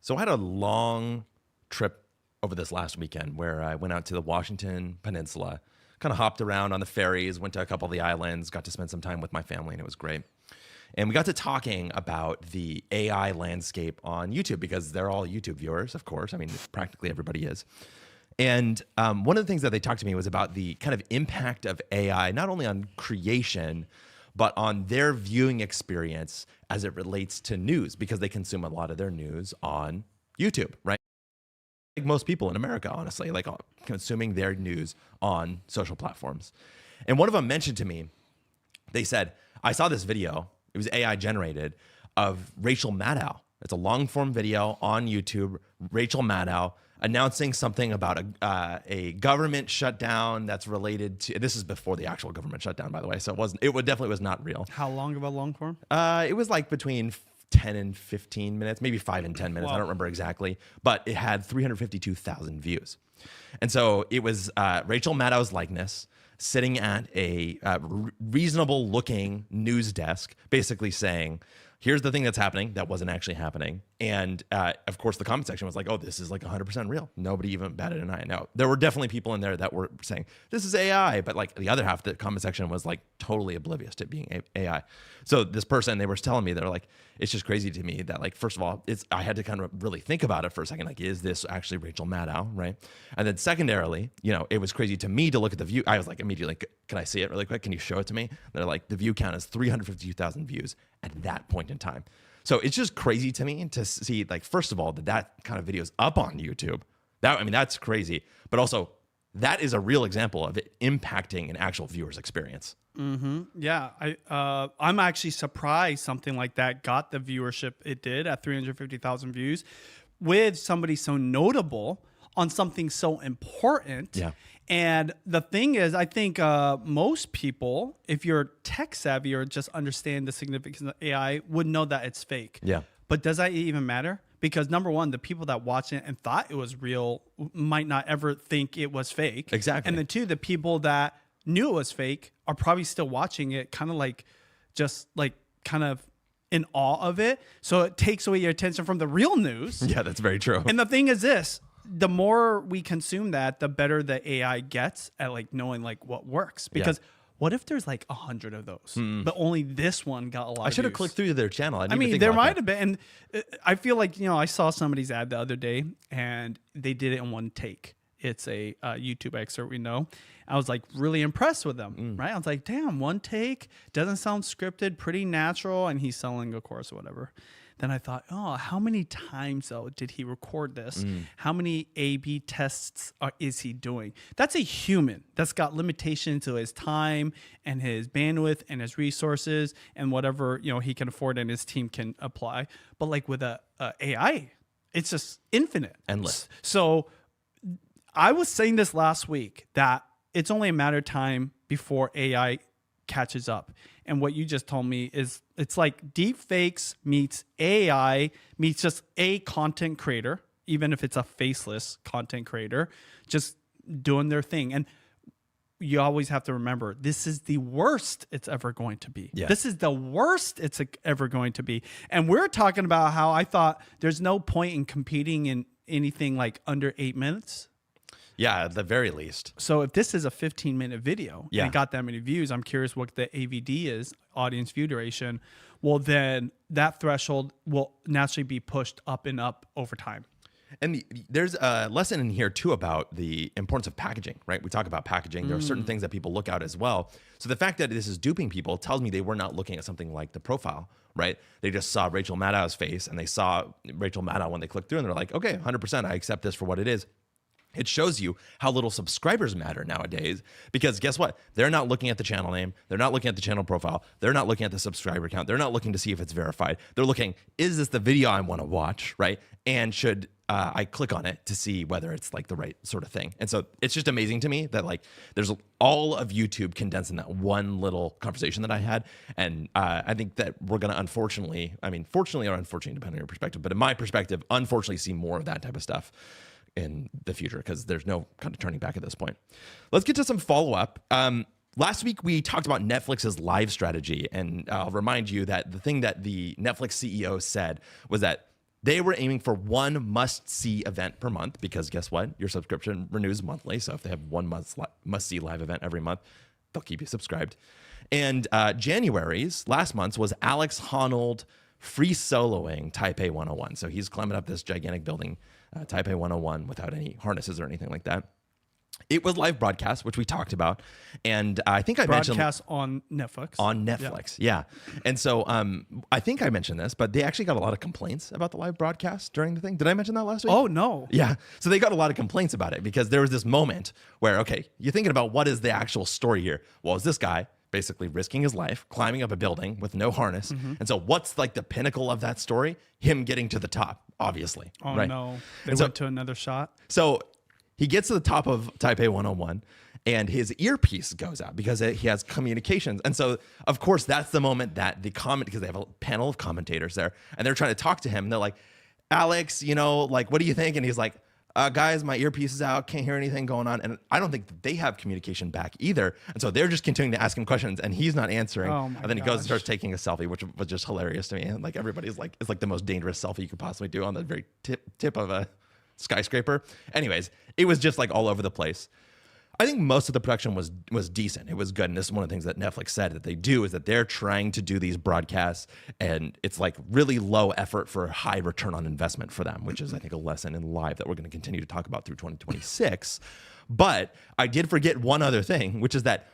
So I had a long trip over this last weekend where I went out to the Washington Peninsula, kind of hopped around on the ferries, went to a couple of the islands, got to spend some time with my family, and it was great. And we got to talking about the AI landscape on YouTube because they're all YouTube viewers, of course. I mean, practically everybody is. And one of the things that they talked to me was about the kind of impact of AI, not only on creation, but on their viewing experience as it relates to news, because they consume a lot of their news on YouTube, right? Like most people in America, honestly, like consuming their news on social platforms. And one of them mentioned to me, they said, I saw this video, it was AI generated, of Rachel Maddow. It's a long form video on YouTube, Rachel Maddow, announcing something about a government shutdown that's related to, this is before the actual government shutdown, by the way, so it definitely was not real. How long of a long form? It was like between 10 and 15 minutes, maybe 5 and 10 minutes. Wow. I don't remember exactly, but it had 352,000 views. And so it was Rachel Maddow's likeness sitting at a reasonable looking news desk, basically saying, here's the thing that's happening that wasn't actually happening. And of course, the comment section was like, oh, this is like 100% real. Nobody even batted an eye. Now, there were definitely people in there that were saying, this is AI. But like the other half of the comment section was like totally oblivious to it being AI. So this person, they were telling me, they're like, it's just crazy to me that like, first of all, I had to kind of really think about it for a second. Like, is this actually Rachel Maddow, right? And then secondarily, you know, it was crazy to me to look at the view. I was like, immediately, can I see it really quick? Can you show it to me? They're like, the view count is 352,000 views at that point in time. So it's just crazy to me to see, like, first of all, that kind of video is up on YouTube. I mean, that's crazy. But also, that is a real example of it impacting an actual viewer's experience. Mm-hmm. Yeah, I'm actually surprised something like that got the viewership it did at 350,000 views with somebody so notable on something so important. Yeah. And the thing is, I think most people, if you're tech savvy or just understand the significance of AI, would know that it's fake. Yeah. But does that even matter? Because number one, the people that watched it and thought it was real might not ever think it was fake. Exactly. And then two, the people that knew it was fake are probably still watching it kind of like, just like kind of in awe of it. So it takes away your attention from the real news. Yeah, that's very true. And the thing is this, the more we consume that, the better the AI gets at like knowing like what works. Because what if there's like 100 of those, but only this one got a lot of I should have views? clicked through to their channel. I mean, there might have been. And I feel like, you know, I saw somebody's ad the other day and they did it in one take. It's a YouTube expert we know. I was like really impressed with them, right? I was like, damn, one take, doesn't sound scripted, pretty natural. And he's selling a course or whatever. Then I thought, oh, how many times though did he record this? How many A/B tests is he doing? That's a human that's got limitation to his time and his bandwidth and his resources and whatever, you know, he can afford and his team can apply. But like with a AI, it's just infinite, endless. So I was saying this last week that it's only a matter of time before AI catches up. And what you just told me is it's like deep fakes meets AI meets just a content creator, even if it's a faceless content creator, just doing their thing. And you always have to remember, this is the worst it's ever going to be. Yeah. This is the worst it's ever going to be. And we're talking about how I thought there's no point in competing in anything like under 8 minutes. Yeah, at the very least. So if this is a 15-minute video and it got that many views, I'm curious what the AVD is, audience view duration. Well, then that threshold will naturally be pushed up and up over time. And there's a lesson in here too about the importance of packaging, right? We talk about packaging. There are certain things that people look at as well. So the fact that this is duping people tells me they were not looking at something like the profile, right? They just saw Rachel Maddow's face and they saw Rachel Maddow when they clicked through and they're like, okay, 100%, I accept this for what it is. It shows you how little subscribers matter nowadays, because guess what? They're not looking at the channel name. They're not looking at the channel profile. They're not looking at the subscriber count. They're not looking to see if it's verified. They're looking, is this the video I want to watch, right? And should I click on it to see whether it's like the right sort of thing? And so it's just amazing to me that like there's all of YouTube condensed in that one little conversation that I had. And I think that we're going to unfortunately, I mean, fortunately or unfortunately, depending on your perspective, but in my perspective, unfortunately see more of that type of stuff in the future, because there's no kind of turning back at this point. Let's get to some follow-up. Last week, we talked about Netflix's live strategy, and I'll remind you that the thing that the Netflix CEO said was that They were aiming for one must-see event per month because guess what? Your subscription renews monthly. So if they have one must-see live event every month, they'll keep you subscribed. And January's, last month's, was Alex Honnold free soloing Taipei 101. So he's climbing up this gigantic building, Taipei 101, without any harnesses or anything like that. It was live broadcast, which we talked about. And I think I mentioned... Broadcast on Netflix. On Netflix, yeah. And so I think I mentioned this, but they actually got a lot of complaints about the live broadcast during the thing. Did I mention that last week? Oh, no. Yeah. So they got a lot of complaints about it because there was this moment where, okay, you're thinking about what is the actual story here? Well, is this guy basically risking his life, climbing up a building with no harness. And so what's like the pinnacle of that story? Him getting to the top, obviously. Oh, right? no. They went to another shot. So he gets to the top of Taipei 101 and his earpiece goes out because he has communications. And so, of course, that's the moment that because they have a panel of commentators there and they're trying to talk to him. And they're like, Alex, like, what do you think? And he's like, guys, my earpiece is out. Can't hear anything going on. And I don't think that they have communication back either. And so they're just continuing to ask him questions and he's not answering. And then he goes and starts taking a selfie, which was just hilarious to me. And like everybody's like, it's like the most dangerous selfie you could possibly do on the very tip of a skyscraper. Anyways, it was just like all over the place. I think most of the production was decent. It was good. And this is one of the things that Netflix said that they do is that they're trying to do these broadcasts and it's like really low effort for high return on investment for them, which is I think a lesson in live that we're going to continue to talk about through 2026. But I did forget one other thing, which is that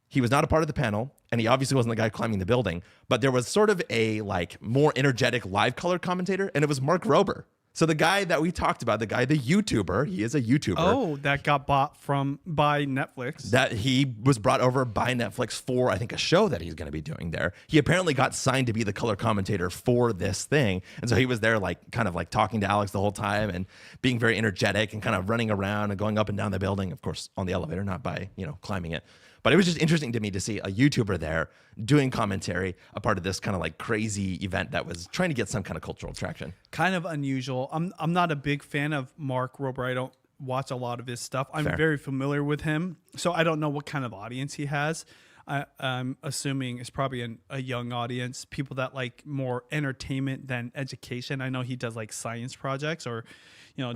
he was not a part of the panel and he obviously wasn't the guy climbing the building, but there was sort of a like more energetic live color commentator and it was Mark Rober. So the guy that we talked about, the YouTuber, he is a YouTuber. Oh, that got bought by Netflix. That he was brought over by Netflix for, I think, a show that he's going to be doing there. He apparently got signed to be the color commentator for this thing. And so he was there like kind of like talking to Alex the whole time and being very energetic and kind of running around and going up and down the building, of course, on the elevator, not by, climbing it. But it was just interesting to me to see a YouTuber there doing commentary, a part of this kind of like crazy event that was trying to get some kind of cultural traction. Kind of unusual. I'm not a big fan of Mark Rober. I don't watch a lot of his stuff. I'm Fair. very familiar with him, so I don't know what kind of audience he has. I'm assuming it's probably a young audience, people that like more entertainment than education. I know he does like science projects or,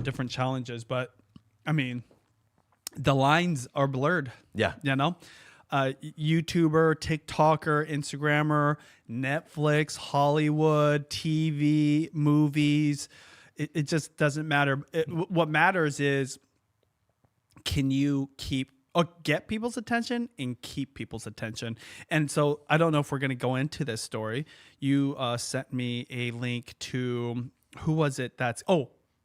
different challenges, but I mean, the lines are blurred. Yeah. YouTuber, TikToker, Instagrammer, Netflix, Hollywood, TV, movies. It just doesn't matter. What matters is, can you get people's attention and keep people's attention? And so I don't know if we're going to go into this story. You sent me a link to, who was it?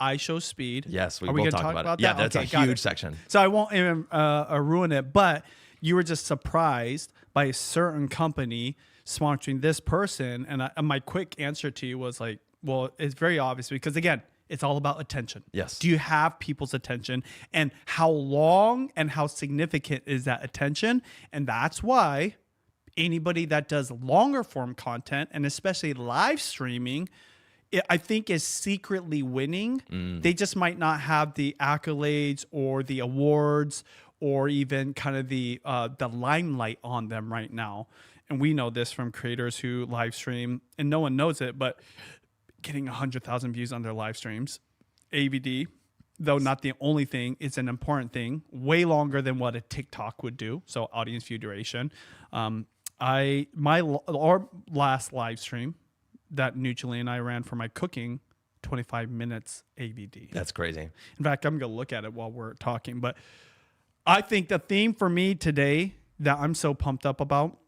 IShowSpeed. Yes, Are we will gonna talk about that? it. Yeah, that's Okay, a huge section. So I won't even ruin it, but you were just surprised by a certain company sponsoring this person. And my quick answer to you was like, well, it's very obvious because, again, it's all about attention. Yes. Do you have people's attention? And how long and how significant is that attention? And that's why anybody that does longer form content, and especially live streaming, I think is secretly winning. They just might not have the accolades or the awards or even kind of the limelight on them right now. And we know this from creators who live stream, and no one knows it, but getting 100,000 views on their live streams, AVD, though not the only thing, it's an important thing, way longer than what a TikTok would do. So audience view duration. Our last live stream that Nucci and I ran for my cooking, 25 minutes AVD. That's crazy. In fact, I'm going to look at it while we're talking. But I think the theme for me today that I'm so pumped up about,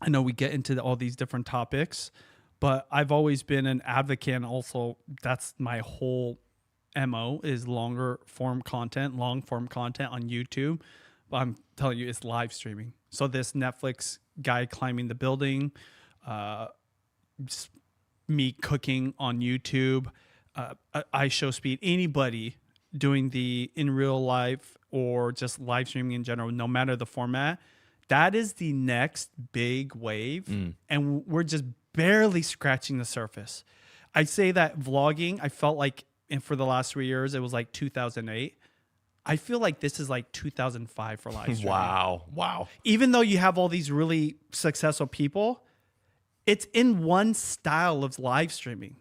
I know we get into all these different topics, but I've always been an advocate, and also that's my whole MO is long form content on YouTube. But I'm telling you, it's live streaming. So this Netflix guy climbing the building, me cooking on YouTube, IShowSpeed, anybody doing the in real life or just live streaming in general, no matter the format, that is the next big wave. And we're just barely scratching the surface. I'd say that vlogging, I felt like for the last 3 years, it was like 2008. I feel like this is like 2005 for live streaming. Wow. Even though you have all these really successful people, it's in one style of live streaming.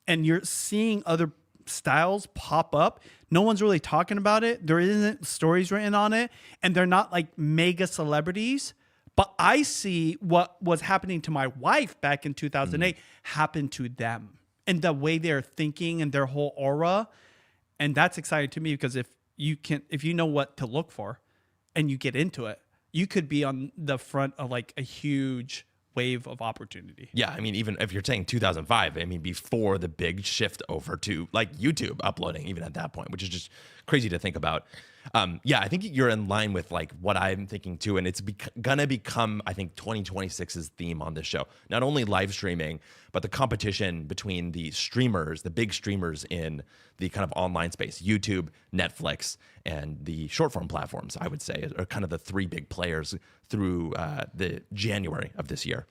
and you're seeing other styles pop up. No one's really talking about it. There isn't stories written on it, and they're not like mega celebrities. But I see what was happening to my wife back in 2008 happen to them, and the way they're thinking and their whole aura. And that's exciting to me, because if you know what to look for and you get into it, you could be on the front of like a huge wave of opportunity. Yeah, I mean, even if you're saying 2005, I mean, before the big shift over to like YouTube uploading, even at that point, which is just crazy to think about. Yeah, I think you're in line with like what I'm thinking too, and it's gonna become, I think, 2026's theme on this show. Not only live streaming, but the competition between the streamers, the big streamers in the kind of online space, YouTube, Netflix, and the short form platforms, I would say, are kind of the three big players through the January of this year.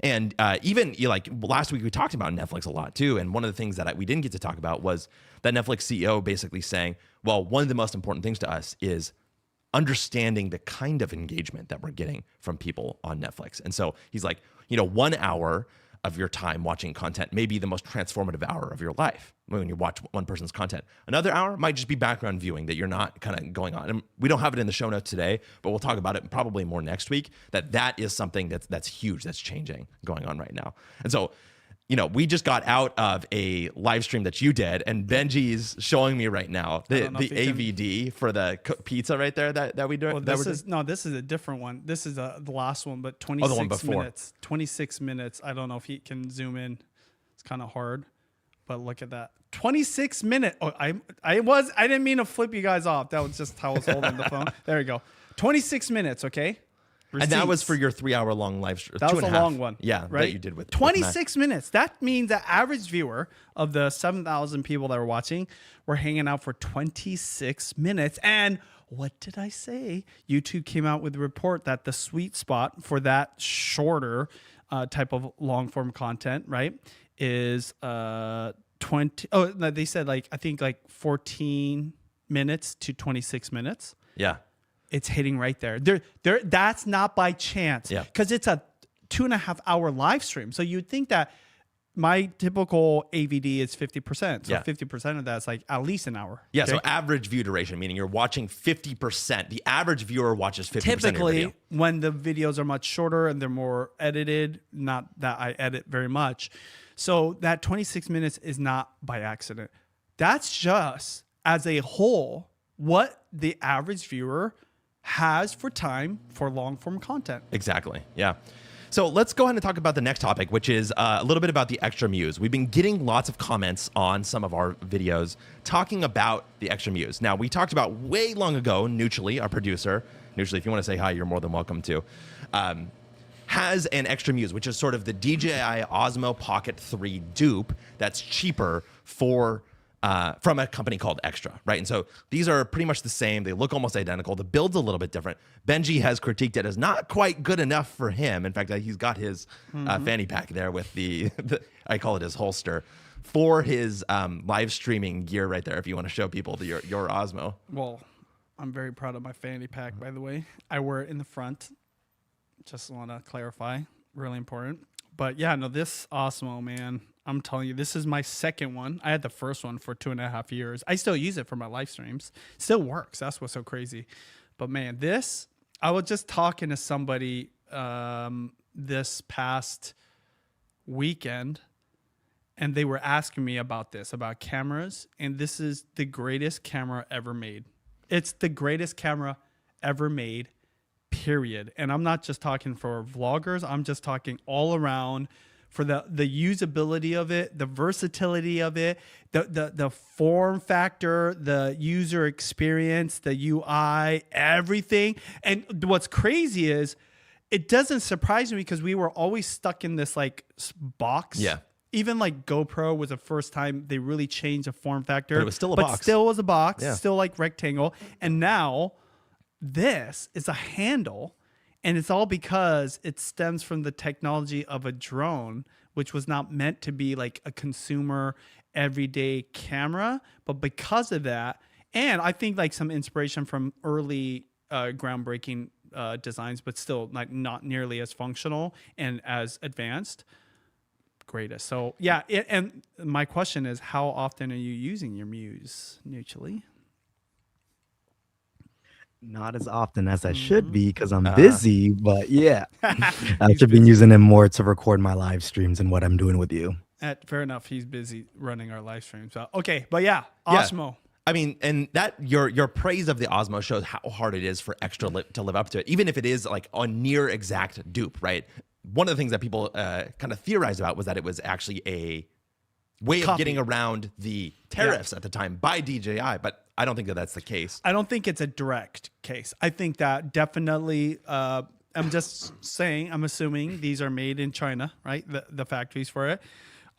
And even like last week, we talked about Netflix a lot too. And one of the things that we didn't get to talk about was that Netflix CEO basically saying, well, one of the most important things to us is understanding the kind of engagement that we're getting from people on Netflix. And so he's like, 1 hour of your time watching content may be the most transformative hour of your life when you watch one person's content. Another hour might just be background viewing that you're not kind of going on. And we don't have it in the show notes today, but we'll talk about it probably more next week, that is something that's huge, that's changing, going on right now. And so, we just got out of a live stream that you did, and Benji's showing me right now the AVD for the pizza right there that we do. Well, this is a different one. This is the last one, but 26 minutes. 26 minutes. I don't know if he can zoom in. It's kind of hard, but look at that. 26 minutes. Oh, I didn't mean to flip you guys off. That was just how I was holding the phone. There we go. 26 minutes. Okay. Receipts. And that was for your 3-hour-long live stream. That was a long one. Yeah, right? That you did with 26 minutes. That means the average viewer of the 7,000 people that were watching were hanging out for 26 minutes. And what did I say? YouTube came out with a report that the sweet spot for that shorter type of long form content, right, is 20. Oh, they said I think 14 minutes to 26 minutes. Yeah. It's hitting right there. That's not by chance. Yeah. Because it's a 2.5 hour live stream. So you'd think that my typical AVD is 50%. So 50% of that's like at least an hour. Yeah. Okay? So average view duration, meaning you're watching 50%. The average viewer watches 50% Typically, of your video. when the videos are much shorter and they're more edited, not that I edit very much. So that 26 minutes is not by accident. That's just as a whole what the average viewer has for time for long form content. Exactly. Yeah. So let's go ahead and talk about the next topic, which is a little bit about the Xtra Muse. We've been getting lots of comments on some of our videos talking about the Xtra Muse. Now, we talked about way long ago, Neutrally, our producer. Neutrally, if you want to say hi, you're more than welcome to. Has an Xtra Muse, which is sort of the DJI Osmo Pocket 3 dupe that's cheaper from a company called Xtra, right? And so these are pretty much the same. They look almost identical. The build's a little bit different. Benji has critiqued it as not quite good enough for him. In fact, he's got his fanny pack there with the I call it his holster, for his live streaming gear right there, if you want to show people your Osmo. Well, I'm very proud of my fanny pack, by the way. I wear it in the front. Just want to clarify. Really important. But yeah, no, this Osmo, man, I'm telling you, this is my second one. I had the first one for 2.5 years. I still use it for my live streams. Still works. That's what's so crazy. But man, I was just talking to somebody this past weekend, and they were asking me about cameras. And this is the greatest camera ever made. It's the greatest camera ever made, period. And I'm not just talking for vloggers. I'm just talking all around for the usability of it, the versatility of it, the form factor, the user experience, the UI, everything. And what's crazy is it doesn't surprise me, because we were always stuck in this box. Yeah. Even GoPro was the first time they really changed the form factor. But it was still a box. But still was a box, Yeah. still rectangle. And now this is a handle. And it's all because it stems from the technology of a drone, which was not meant to be a consumer everyday camera. But because of that, and I think some inspiration from early groundbreaking designs, but still not nearly as functional and as advanced. greatest. So yeah, and my question is, how often are you using your Muse mutually? Not as often as I should be because I'm Uh, busy, but yeah, I He's should be busy. using him more to record my live streams and what I'm doing with you. Fair enough. He's busy running our live stream. So okay, but yeah, Yeah. Osmo. I mean, and that your praise of the Osmo shows how hard it is for Xtra to live up to it, even if it is like a near exact dupe, right? One of the things that people kind of theorized about was that it was actually a way of Copy. getting around the tariffs at the time by DJI, but I don't think that that's the case. I don't think it's a direct case. I think that definitely. I'm just saying. I'm assuming these are made in China, right? The factories for it.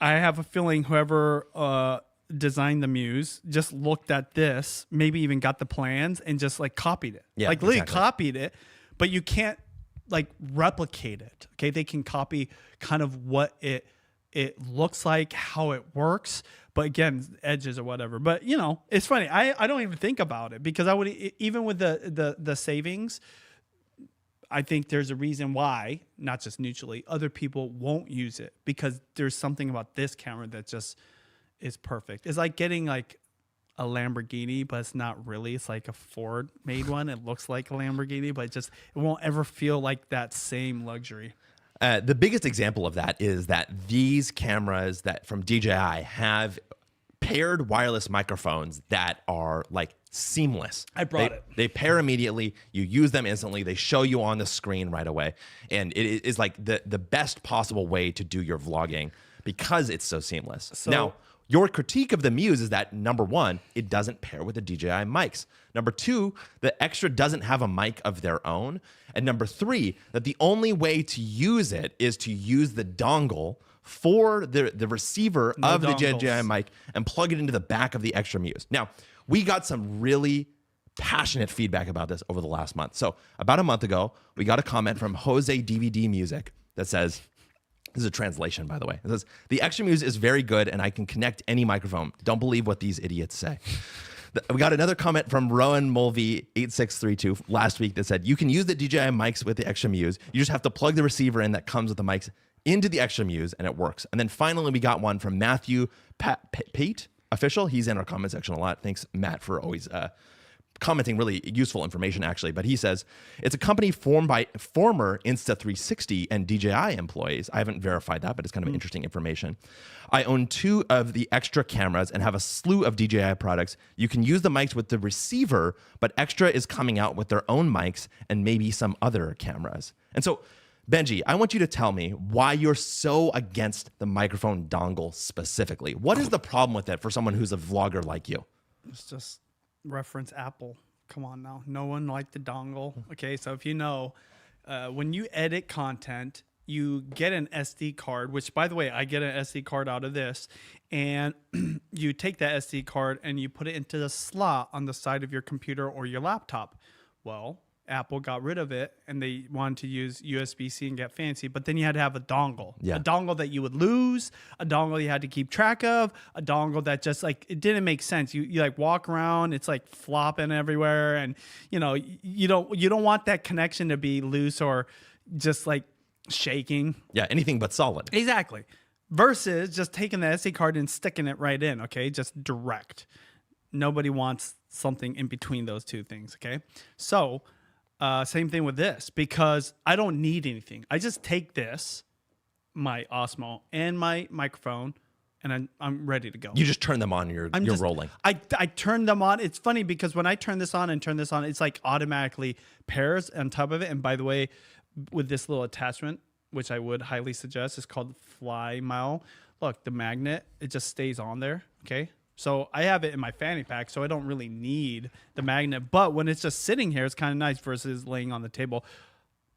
I have a feeling whoever designed the Muse just looked at this, maybe even got the plans and just like copied it. Yeah, like literally exactly. copied it, but you can't like replicate it. Okay, they can copy kind of what it looks like, how it works, but again, edges or whatever. But you know, it's funny. I don't even think about it because I would even with the savings. I think there's a reason why, not just neutrally, other people won't use it because there's something about this camera that just is perfect. It's like getting like a Lamborghini, but it's not really. It's like a Ford made one. It looks like a Lamborghini, but it won't ever feel like that same luxury. The biggest example of that is that these cameras that from DJI have paired wireless microphones that are like seamless. I brought it. They pair immediately. You use them instantly. They show you on the screen right away. And it is like the best possible way to do your vlogging because it's so seamless. So- now, your critique of the Muse is that number one, it doesn't pair with the DJI mics. Number two, the Xtra doesn't have a mic of their own. And number three, that the only way to use it is to use the dongle for the receiver of the dongles. DJI mic and plug it into the back of the Xtra Muse. Now, we got some really passionate feedback about this over the last month. So about a month ago, we got a comment from Jose DVD Music that says, this is a translation, by the way. It says, the Xtra Muse is very good and I can connect any microphone. Don't believe what these idiots say. We got another comment from Rowan Mulvey 8632 last week that said, you can use the DJI mics with the Xtra Muse. You just have to plug the receiver in that comes with the mics into the Xtra Muse and it works. And then finally, we got one from Matthew Pate Official. He's in our comment section a lot. Thanks, Matt, for always commenting really useful information, actually. But he says, it's a company formed by former Insta360 and DJI employees. I haven't verified that, but it's kind of interesting information. I own 2 of the Xtra cameras and have a slew of DJI products. You can use the mics with the receiver, but Xtra is coming out with their own mics and maybe some other cameras. And so, Benji, I want you to tell me why you're so against the microphone dongle specifically. What is the problem with it for someone who's a vlogger like you? It's just reference Apple. Come on now. No one liked the dongle. Okay, so if you know, when you edit content, you get an SD card, which, by the way, I get an SD card out of this, and you take that SD card and you put it into the slot on the side of your computer or your laptop. Well, Apple got rid of it and they wanted to use USB-C and get fancy, but then you had to have a dongle. Yeah. A dongle that you would lose, a dongle you had to keep track of, a dongle that just like, it didn't make sense. You like walk around, it's like flopping everywhere, and you know, you don't want that connection to be loose or just like shaking. Yeah, anything but solid. Exactly. Versus just taking the SD card and sticking it right in, okay? Just direct. Nobody wants something in between those two things, okay? So, same thing with this, because I don't need anything. I just take this, my Osmo and my microphone, and I'm ready to go. You just turn them on, you're rolling. I turn them on. It's funny because when I turn this on and turn this on, it's like automatically pairs on top of it. And by the way, with this little attachment, which I would highly suggest, is called Fly Mile. Look, the magnet, it just stays on there, okay? So I have it in my fanny pack, so I don't really need the magnet. But when it's just sitting here, it's kind of nice versus laying on the table.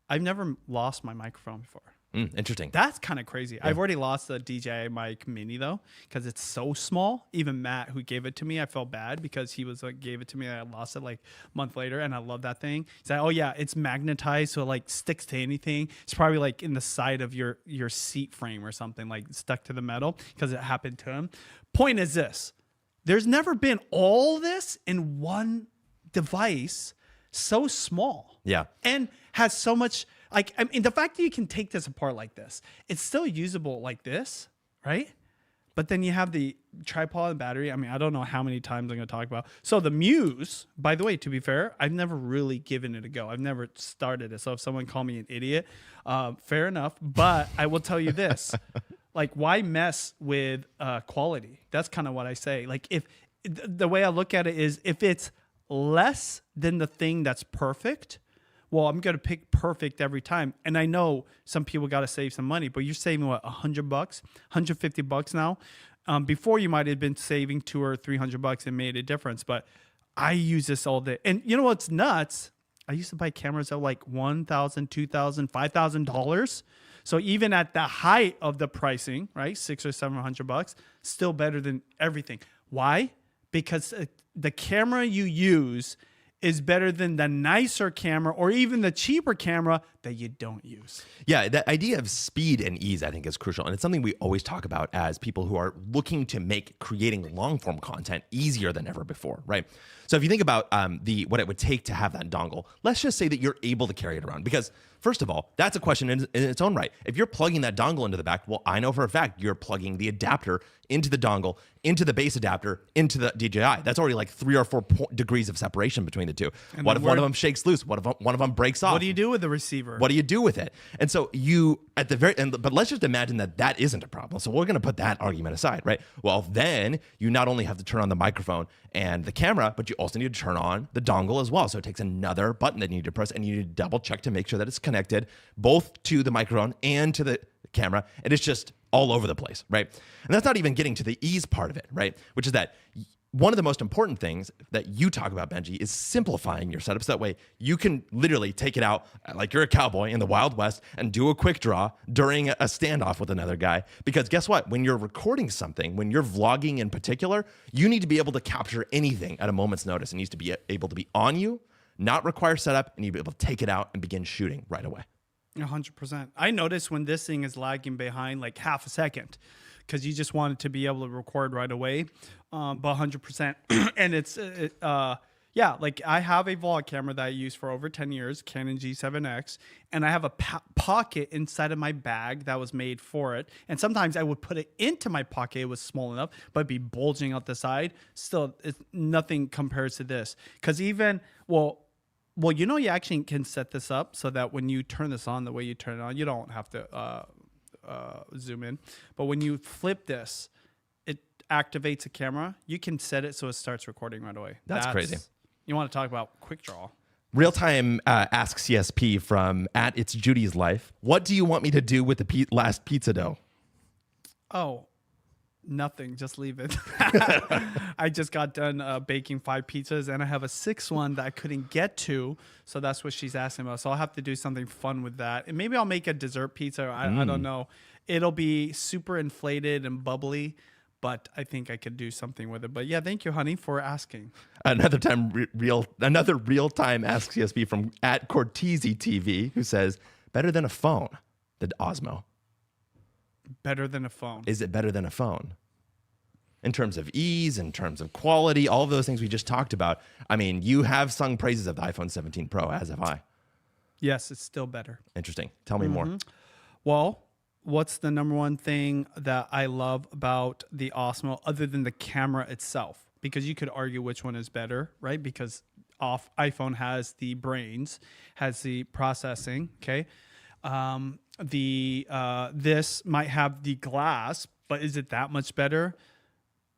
I've never lost my microphone before. Interesting. That's kind of crazy. Yeah. I've already lost the DJI mic mini though, because it's so small. Even Matt, who gave it to me, I felt bad because he was like gave it to me and I lost it like a month later, and I love that thing. He's like, oh yeah, it's magnetized, so it like sticks to anything. It's probably like in the side of your seat frame or something, like stuck to the metal because it happened to him. Point is this. There's never been all this in one device so small. Yeah. And has so much, like, I mean, the fact that you can take this apart like this, it's still usable like this, right? But then you have the tripod and battery. I mean, I don't know how many times I'm going to talk about. So the Muse, by the way, to be fair, I've never really given it a go. I've never started it. So if someone called me an idiot, fair enough. But I will tell you this, like, why mess with quality? That's kind of what I say. Like, if the way I look at it is, if it's less than the thing that's perfect, well, I'm going to pick perfect every time. And I know some people got to save some money, but you're saving what, $100, $150 now? Before you might have been saving $200 or $300 and made a difference, but I use this all day. And you know what's nuts? I used to buy cameras at like $1,000, $2,000, $5,000. So even at the height of the pricing, right, $600 or $700, still better than everything. Why? Because the camera you use is better than the nicer camera or even the cheaper camera that you don't use. Yeah, the idea of speed and ease, I think, is crucial. And it's something we always talk about as people who are looking to make creating long-form content easier than ever before, right? So if you think about what it would take to have that dongle, let's just say that you're able to carry it around. Because first of all, that's a question in its own right. If you're plugging that dongle into the back, well, I know for a fact you're plugging the adapter into the dongle, into the base adapter, into the DJI. That's already like 3 or 4 degrees of separation between the two. And what if one of them shakes loose? What if one of them breaks off? What do you do with the receiver? What do you do with it? And so you at the very end, but let's just imagine that isn't a problem. So we're going to put that argument aside, right? Well, then you not only have to turn on the microphone and the camera, but you also need to turn on the dongle as well. So it takes another button that you need to press, and you need to double check to make sure that it's connected both to the microphone and to the camera. And it's just all over the place, right? And that's not even getting to the ease part of it, right? Which is that one of the most important things that you talk about, Benji, is simplifying your setup. So that way you can literally take it out like you're a cowboy in the Wild West and do a quick draw during a standoff with another guy. Because guess what? When you're recording something, when you're vlogging in particular, you need to be able to capture anything at a moment's notice. It needs to be able to be on you, not require setup, and you be able to take it out and begin shooting right away. 100%. I notice when this thing is lagging behind like half a second, because you just want it to be able to record right away, but 100%. And yeah, like I have a vlog camera that I use for over 10 years, Canon G7X, and I have a pocket inside of my bag that was made for it. And sometimes I would put it into my pocket. It was small enough, but it'd be bulging out the side. Still, nothing compares to this. Because even, well, you know, you actually can set this up so that when you turn this on, the way you turn it on, you don't have to zoom in. But when you flip this, it activates a camera. You can set it so it starts recording right away. That's crazy. You want to talk about quick draw. Real-time AskCSP from @It's Judy's Life. What do you want me to do with the last pizza dough? Oh, nothing. Just leave it. I just got done baking 5 pizzas, and I have a 6th one that I couldn't get to. So that's what she's asking about. So I'll have to do something fun with that. And maybe I'll make a dessert pizza. I don't know. It'll be super inflated and bubbly, but I think I could do something with it. But yeah, thank you, honey, for asking. Another real-time AskCSP from @CortesiTV, who says, better than a phone, the Osmo. Better than a phone. Is it better than a phone? In terms of ease, in terms of quality, all of those things we just talked about. I mean, you have sung praises of the iPhone 17 Pro, as have I. Yes, it's still better. Interesting. Tell me more. Well, what's the number one thing that I love about the Osmo other than the camera itself? Because you could argue which one is better, right? Because iPhone has the brains, has the processing, okay? This might have the glass, but is it that much better?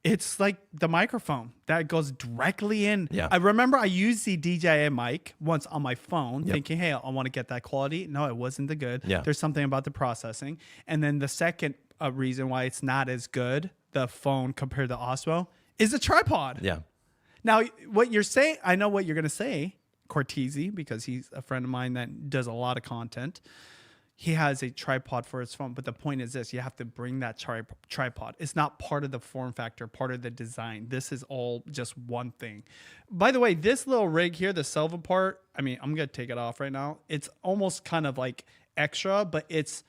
It's like the microphone that goes directly in. Yeah. I remember I used the DJI mic once on my phone, thinking, hey, I want to get that quality. No, it wasn't the good. Yeah. There's something about the processing. And then the second reason why it's not as good, the phone compared to Osmo, is the tripod. Yeah. Now, what you're saying, I know what you're going to say, Cortesi, because he's a friend of mine that does a lot of content. He has a tripod for his phone, but the point is this: you have to bring that tripod. It's not part of the form factor, part of the design. This is all just one thing. By the way, this little rig here, the Selva part, I mean, I'm going to take it off right now. It's almost kind of like extra, but it's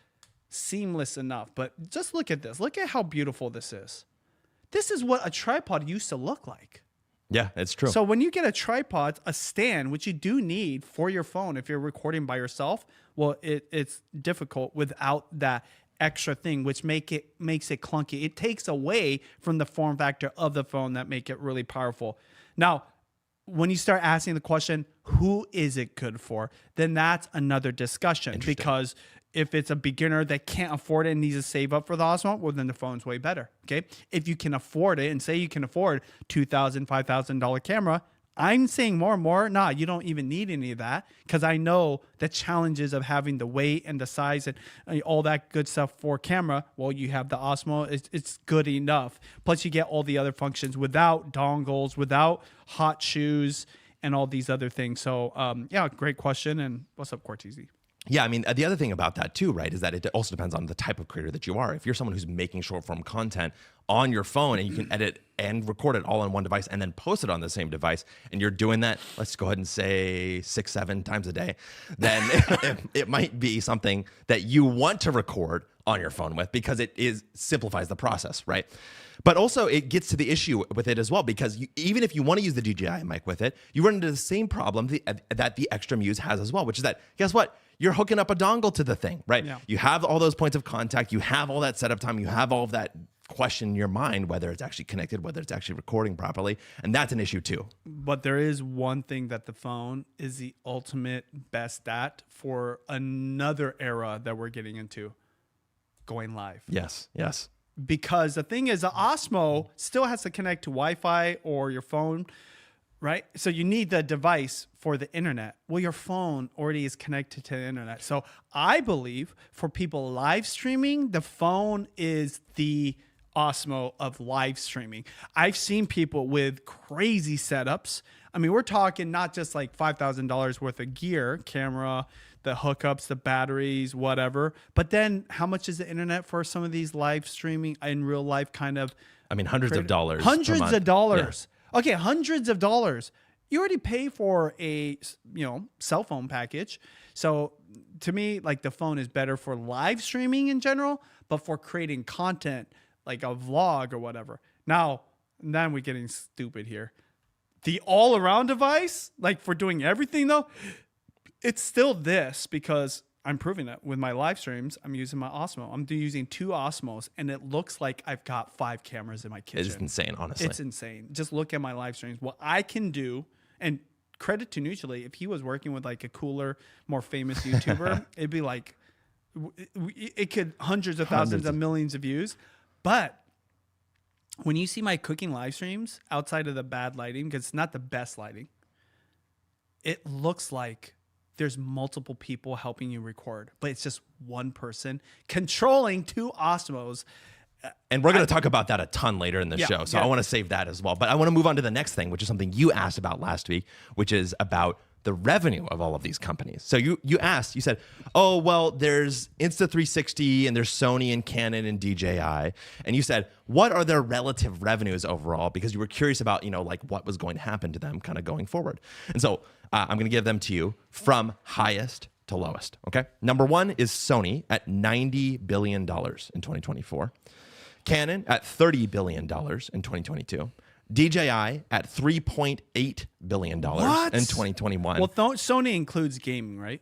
seamless enough. But just look at this. Look at how beautiful this is. This is what a tripod used to look like. Yeah, it's true. So when you get a tripod, a stand, which you do need for your phone if you're recording by yourself, well, it's difficult without that extra thing, which makes it clunky. It takes away from the form factor of the phone that make it really powerful. Now, when you start asking the question, who is it good for? Then that's another discussion, because if it's a beginner that can't afford it and needs to save up for the Osmo, well, then the phone's way better. Okay. If you can afford it, and say you can afford $2,000, $5,000 camera, I'm saying more and more, nah, you don't even need any of that, because I know the challenges of having the weight and the size and all that good stuff for camera. Well, you have the Osmo, it's good enough. Plus, you get all the other functions without dongles, without hot shoes, and all these other things. So, yeah, great question. And what's up, Cortese? Yeah, I mean, the other thing about that too, right, is that it also depends on the type of creator that you are. If you're someone who's making short form content on your phone and you can edit and record it all on one device and then post it on the same device, and you're doing that, let's go ahead and say 6-7 times a day, then it might be something that you want to record on your phone with, because it simplifies the process, right? But also it gets to the issue with it as well, because even if you want to use the DJI mic with it, you run into the same problem that the Xtra Muse has as well, which is that, guess what? You're hooking up a dongle to the thing, right? Yeah. You have all those points of contact. You have all that setup time. You have all of that question in your mind, whether it's actually connected, whether it's actually recording properly. And that's an issue too. But there is one thing that the phone is the ultimate best at for another era that we're getting into, going live. Yes, yes. Because the thing is, the Osmo still has to connect to Wi-Fi or your phone, right? So you need the device for the internet. Well, your phone already is connected to the internet. So I believe for people live streaming, the phone is the Osmo of live streaming. I've seen people with crazy setups. I mean, we're talking not just like $5,000 worth of gear, camera, the hookups, the batteries, whatever. But then how much is the internet for some of these live streaming in real life kind of? I mean, hundreds of dollars. Hundreds of dollars. Yeah. Okay, hundreds of dollars. You already pay for a cell phone package. So to me, like, the phone is better for live streaming in general, but for creating content like a vlog or whatever. Now we're getting stupid here. The all-around device, like for doing everything though, it's still this, because I'm proving it with my live streams. I'm using my Osmo. I'm using 2 Osmos, and it looks like I've got 5 cameras in my kitchen. It's insane, honestly. It's insane. Just look at my live streams. What I can do, and credit to Neutrally, if he was working with like a cooler, more famous YouTuber, it'd be like, it could hundreds of thousands of millions of views. But when you see my cooking live streams outside of the bad lighting, because it's not the best lighting, it looks like there's multiple people helping you record, but it's just one person controlling 2 Osmos. And we're going to talk about that a ton later in the show. So I want to save that as well. But I want to move on to the next thing, which is something you asked about last week, which is about the revenue of all of these companies. So you said, oh, well, there's Insta360 and there's Sony and Canon and DJI. And you said, what are their relative revenues overall? Because you were curious about, like what was going to happen to them kind of going forward. And so I'm going to give them to you from highest to lowest. Okay. Number 1 is Sony at $90 billion in 2024. Canon at $30 billion in 2022. DJI at $3.8 billion in 2021. Well, Sony includes gaming, right?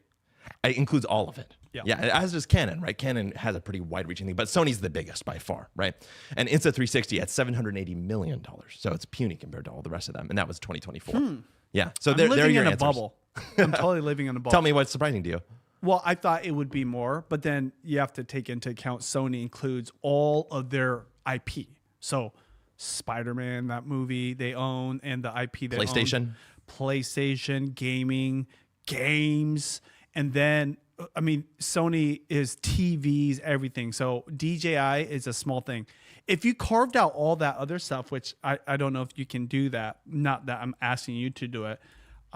It includes all of it. Yeah, as does Canon, right? Canon has a pretty wide-reaching thing, but Sony's the biggest by far, right? And Insta360 at $780 million. So it's puny compared to all the rest of them. And that was 2024. Yeah. So I'm they're living your in a answers. bubble. I'm totally living in a bubble. Tell me what's surprising to you. Well, I thought it would be more, but then you have to take into account Sony includes all of their IP. So Spider-Man, that movie they own, and the IP they own. PlayStation, gaming, games. And then, I mean, Sony is TVs, everything. So DJI is a small thing. If you carved out all that other stuff, which I don't know if you can do that, not that I'm asking you to do it,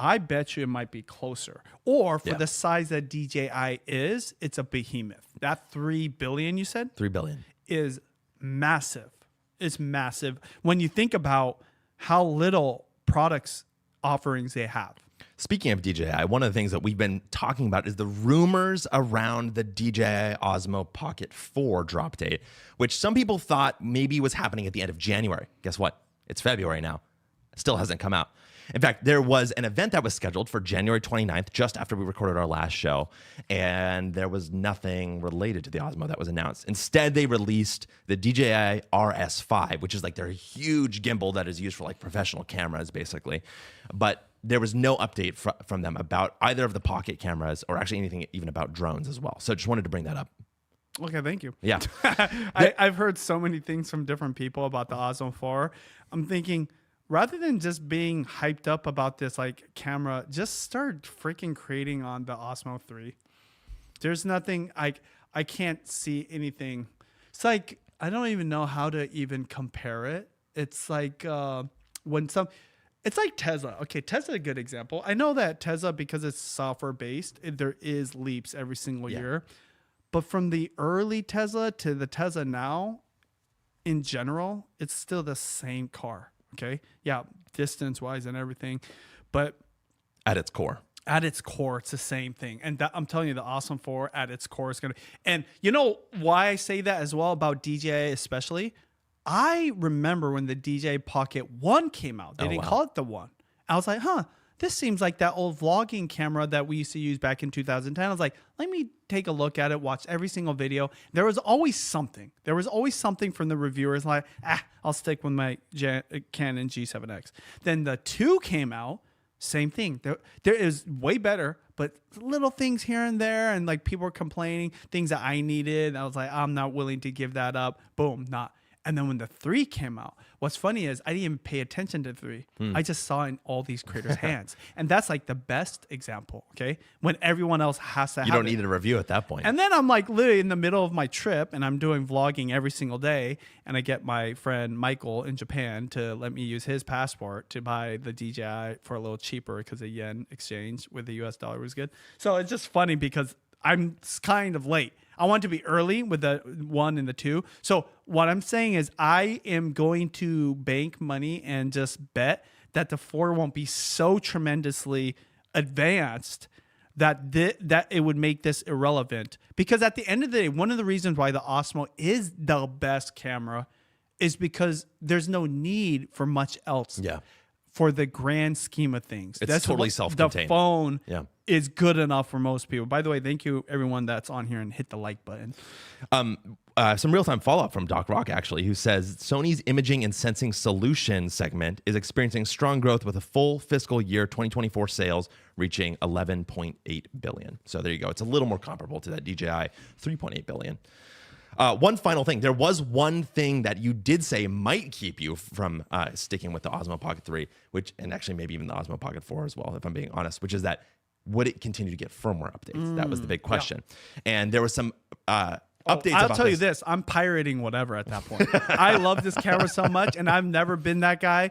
I bet you it might be closer. Or for the size that DJI is, it's a behemoth. That $3 billion you said? $3 billion. Is massive. It's massive when you think about how little products offerings they have. Speaking of DJI, one of the things that we've been talking about is the rumors around the DJI Osmo Pocket 4 drop date, which some people thought maybe was happening at the end of January. Guess what? It's February now. Still hasn't come out. In fact, there was an event that was scheduled for January 29th, just after we recorded our last show, and there was nothing related to the Osmo that was announced. Instead, they released the DJI RS5, which is like their huge gimbal that is used for like professional cameras, basically. But there was no update from them about either of the pocket cameras or actually anything even about drones as well. So just wanted to bring that up. Okay, thank you. Yeah. I've heard so many things from different people about the Osmo 4. I'm thinking, rather than just being hyped up about this like camera, just start freaking creating on the Osmo 3. There's nothing, I can't see anything. It's like, I don't even know how to even compare it. It's like it's like Tesla. Okay, Tesla a good example. I know that Tesla, because it's software based, there is leaps every single year. But from the early Tesla to the Tesla now, in general, it's still the same car. Okay. Yeah. Distance wise and everything. But at its core, it's the same thing. And I'm telling you, the Osmo 4 at its core is going to. And you know why I say that as well about DJI, especially? I remember when the DJI Pocket 1 came out. They didn't call it the 1. I was like, this seems like that old vlogging camera that we used to use back in 2010. I was like, let me take a look at it, watch every single video. There was always something. From the reviewers like, I'll stick with my Canon G7X. Then the 2 came out, same thing. There is way better, but little things here and there. And like people were complaining, things that I needed. I was like, I'm not willing to give that up. Boom, not. And then when the 3 came out, what's funny is I didn't even pay attention to 3. I just saw it in all these creators' hands. And that's like the best example, okay? When everyone else has to have it. You don't need a review at that point. And then I'm like literally in the middle of my trip and I'm doing vlogging every single day. And I get my friend Michael in Japan to let me use his passport to buy the DJI for a little cheaper because the yen exchange with the US dollar was good. So it's just funny because I'm kind of late. I want to be early with the 1 and the 2. So what I'm saying is I am going to bank money and just bet that the 4 won't be so tremendously advanced that that it would make this irrelevant. Because at the end of the day, one of the reasons why the Osmo is the best camera is because there's no need for much else. Yeah. For the grand scheme of things. It's totally self-contained. The phone is good enough for most people. By the way, thank you everyone that's on here and hit the like button. Some real-time follow-up from Doc Rock, actually, who says Sony's imaging and sensing solution segment is experiencing strong growth with a full fiscal year 2024 sales reaching $11.8 billion. So there you go. It's a little more comparable to that DJI $3.8 billion. One final thing. There was one thing that you did say might keep you from sticking with the Osmo Pocket 3, and actually maybe even the Osmo Pocket 4 as well, if I'm being honest, which is that would it continue to get firmware updates? That was the big question. And there was some updates. I'll tell you this: I'm pirating whatever at that point. I love this camera so much, and I've never been that guy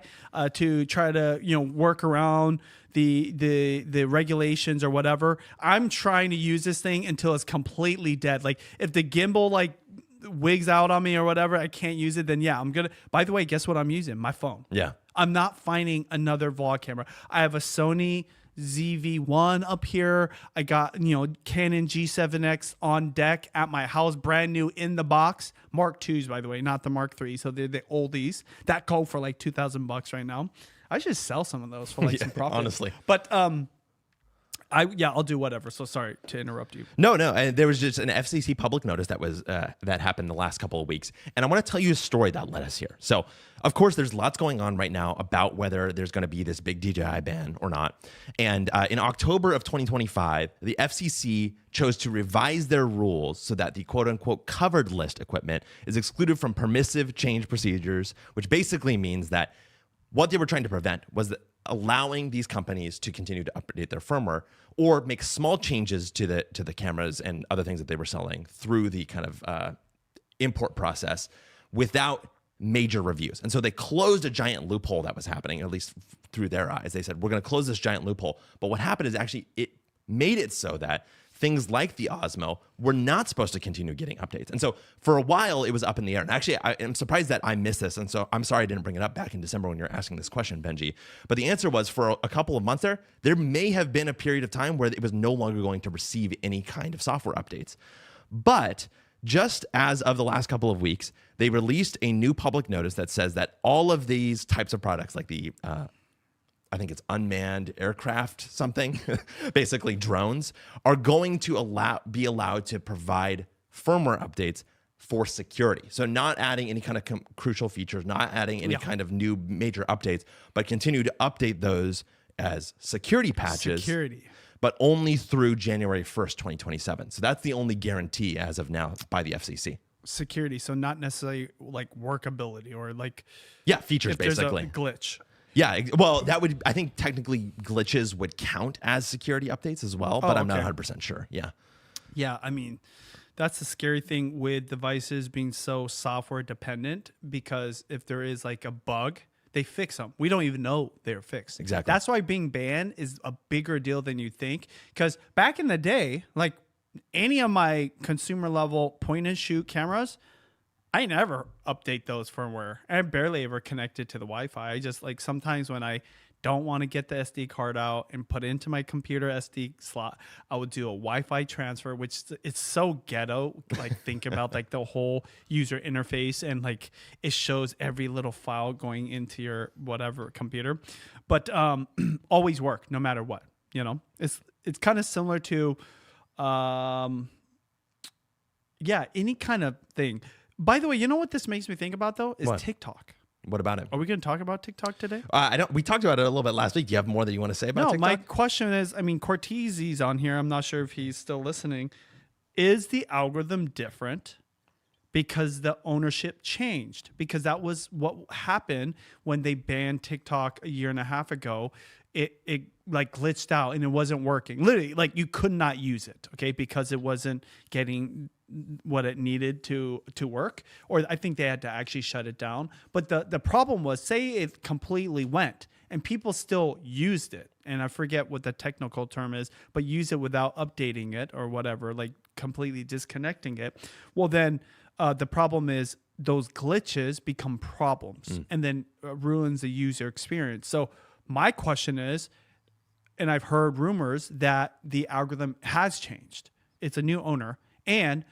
to try to work around the regulations or whatever. I'm trying to use this thing until it's completely dead. Like if the gimbal wigs out on me or whatever, I can't use it, then I'm gonna. By the way, guess what I'm using? My phone. Yeah. I'm not finding another vlog camera. I have a Sony ZV-1 up here. I got, Canon G7X on deck at my house, brand new in the box. Mark IIs, by the way, not the Mark III. So they're the oldies that go for like $2,000 right now. I should sell some of those for some profit. Honestly. But I'll do whatever. So sorry to interrupt you. No. And there was just an FCC public notice that was that happened the last couple of weeks, and I want to tell you a story that led us here. So, of course, there's lots going on right now about whether there's going to be this big DJI ban or not. And in October of 2025, the FCC chose to revise their rules so that the quote-unquote covered list equipment is excluded from permissive change procedures, which basically means that what they were trying to prevent was allowing these companies to continue to update their firmware or make small changes to the cameras and other things that they were selling through the kind of import process without major reviews. And so they closed a giant loophole that was happening, at least through their eyes. They said, we're going to close this giant loophole. But what happened is actually it made it so that things like the Osmo were not supposed to continue getting updates. And so for a while, it was up in the air. And actually, I am surprised that I missed this. And so I'm sorry I didn't bring it up back in December when you were asking this question, Benji. But the answer was for a couple of months there may have been a period of time where it was no longer going to receive any kind of software updates. But just as of the last couple of weeks, they released a new public notice that says that all of these types of products, like the I think it's unmanned aircraft, something, basically drones, are going to be allowed to provide firmware updates for security. So not adding any kind of crucial features, not adding any kind of new major updates, but continue to update those as security patches, but only through January 1st, 2027. So that's the only guarantee as of now by the FCC. Security, so not necessarily like workability or like features if there's basically. a glitch. Yeah, well, that would, I think technically glitches would count as security updates as well, but I'm not 100% sure. Yeah. Yeah, I mean, that's the scary thing with devices being so software dependent, because if there is like a bug, they fix them. We don't even know they're fixed. Exactly. That's why being banned is a bigger deal than you think, because back in the day, like any of my consumer level point and shoot cameras, I never update those firmware. I barely ever connect it to the Wi-Fi. I just like sometimes when I don't want to get the SD card out and put it into my computer SD slot, I would do a Wi-Fi transfer, which it's so ghetto. Like think about like the whole user interface and like it shows every little file going into your whatever computer, but always work no matter what. You know, it's kind of similar to any kind of thing. By the way, you know what this makes me think about though is TikTok. What about it? Are we going to talk about TikTok today? We talked about it a little bit last week. Do you have more that you want to say about TikTok? No, my question is, I mean, Cortese's on here. I'm not sure if he's still listening. Is the algorithm different because the ownership changed? Because that was what happened when they banned TikTok a year and a half ago. It like glitched out and it wasn't working. Literally, like you could not use it, okay, because it wasn't getting what it needed to work, or I think they had to actually shut it down. But the problem was, say it completely went and people still used it, and I forget what the technical term is, but use it without updating it or whatever, like completely disconnecting it. Well, then the problem is those glitches become problems and then ruins the user experience. So my question is, and I've heard rumors that the algorithm has changed. It's a new owner. And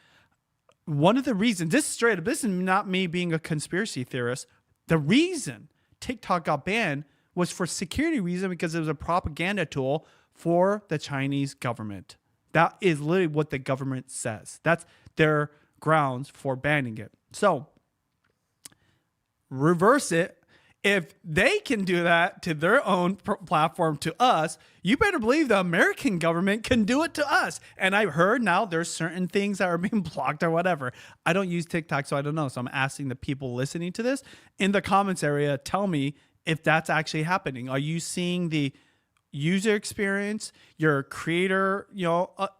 one of the reasons, this is not me being a conspiracy theorist. The reason TikTok got banned was for security reason, because it was a propaganda tool for the Chinese government. That is literally what the government says. That's their grounds for banning it. So reverse it. If they can do that to their own platform to us, you better believe the American government can do it to us. And I've heard now there's certain things that are being blocked or whatever. I don't use TikTok, so I don't know. So I'm asking the people listening to this in the comments area, tell me if that's actually happening. Are you seeing the user experience, your creator,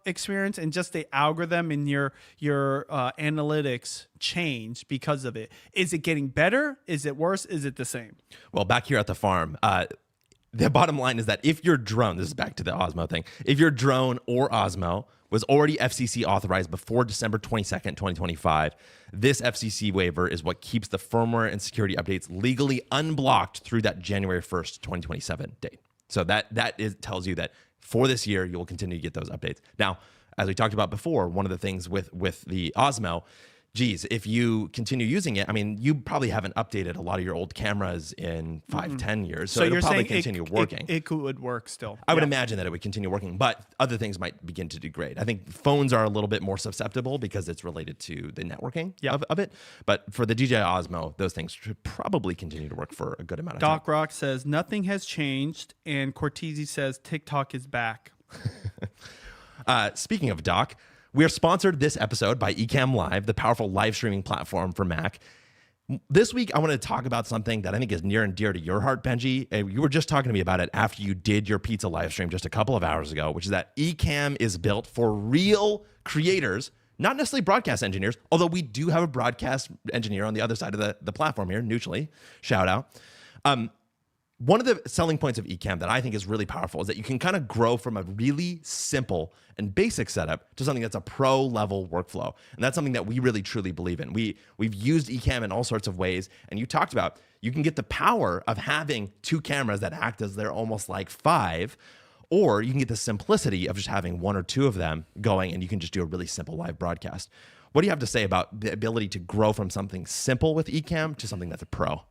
experience, and just the algorithm and your analytics change because of it? Is it getting better? Is it worse? Is it the same? Well, back here at the farm, the bottom line is that if your drone, this is back to the Osmo thing, if your drone or Osmo was already FCC authorized before December 22nd, 2025, this FCC waiver is what keeps the firmware and security updates legally unblocked through that January 1st, 2027 date. So that tells you that for this year, you will continue to get those updates. Now, as we talked about before, one of the things with the Osmo, geez, if you continue using it, I mean, you probably haven't updated a lot of your old cameras in 5-10 years. So it'll probably continue working. It would work still. I would imagine that it would continue working, but other things might begin to degrade. I think phones are a little bit more susceptible because it's related to the networking of it. But for the DJI Osmo, those things should probably continue to work for a good amount of time. Doc Rock says, nothing has changed. And Cortese says, TikTok is back. Speaking of Doc, we are sponsored this episode by Ecamm Live, the powerful live streaming platform for Mac. This week, I want to talk about something that I think is near and dear to your heart, Benji. You were just talking to me about it after you did your pizza live stream just a couple of hours ago, which is that Ecamm is built for real creators, not necessarily broadcast engineers, although we do have a broadcast engineer on the other side of the platform here, neutrally, shout out. One of the selling points of Ecamm that I think is really powerful is that you can kind of grow from a really simple and basic setup to something that's a pro level workflow. And that's something that we really truly believe in. We've used Ecamm in all sorts of ways. And you talked about, you can get the power of having 2 cameras that act as they're almost like 5, or you can get the simplicity of just having 1 or 2 of them going, and you can just do a really simple live broadcast. What do you have to say about the ability to grow from something simple with Ecamm to something that's a pro?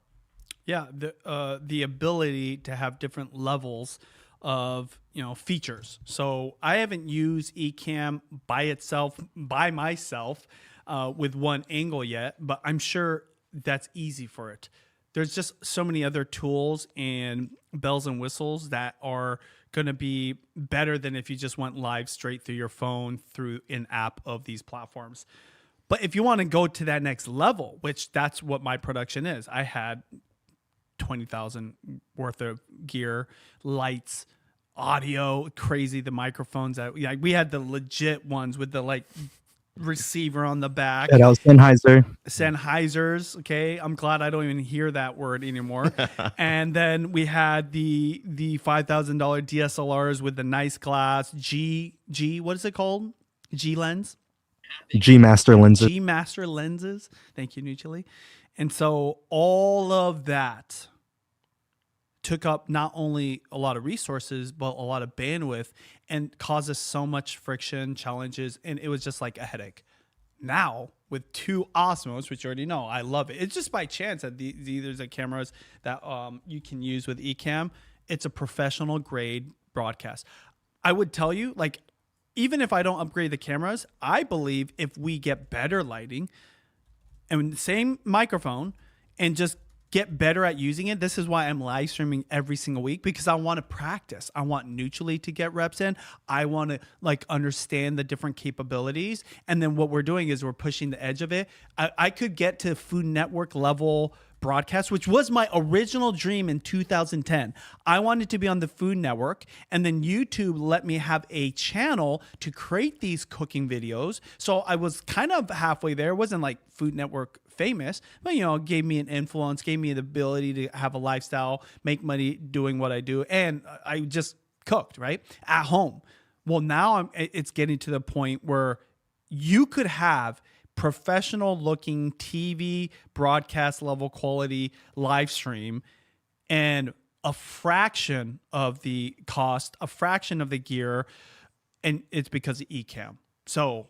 Yeah, the ability to have different levels of features. So I haven't used Ecamm by myself with one angle yet, but I'm sure that's easy for it. There's just so many other tools and bells and whistles that are going to be better than if you just went live straight through your phone through an app of these platforms. But if you want to go to that next level, which that's what my production is, I had 20,000 worth of gear, lights, audio, crazy, the microphones that we had the legit ones with the receiver on the back. That was Sennheisers. Okay. I'm glad I don't even hear that word anymore. And then we had the $5,000 DSLRs with the nice glass G, what is it called? G lens. G Master lenses. G Master lenses. Thank you, Nuchili. And so all of that took up not only a lot of resources, but a lot of bandwidth and caused us so much friction, challenges, and it was just like a headache. Now, with 2 Osmos, which you already know, I love it. It's just by chance that these are cameras that you can use with Ecamm. It's a professional grade broadcast. I would tell you, even if I don't upgrade the cameras, I believe if we get better lighting, and same microphone and just get better at using it. This is why I'm live streaming every single week, because I want to practice. I want Nuchili to get reps in. I want to understand the different capabilities. And then what we're doing is we're pushing the edge of it. I could get to Food Network level broadcast, which was my original dream in 2010. I wanted to be on the Food Network, and then YouTube let me have a channel to create these cooking videos. So I was kind of halfway there. It wasn't like Food Network famous, but gave me an influence, gave me the ability to have a lifestyle, make money doing what I do, and I just cooked right at home. Well, now it's getting to the point where you could have professional looking TV broadcast level quality live stream and a fraction of the cost, a fraction of the gear, and it's because of Ecamm. So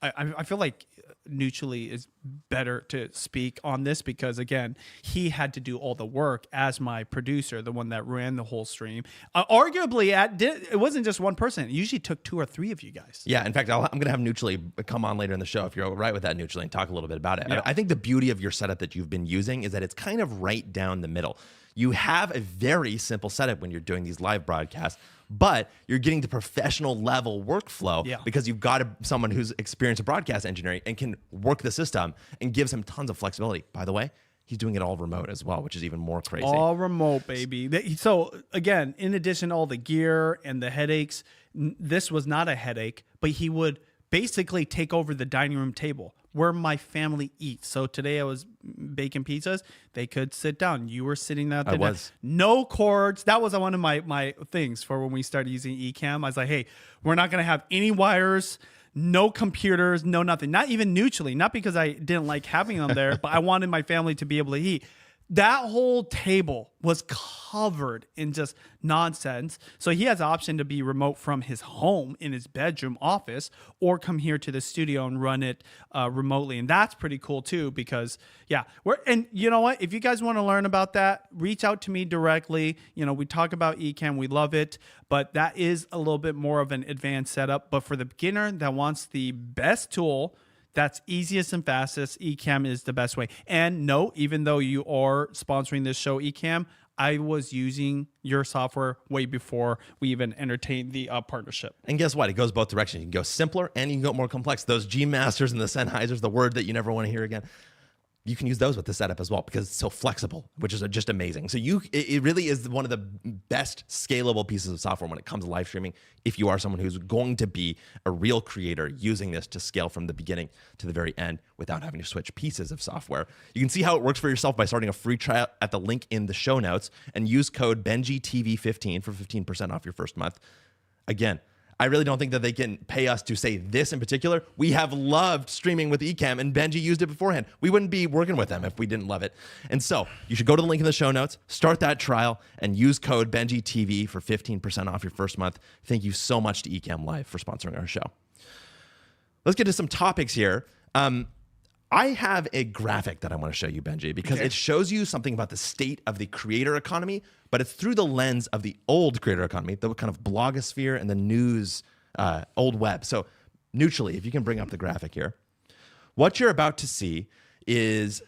I feel like Nuchili is better to speak on this because, again, he had to do all the work as my producer, the one that ran the whole stream. Arguably, it wasn't just one person. It usually took 2 or 3 of you guys. Yeah, in fact, I'm going to have Nuchili come on later in the show if you're all right with that, Nuchili, and talk a little bit about it. Yeah. I think the beauty of your setup that you've been using is that it's kind of right down the middle. You have a very simple setup when you're doing these live broadcasts, but you're getting the professional level workflow because you've got someone who's experienced in broadcast engineering and can work the system and gives him tons of flexibility. By the way, he's doing it all remote as well, which is even more crazy. All remote, baby. So again, in addition to all the gear and the headaches, this was not a headache, but he would basically take over the dining room table where my family eats. So today I was baking pizzas. They could sit down. You were sitting there. I was. No cords. That was one of my things for when we started using Ecamm. I was like, hey, we're not going to have any wires, no computers, no nothing. Not even Nuchili. Not because I didn't like having them there, but I wanted my family to be able to eat. That whole table was covered in just nonsense. So he has the option to be remote from his home in his bedroom office or come here to the studio and run it remotely. And that's pretty cool too, because and you know what? If you guys want to learn about that, reach out to me directly. We talk about Ecamm. We love it, but that is a little bit more of an advanced setup. But for the beginner that wants the best tool, that's easiest and fastest, Ecamm is the best way. And no, even though you are sponsoring this show, Ecamm, I was using your software way before we even entertained the partnership. And guess what? It goes both directions. You can go simpler and you can go more complex. Those G Masters and the Sennheisers, the word that you never want to hear again, you can use those with the setup as well because it's so flexible, which is just amazing. So it really is one of the best scalable pieces of software when it comes to live streaming. If you are someone who's going to be a real creator using this to scale from the beginning to the very end without having to switch pieces of software. You can see how it works for yourself by starting a free trial at the link in the show notes and use code BenjiTV15 for 15% off your first month. Again, I really don't think that they can pay us to say this in particular. We have loved streaming with Ecamm, and Benji used it beforehand. We wouldn't be working with them if we didn't love it. And so you should go to the link in the show notes, start that trial, and use code BenjiTV for 15% off your first month. Thank you so much to Ecamm Live for sponsoring our show. Let's get to some topics here. I have a graphic that I want to show you, Benji, because it shows you something about the state of the creator economy, but it's through the lens of the old creator economy, the kind of blogosphere and the news, old web. So neutrally, if you can bring up the graphic here, what you're about to see is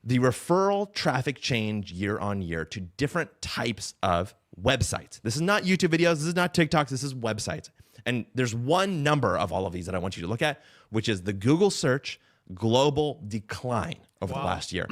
the referral traffic change year on year to different types of websites. This is not YouTube videos. This is not TikToks. This is websites. And there's one number of all of these that I want you to look at, which is the Google search global decline over the last year.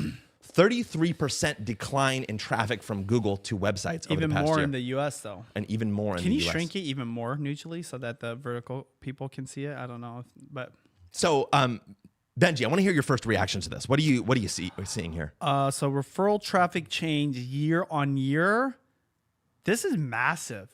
33% decline in traffic from Google to websites over the past year. Even more in the US, though. And even more in the US. Can you shrink it even more neutrally so that the vertical people can see it? I don't know. But so, Benji, I want to hear your first reaction to this. What do you seeing here? So referral traffic change year on year. This is massive.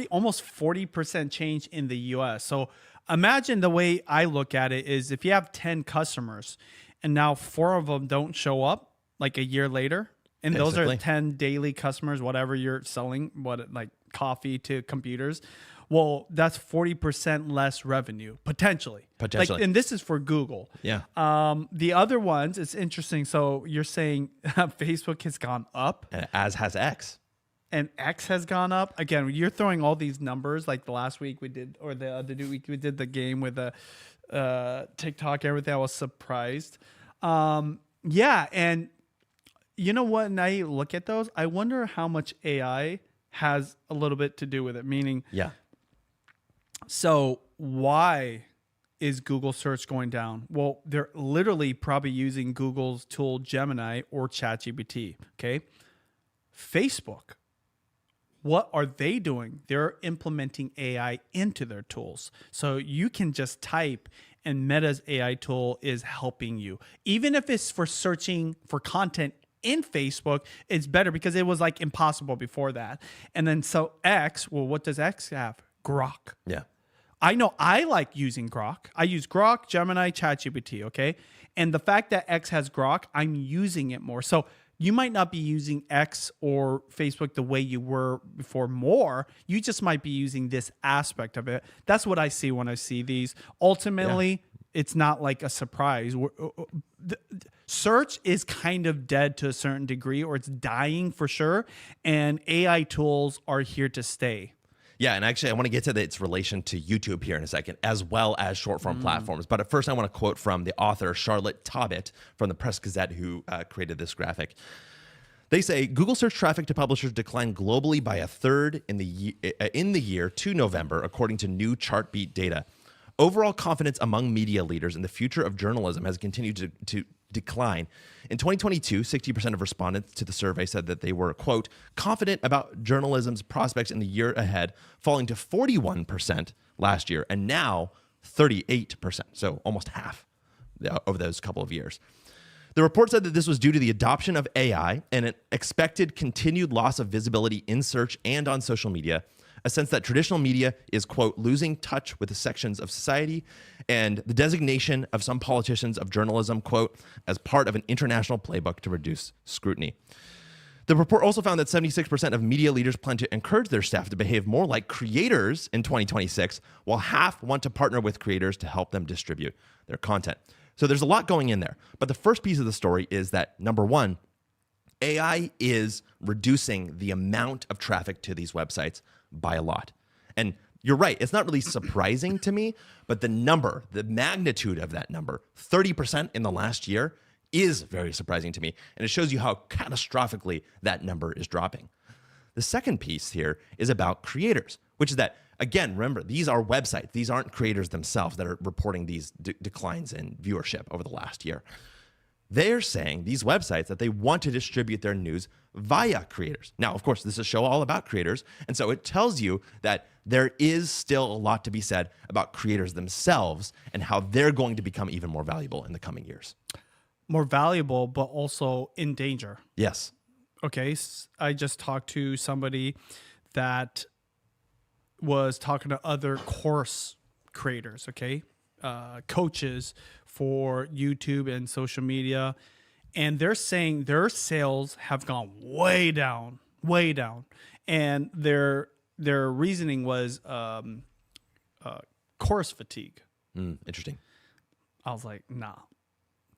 Almost 40% change in the US. So imagine the way I look at it is if you have 10 customers and now 4 of them don't show up like a year later, and those are 10 daily customers, whatever you're selling, like coffee to computers. Well, that's 40% less revenue, potentially. Like, and this is for Google. Yeah. The other ones, it's interesting. So you're saying Facebook has gone up. As has X. And X has gone up. Again, you're throwing all these numbers like the last week we did, or the other week we did the game with the TikTok, everything. I was surprised. Yeah. And you know what? When I look at those, I wonder how much AI has a little bit to do with it. Meaning, so why is Google search going down? Well, they're literally probably using Google's tool Gemini or ChatGPT. Okay. Facebook. What are they doing? They're implementing AI into their tools. So you can just type and Meta's AI tool is helping you. Even if it's for searching for content in Facebook, it's better because it was like impossible before that. And then so X, well, what does X have? Grok. Yeah. I know I like using Grok. I use Grok, Gemini, ChatGPT, okay? And the fact that X has Grok, I'm using it more. So you might not be using X or Facebook the way you were before more. You just might be using this aspect of it. That's what I see when I see these. Ultimately, it's not like a surprise. Search is kind of dead to a certain degree, or it's dying for sure. And AI tools are here to stay. Yeah, and actually, I want to get to its relation to YouTube here in a second, as well as short-form platforms. But at first, I want to quote from the author, Charlotte Tobbit, from the Press Gazette, who created this graphic. They say, Google search traffic to publishers declined globally by a third in the year to November, according to new Chartbeat data. Overall confidence among media leaders in the future of journalism has continued to decline. In 2022, 60% of respondents to the survey said that they were, quote, confident about journalism's prospects in the year ahead, falling to 41% last year, and now 38%, so almost half over those couple of years. The report said that this was due to the adoption of AI and an expected continued loss of visibility in search and on social media, a sense that traditional media is, quote, losing touch with the sections of society, and the designation of some politicians of journalism, quote, as part of an international playbook to reduce scrutiny. The report also found that 76% of media leaders plan to encourage their staff to behave more like creators in 2026, while half want to partner with creators to help them distribute their content. So there's a lot going in there. But the first piece of the story is that, number one, AI is reducing the amount of traffic to these websites by a lot. And you're right, it's not really surprising to me, but the magnitude of that number, 30% in the last year, is very surprising to me. And it shows you how catastrophically that number is dropping. The second piece here is about creators, which is that, again, remember, these are websites. These aren't creators themselves that are reporting these declines in viewership over the last year. They're saying, these websites, that they want to distribute their news via creators. Now, of course, this is a show all about creators, and so it tells you that there is still a lot to be said about creators themselves and how they're going to become even more valuable in the coming years. More valuable, but also in danger. Yes. Okay, I just talked to somebody that was talking to other course creators, okay? Coaches for YouTube and social media, and they're saying their sales have gone way down, and their reasoning was course fatigue. Interesting. I was like, nah,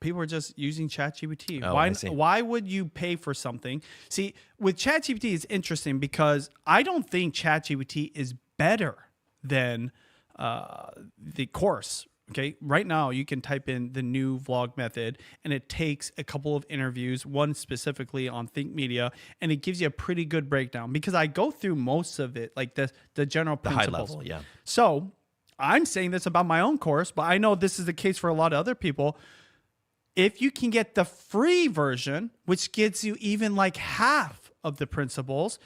People are just using ChatGPT. Oh, I see. Why would you pay for something? See, with ChatGPT, it's interesting because I don't think ChatGPT is better than the course. Okay, right now you can type in the new vlog method and it takes a couple of interviews, one specifically on Think Media, and it gives you a pretty good breakdown because I go through most of it, like the general principles. High level, yeah. So I'm saying this about my own course, but I know this is the case for a lot of other people. If you can get the free version, which gives you even like half of the principles,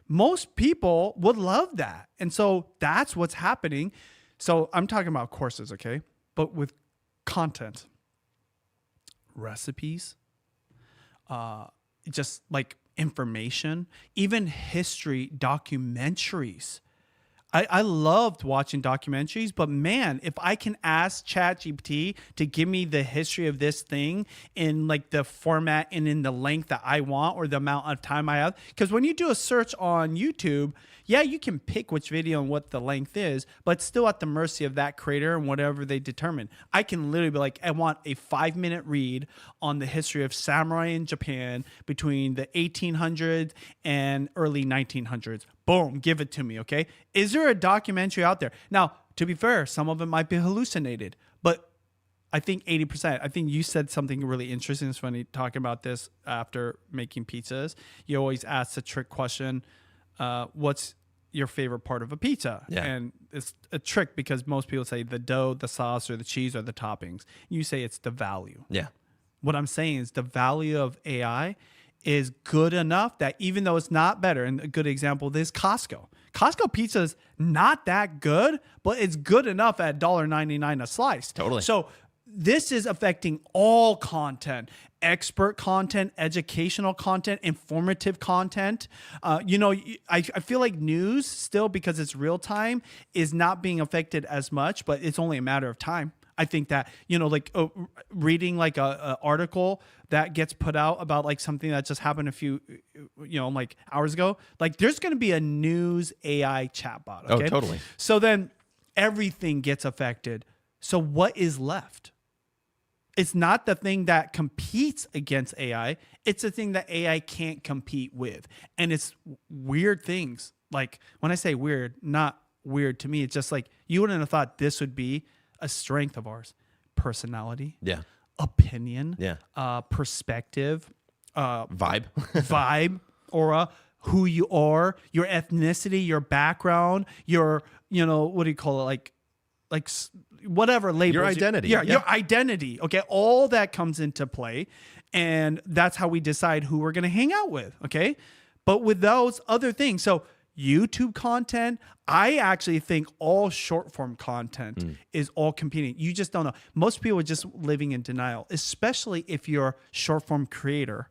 most people would love that. And so that's what's happening. So I'm talking about courses, okay? But with content, recipes, just like information, even history, documentaries. I loved watching documentaries, but man, if I can ask ChatGPT to give me the history of this thing in like the format and in the length that I want or the amount of time I have, because when you do a search on YouTube, yeah, you can pick which video and what the length is, but it's still at the mercy of that creator and whatever they determine. I can literally be like, I want a 5-minute read on the history of samurai in Japan between the 1800s and early 1900s. Boom, give it to me, okay? Is there a documentary out there? Now, to be fair, some of it might be hallucinated, but I think 80%. I think you said something really interesting. It's funny talking about this after making pizzas. You always ask the trick question, what's your favorite part of a pizza? Yeah. And it's a trick because most people say the dough, the sauce, or the cheese, or the toppings. You say it's the value. Yeah. What I'm saying is the value of AI is good enough that even though it's not better, and a good example of this, Costco. Costco pizza is not that good, but it's good enough at $1.99 a slice. Totally. So this is affecting all content, expert content, educational content, informative content. I feel like news still, because it's real time, is not being affected as much, but it's only a matter of time. I think that, reading like a article that gets put out about like something that just happened a few, like hours ago, like there's going to be a news AI chatbot. Okay? Oh, totally. So then everything gets affected. So what is left? It's not the thing that competes against AI. It's the thing that AI can't compete with. And it's weird things. Like when I say weird, not weird to me. It's just like, you wouldn't have thought this would be a strength of ours. Personality. Yeah. Opinion. Yeah. Perspective. Vibe. Aura. Who you are. Your ethnicity. Your background. Your, what do you call it? Like whatever labels. Your identity. Yeah, your identity. Okay. All that comes into play. And that's how we decide who we're going to hang out with. Okay. But with those other things. So YouTube content, I actually think all short form content is all competing. You just don't know. Most people are just living in denial, especially if you're a short form creator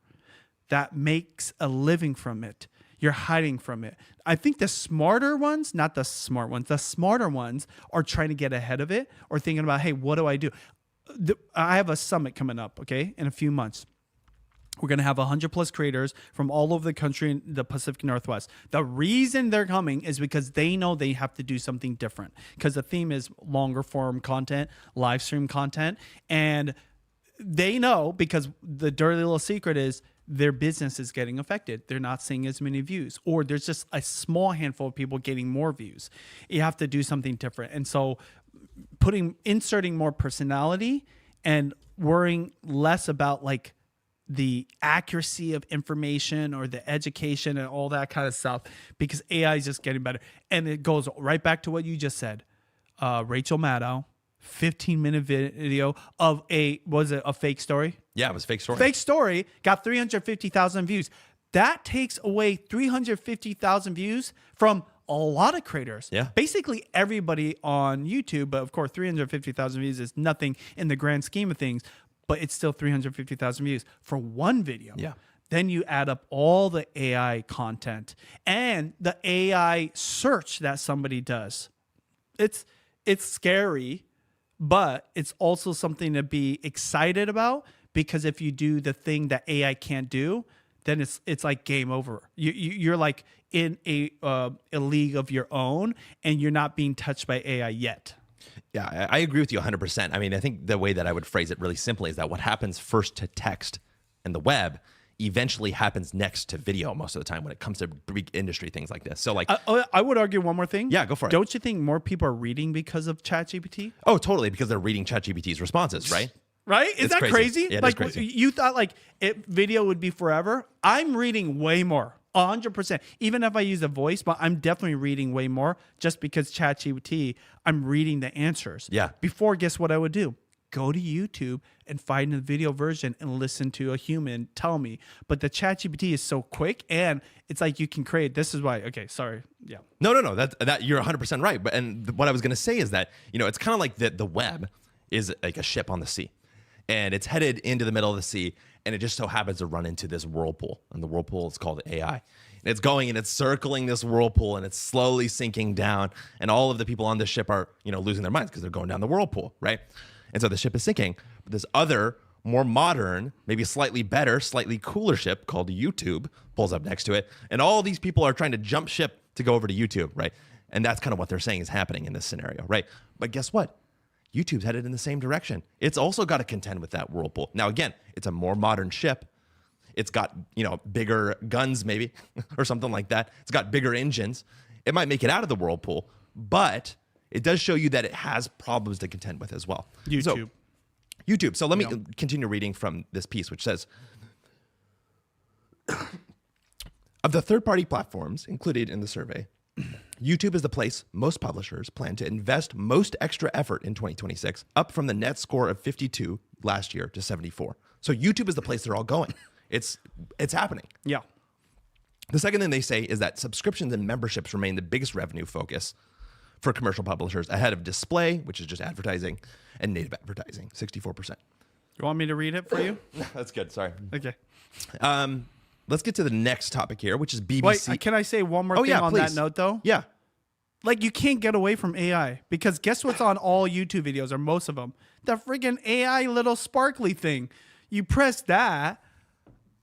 that makes a living from it. You're hiding from it. I think the smarter ones, not the smart ones, the smarter ones are trying to get ahead of it or thinking about, hey, what do I do? I have a summit coming up, okay, in a few months. We're going to have 100 plus creators from all over the country in the Pacific Northwest. The reason they're coming is because they know they have to do something different, because the theme is longer form content, live stream content. And they know, because the dirty little secret is their business is getting affected. They're not seeing as many views, or there's just a small handful of people getting more views. You have to do something different. And so inserting more personality and worrying less about like the accuracy of information or the education and all that kind of stuff, because AI is just getting better. And it goes right back to what you just said. Rachel Maddow, 15-minute video of a fake story? Yeah, it was a fake story. Fake story got 350,000 views. That takes away 350,000 views from a lot of creators. Yeah. Basically everybody on YouTube, but of course 350,000 views is nothing in the grand scheme of things. But it's still 350,000 views for one video. Yeah. Then you add up all the AI content and the AI search that somebody does. It's scary, but it's also something to be excited about, because if you do the thing that AI can't do, then it's like game over. You're like in a league of your own, and you're not being touched by AI yet. Yeah, I agree with you 100%. I mean, I think the way that I would phrase it really simply is that what happens first to text and the web eventually happens next to video most of the time when it comes to big industry things like this. So like, I would argue one more thing. Yeah, go for it. Don't you think more people are reading because of ChatGPT? oh, totally, because they're reading ChatGPT's responses, right? Right? Is It's that crazy. crazy? Yeah, it is Like crazy. you thought like video would be forever. I'm reading way more. 100%. Even if I use a voice, but I'm definitely reading way more just because ChatGPT, I'm reading the answers. Yeah. Before, guess what I would do? Go to YouTube and find the video version and listen to a human tell me. But the ChatGPT is so quick and it's like you can create. This is why. Okay, sorry. Yeah. No. That you're 100% right. But what I was going to say is that, it's kind of like the web is like a ship on the sea, and it's headed into the middle of the sea, and it just so happens to run into this whirlpool, and the whirlpool is called AI. And it's going and it's circling this whirlpool, and it's slowly sinking down, and all of the people on the ship are, losing their minds because they're going down the whirlpool, right? And so the ship is sinking. But this other, more modern, maybe slightly better, slightly cooler ship called YouTube pulls up next to it, and all these people are trying to jump ship to go over to YouTube, right? And that's kind of what they're saying is happening in this scenario, right? But guess what? YouTube's headed in the same direction. It's also got to contend with that whirlpool. Now, again, it's a more modern ship. It's got, bigger guns maybe or something like that. It's got bigger engines. It might make it out of the whirlpool, but it does show you that it has problems to contend with as well. YouTube. So let me continue reading from this piece, which says, of the third-party platforms included in the survey, YouTube is the place most publishers plan to invest most extra effort in 2026, up from the net score of 52 last year to 74. So YouTube is the place they're all going. It's happening. Yeah. The second thing they say is that subscriptions and memberships remain the biggest revenue focus for commercial publishers, ahead of display, which is just advertising, and native advertising, 64%. You want me to read it for you? That's good. Sorry. Okay. Let's get to the next topic here, which is BBC. Wait, can I say one more thing on that please. note, though? Yeah. Like, you can't get away from AI because guess what's on all YouTube videos, or most of them? The friggin' AI little sparkly thing. You press that,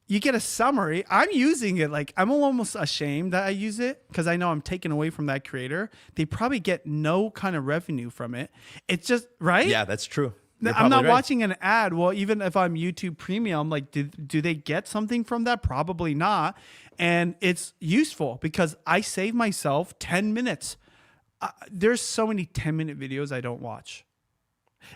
you get a summary. I'm using it. Like, I'm almost ashamed that I use it because I know I'm taking away from that creator. They probably get no kind of revenue from it. It's just, right? Yeah, that's true. I'm not watching an ad. Well, even if I'm YouTube Premium, like, do they get something from that? Probably not. And it's useful because I save myself 10 minutes. There's so many 10-minute videos I don't watch.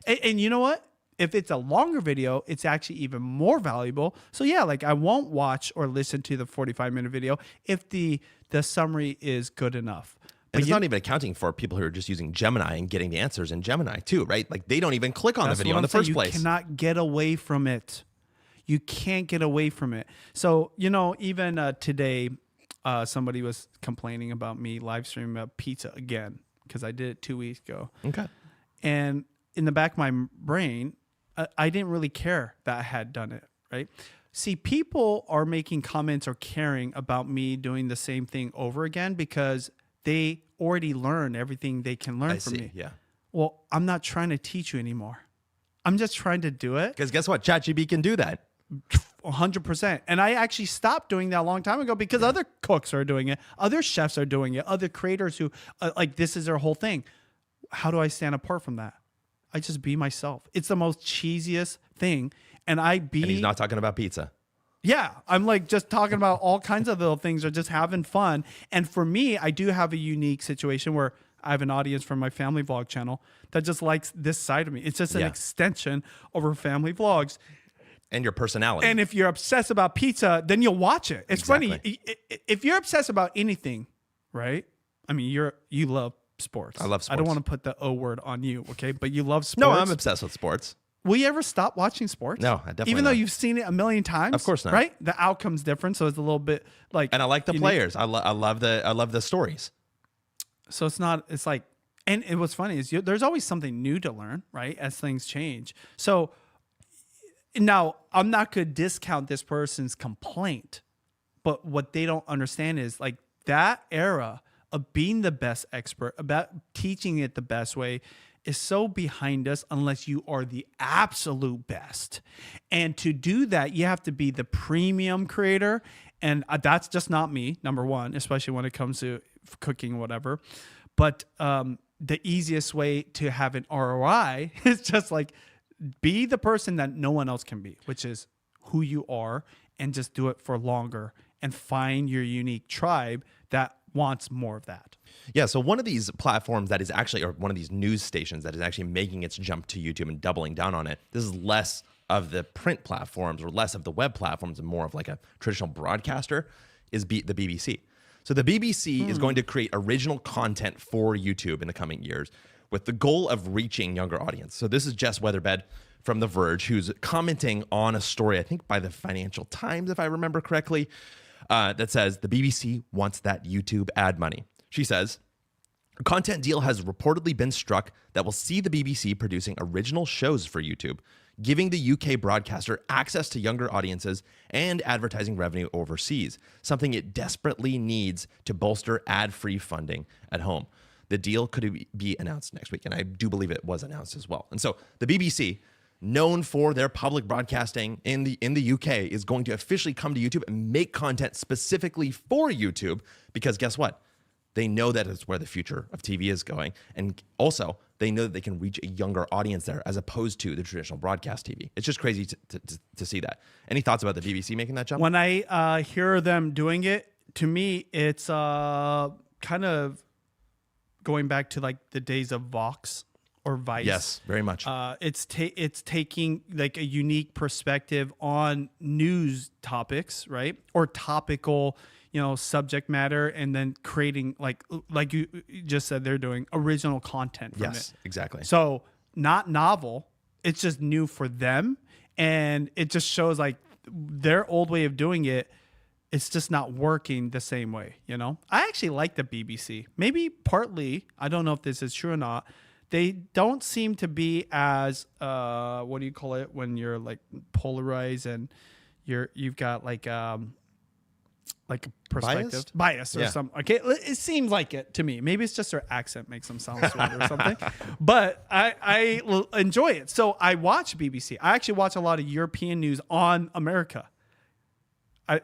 And you know what? If it's a longer video, it's actually even more valuable. So yeah, like I won't watch or listen to the 45-minute video if the summary is good enough. And it's not even accounting for people who are just using Gemini and getting the answers in Gemini too, right? Like they don't even click on the video in the first place. You cannot get away from it. You can't get away from it. So, even today, somebody was complaining about me live streaming about pizza again because I did it 2 weeks ago. Okay. And in the back of my brain, I didn't really care that I had done it, right? See, people are making comments or caring about me doing the same thing over again because they already learned everything they can learn from me. Yeah. Well, I'm not trying to teach you anymore. I'm just trying to do it. Because guess what? ChatGPT can do that. 100%. And I actually stopped doing that a long time ago because other cooks are doing it. Other chefs are doing it. Other creators who, this is their whole thing. How do I stand apart from that? I just be myself. It's the most cheesiest thing. And he's not talking about pizza. Yeah, I'm like just talking about all kinds of little things or just having fun. And for me, I do have a unique situation where I have an audience from my family vlog channel that just likes this side of me. It's just an extension of our family vlogs. And your personality. And if you're obsessed about pizza, then you'll watch it. It's Exactly. funny. If you're obsessed about anything, right? I mean, you love sports. I love sports. I don't want to put the O word on you, okay? But you love sports. No, I'm obsessed with sports. Will you ever stop watching sports? No, I definitely Even though not. you've seen it a million times? Of course not. Right? The outcome's different, so it's a little bit like... And I like the players. I love the stories. So it's not... It's like... And what's funny is there's always something new to learn, right? As things change. So now, I'm not going to discount this person's complaint, but what they don't understand is like that era of being the best expert, about teaching it the best way, is so behind us unless you are the absolute best. And to do that, you have to be the premium creator. And that's just not me, number one, especially when it comes to cooking or whatever. But the easiest way to have an ROI is just like be the person that no one else can be, which is who you are, and just do it for longer and find your unique tribe that wants more of that. Yeah, so one of these platforms that is actually, or one of these news stations that is actually making its jump to YouTube and doubling down on it, this is less of the print platforms or less of the web platforms and more of like a traditional broadcaster, is the BBC. So the BBC is going to create original content for YouTube in the coming years with the goal of reaching younger audience. So this is Jess Weatherbed from The Verge, who's commenting on a story, I think by the Financial Times, if I remember correctly, that says the BBC wants that YouTube ad money. She says, a content deal has reportedly been struck that will see the BBC producing original shows for YouTube, giving the UK broadcaster access to younger audiences and advertising revenue overseas, something it desperately needs to bolster ad-free funding at home. The deal could be announced next week, and I do believe it was announced as well. And so the BBC, known for their public broadcasting in the UK, is going to officially come to YouTube and make content specifically for YouTube, because guess what? They know that it's where the future of TV is going. And also, they know that they can reach a younger audience there as opposed to the traditional broadcast TV. It's just crazy to see that. Any thoughts about the BBC making that jump? When I hear them doing it, to me, it's kind of going back to like the days of Vox or Vice. Yes, very much. It's taking like a unique perspective on news topics, right? Or topical, subject matter, and then creating like you just said, they're doing original content from it. Yes, exactly. So not novel, it's just new for them, and it just shows like their old way of doing it. It's just not working the same way, I actually like the BBC. Maybe partly, I don't know if this is true or not. They don't seem to be as what do you call it when you're like polarized and you've got like a perspective bias or something. Okay, it seems like it to me. Maybe it's just their accent makes them sound sweet or something. But I enjoy it. So I watch BBC. I actually watch a lot of European news on America.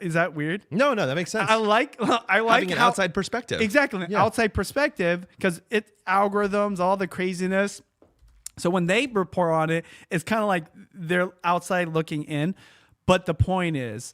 Is that weird? No, that makes sense. I like having an outside perspective. Exactly, an outside perspective, because it's algorithms, all the craziness. So when they report on it, it's kind of like they're outside looking in. But the point is,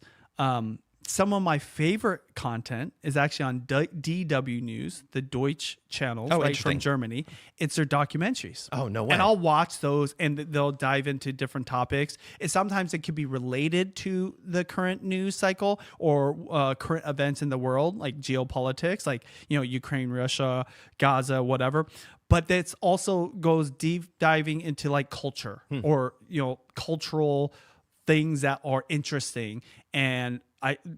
some of my favorite content is actually on DW News, the Deutsch channels, right, from Germany. It's their documentaries. Oh, no way. And I'll watch those, and they'll dive into different topics. Sometimes it could be related to the current news cycle or current events in the world, like geopolitics, like, Ukraine, Russia, Gaza, whatever. But that's also goes deep diving into like culture or, cultural things that are interesting. And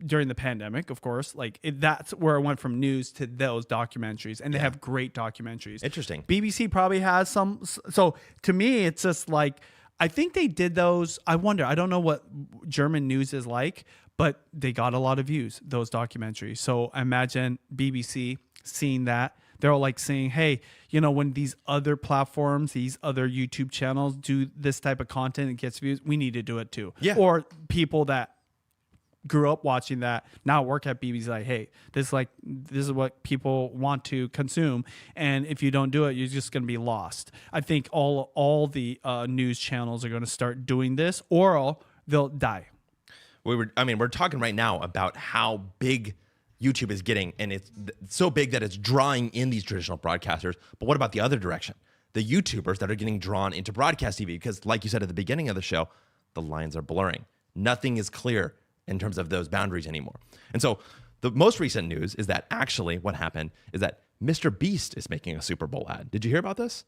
during the pandemic, of course, that's where I went from news to those documentaries, and they have great documentaries. Interesting. BBC probably has some. So to me, it's just like, I think they did those. I wonder, I don't know what German news is like, but they got a lot of views, those documentaries. So I imagine BBC seeing that. They're all like saying, hey, when these other platforms, these other YouTube channels do this type of content and gets views, we need to do it too. Yeah. Or people that grew up watching that now work at BBC, like, hey, this is what people want to consume, and if you don't do it, you're just going to be lost. I think all the news channels are going to start doing this, or they'll die. We're talking right now about how big YouTube is getting, and it's so big that it's drawing in these traditional broadcasters. But what about the other direction? The YouTubers that are getting drawn into broadcast TV, because like you said at the beginning of the show, the lines are blurring. Nothing is clear in terms of those boundaries anymore. And so the most recent news is that actually what happened is that Mr. Beast is making a Super Bowl ad. Did you hear about this?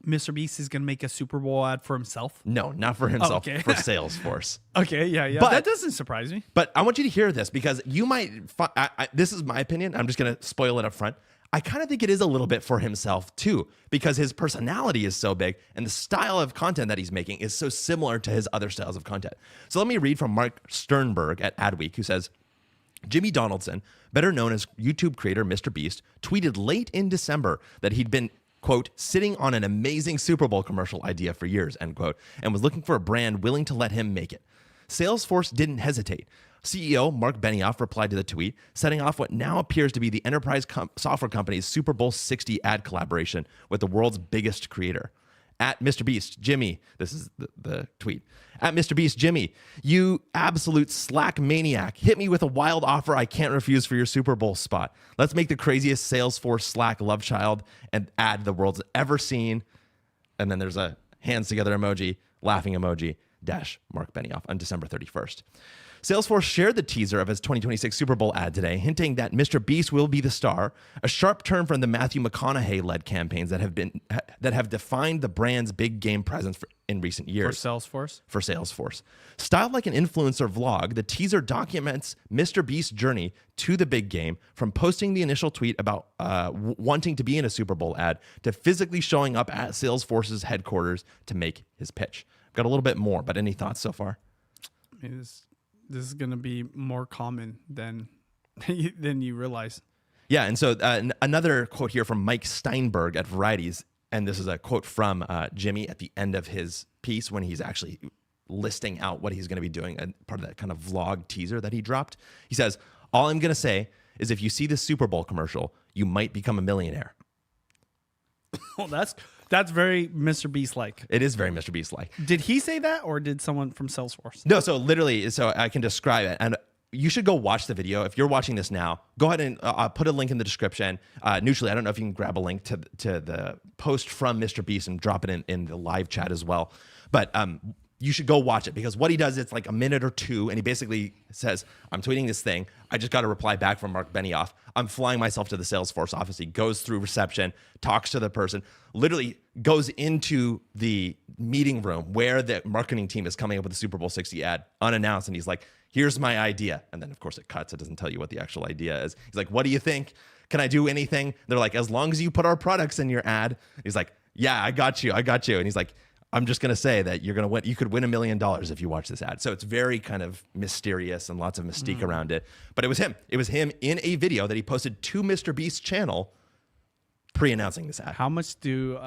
Mr. Beast is going to make a Super Bowl ad for himself? No, not for himself, okay. for Salesforce. Okay, yeah. But that doesn't surprise me. But I want you to hear this, because you might, this is my opinion. I'm just going to spoil it up front. I kind of think it is a little bit for himself too, because his personality is so big and the style of content that he's making is so similar to his other styles of content. So let me read from Mark Sternberg at Adweek, who says, Jimmy Donaldson, better known as YouTube creator Mr. Beast, tweeted late in December that he'd been, quote, sitting on an amazing Super Bowl commercial idea for years, end quote, and was looking for a brand willing to let him make it. Salesforce didn't hesitate. CEO Mark Benioff replied to the tweet, setting off what now appears to be the enterprise software company's Super Bowl 60 ad collaboration with the world's biggest creator. At Mr. Beast, Jimmy, this is the tweet. At Mr. Beast, Jimmy, you absolute Slack maniac. Hit me with a wild offer I can't refuse for your Super Bowl spot. Let's make the craziest Salesforce Slack love child and ad the world's ever seen. And then there's a hands together emoji, laughing emoji, dash Mark Benioff on December 31st. Salesforce shared the teaser of its 2026 Super Bowl ad today, hinting that Mr. Beast will be the star, a sharp turn from the Matthew McConaughey-led campaigns that have defined the brand's big game presence in recent years. For Salesforce? Styled like an influencer vlog, the teaser documents Mr. Beast's journey to the big game, from posting the initial tweet about wanting to be in a Super Bowl ad to physically showing up at Salesforce's headquarters to make his pitch. I've got a little bit more, but any thoughts so far? This is going to be more common than you realize. Yeah, and so another quote here from Mike Steinberg at Varieties, and this is a quote from Jimmy at the end of his piece when he's actually listing out what he's going to be doing, part of that kind of vlog teaser that he dropped. He says, "All I'm going to say is if you see this Super Bowl commercial, you might become a millionaire." Well, that's very Mr. Beast-like. It is very Mr. Beast-like. Did he say that, or did someone from Salesforce? No, so literally, so I can describe it. And you should go watch the video. If you're watching this now, go ahead and put a link in the description. Neutrally, I don't know if you can grab a link to the post from Mr. Beast and drop it in the live chat as well. But you should go watch it, because what he does, it's like a minute or two, and he basically says, I'm tweeting this thing. I just got a reply back from Mark Benioff. I'm flying myself to the Salesforce office. He goes through reception, talks to the person, literally goes into the meeting room where the marketing team is coming up with the Super Bowl 60 ad unannounced. And he's like, here's my idea. And then, of course, it cuts. It doesn't tell you what the actual idea is. He's like, what do you think? Can I do anything? They're like, as long as you put our products in your ad. He's like, yeah, I got you. And he's like, I'm just going to say that you're going to win. You could win $1 million if you watch this ad. So it's very kind of mysterious and lots of mystique around it. But it was him. It was him in a video that he posted to Mr. Beast's channel pre-announcing this ad. How much do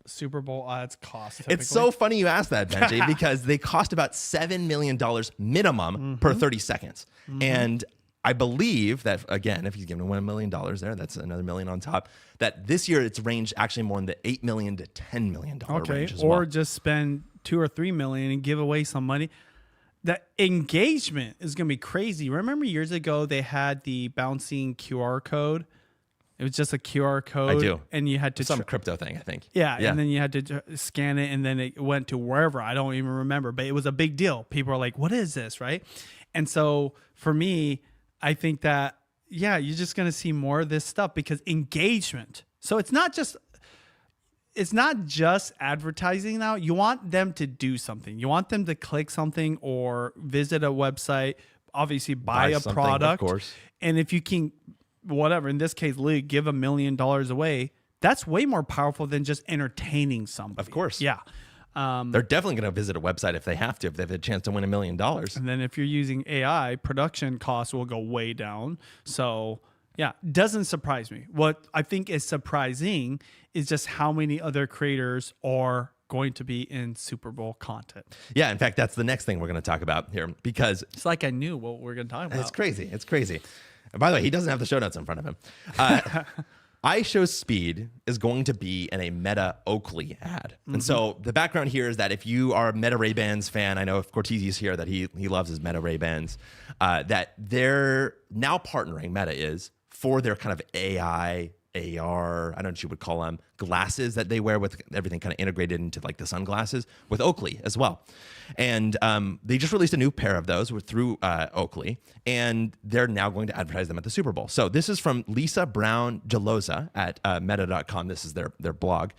Super Bowl ads cost? Typically? It's so funny you asked that, Benji, because they cost about $7 million minimum per 30 seconds. And I believe that, again, if he's giving $1 million there, that's another million on top, that this year it's ranged actually more in the $8 million to $10 million range as well. Or just spend $2 or $3 million and give away some money. The engagement is going to be crazy. Remember years ago they had the bouncing QR code? It was just a QR code. I do. And you had to... Some crypto thing, I think. Yeah, and then you had to scan it, and then it went to wherever. I don't even remember. But it was a big deal. People are like, what is this, right? And so for me, I think that, yeah, you're just going to see more of this stuff because engagement. So it's not just advertising now. You want them to do something. You want them to click something or visit a website, obviously buy a product. Of course. And if you can, whatever, in this case, Lee, give $1 million away, that's way more powerful than just entertaining somebody. Of course. Yeah. They're definitely going to visit a website if they have to, if they have a chance to win $1 million. And then if you're using AI, production costs will go way down. So, yeah, doesn't surprise me. What I think is surprising is just how many other creators are going to be in Super Bowl content. Yeah, in fact, that's the next thing we're going to talk about here, because it's like I knew what we're going to talk about. It's crazy. It's crazy. And by the way, he doesn't have the show notes in front of him. IShowSpeed is going to be in a Meta Oakley ad. And so the background here is that if you are a Meta Ray-Bans fan, I know if Cortesi's here that he loves his Meta Ray-Bans, that they're now partnering, Meta is, for their kind of AI, AR, I don't know what you would call them, glasses that they wear with everything kind of integrated into like the sunglasses with Oakley as well. And they just released a new pair of those through Oakley, and they're now going to advertise them at the Super Bowl. So this is from Lisa Brown Geloza at meta.com. This is their blog.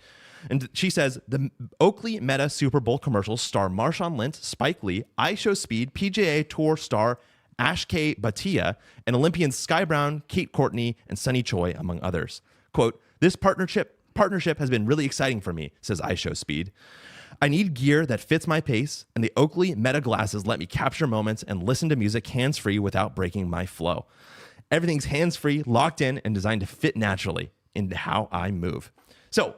And she says, the Oakley Meta Super Bowl commercials star Marshawn Lynch, Spike Lee, IShowSpeed, PGA Tour star Ash K. Bhatia, and Olympians Sky Brown, Kate Courtney, and Sunny Choi, among others. Quote, this partnership has been really exciting for me, says IShowSpeed. I need gear that fits my pace, and the Oakley Meta glasses let me capture moments and listen to music hands-free without breaking my flow. Everything's hands-free, locked in, and designed to fit naturally into how I move. So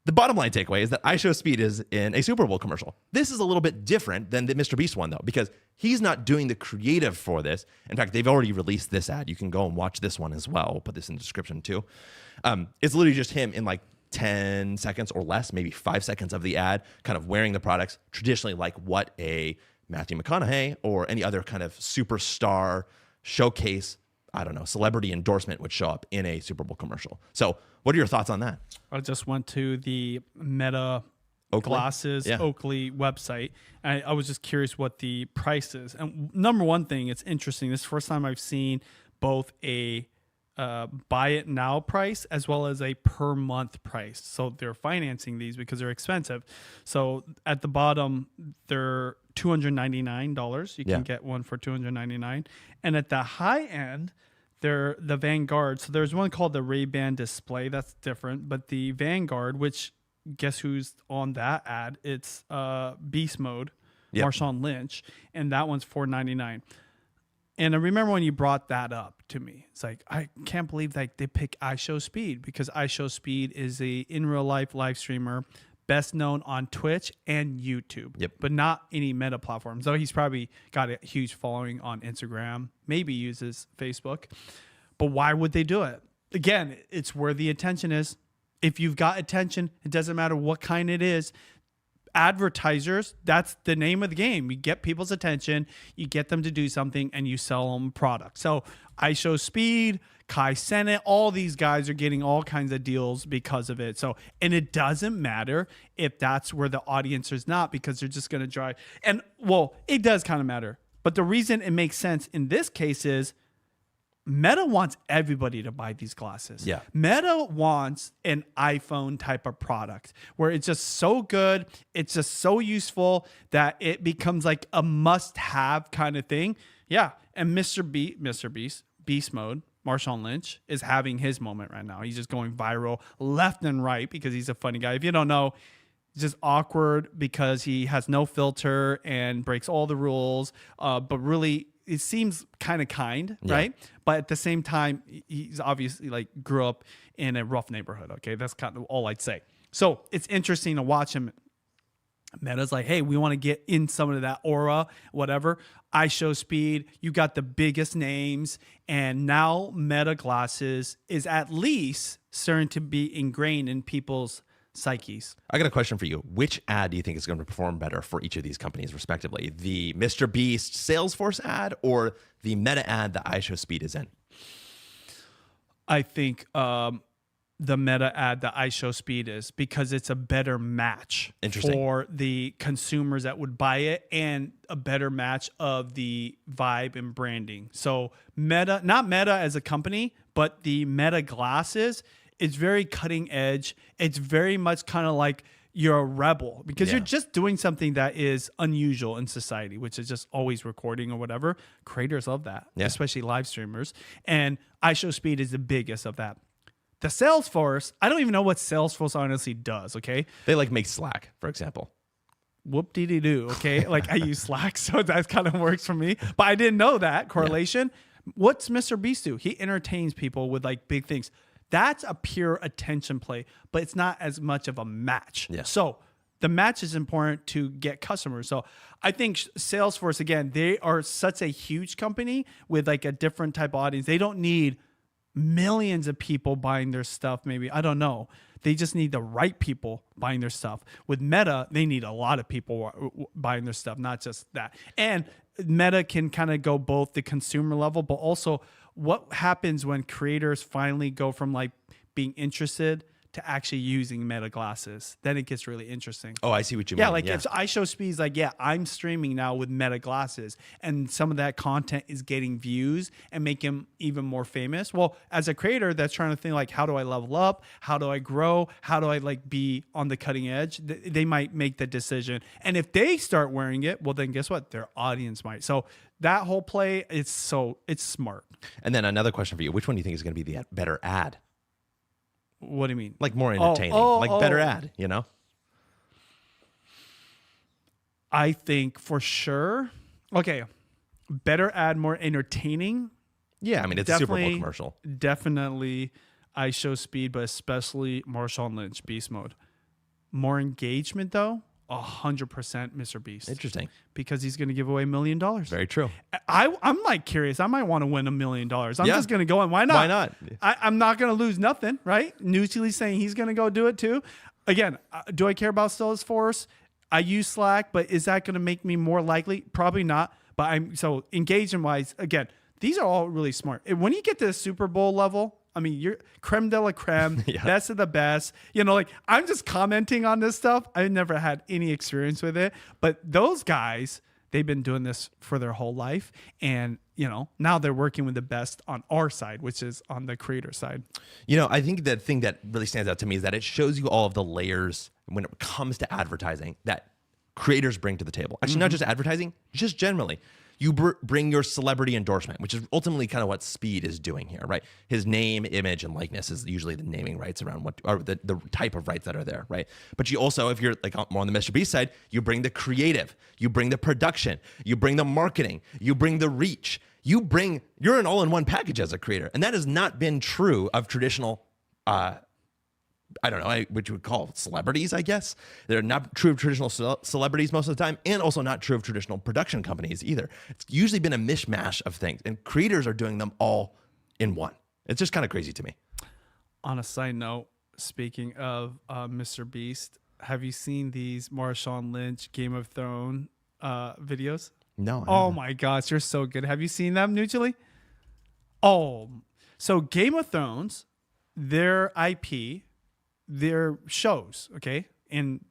The bottom line takeaway is that IShowSpeed is in a Super Bowl commercial. This is a little bit different than the Mr. Beast one, though, because he's not doing the creative for this. In fact, they've already released this ad. You can go and watch this one as well. We'll put this in the description, too. It's literally just him in like 10 seconds or less, maybe 5 seconds of the ad, kind of wearing the products, traditionally like what a Matthew McConaughey or any other kind of superstar showcase, I don't know, celebrity endorsement would show up in a Super Bowl commercial. So what are your thoughts on that? I just went to the Meta glasses Oakley website. And I was just curious what the price is. And number one thing, it's interesting. This is the first time I've seen both a buy it now price as well as a per month price. So they're financing these because they're expensive. So at the bottom, they're $299. You can get one for $299. And at the high end, they're the Vanguard. So there's one called the Ray-Ban Display. That's different. But the Vanguard, which guess who's on that ad? It's Beast Mode, Marshawn Lynch. And that one's $499. And I remember when you brought that up to me, it's like, I can't believe like they pick IShowSpeed, because IShowSpeed is a in real life live streamer, best known on Twitch and YouTube, but not any Meta platforms. Though he's probably got a huge following on Instagram, maybe uses Facebook. But why would they do it? Again, it's where the attention is. If you've got attention, it doesn't matter what kind it is. Advertisers, that's the name of the game. You get people's attention, you get them to do something, and you sell them product. So IShowSpeed, Kai Cenat, all these guys are getting all kinds of deals because of it. So, and it doesn't matter if that's where the audience is not, because they're just going to drive. And well, it does kind of matter. But the reason it makes sense in this case is Meta wants everybody to buy these glasses. Yeah. Meta wants an iPhone type of product where it's just so good, it's just so useful that it becomes like a must-have kind of thing. Yeah. And Beast Mode, Marshawn Lynch, is having his moment right now. He's just going viral left and right because he's a funny guy. If you don't know, he's just awkward because he has no filter and breaks all the rules, but really it seems kind of kind, right? But at the same time, he's obviously like grew up in a rough neighborhood. Okay, that's kind of all I'd say. So it's interesting to watch him. Meta's like, hey, we want to get in some of that aura, whatever. IShowSpeed, you got the biggest names, and now Meta glasses is at least starting to be ingrained in people's psyches. I got a question for you. Which ad do you think is going to perform better for each of these companies, respectively? The Mr. Beast Salesforce ad or the Meta ad that IShowSpeed is in? I think the Meta ad that IShowSpeed is, because it's a better match for the consumers that would buy it, and a better match of the vibe and branding. So Meta, not Meta as a company, but the Meta glasses, it's very cutting edge. It's very much kind of like you're a rebel because you're just doing something that is unusual in society, which is just always recording or whatever. Creators love that, especially live streamers. And IShowSpeed is the biggest of that. The Salesforce, I don't even know what Salesforce honestly does, okay? They like make Slack, for example. Whoop-dee-dee-doo, okay? Like I use Slack, so that kind of works for me. But I didn't know that correlation. What's Mr. Beast do? He entertains people with like big things. That's a pure attention play, but it's not as much of a match. Yeah. So the match is important to get customers. So I think Salesforce, again, they are such a huge company with like a different type of audience. They don't need millions of people buying their stuff, maybe. I don't know. They just need the right people buying their stuff. With Meta, they need a lot of people buying their stuff, not just that. And Meta can kind of go both the consumer level, but also what happens when creators finally go from like being interested to actually using Meta glasses. Then it gets really interesting. Oh, I see what you mean. Yeah, like if IShowSpeed's like, I'm streaming now with Meta glasses, and some of that content is getting views and make him even more famous. Well, as a creator that's trying to think like, how do I level up? How do I grow? How do I like be on the cutting edge? They might make the decision. And if they start wearing it, well, then guess what? Their audience might. So that whole play, it's smart. And then another question for you. Which one do you think is going to be the better ad? What do you mean? Like more entertaining, better ad, you know? I think for sure. Okay. Better ad, more entertaining. Yeah, I mean, it's a Super Bowl commercial. Definitely IShowSpeed, but especially Marshawn Lynch, Beast Mode. More engagement though, 100% Mr. Beast. Interesting. Because he's going to give away $1 million. Very true. I'm like curious. I might want to win $1 million. I'm Yeah. just going to go and why not? Why not? I'm not going to lose nothing, right? Newsly's saying he's going to go do it too. Again, do I care about Salesforce? I use Slack, but is that going to make me more likely? Probably not. But so engagement wise, again, these are all really smart. When you get to the Super Bowl level, I mean, you're creme de la creme, Yeah. best of the best. You know, like I'm just commenting on this stuff. I've never had any experience with it, but those guys, they've been doing this for their whole life. And, you know, now they're working with the best on our side, which is on the creator side. You know, I think the thing that really stands out to me is that it shows you all of the layers when it comes to advertising that creators bring to the table. Actually, not just advertising, just generally. You bring your celebrity endorsement, which is ultimately kind of what Speed is doing here, right? His name, image, and likeness is usually the naming rights around what, or the type of rights that are there, right? But you also, if you're like more on the Mr. Beast side, you bring the creative, you bring the production, you bring the marketing, you bring the reach, you're an all-in-one package as a creator. And that has not been true of traditional, I don't know, what you would call celebrities, I guess. They're not true of traditional celebrities most of the time, and also not true of traditional production companies either. It's usually been a mishmash of things, and creators are doing them all in one. It's just kind of crazy to me. On a side note, speaking of Mr. Beast, have you seen these Marshawn Lynch Game of Thrones videos? No. Oh my gosh, you're so good. Have you seen them, Nugely? Oh, so Game of Thrones, their IP, their shows, okay, in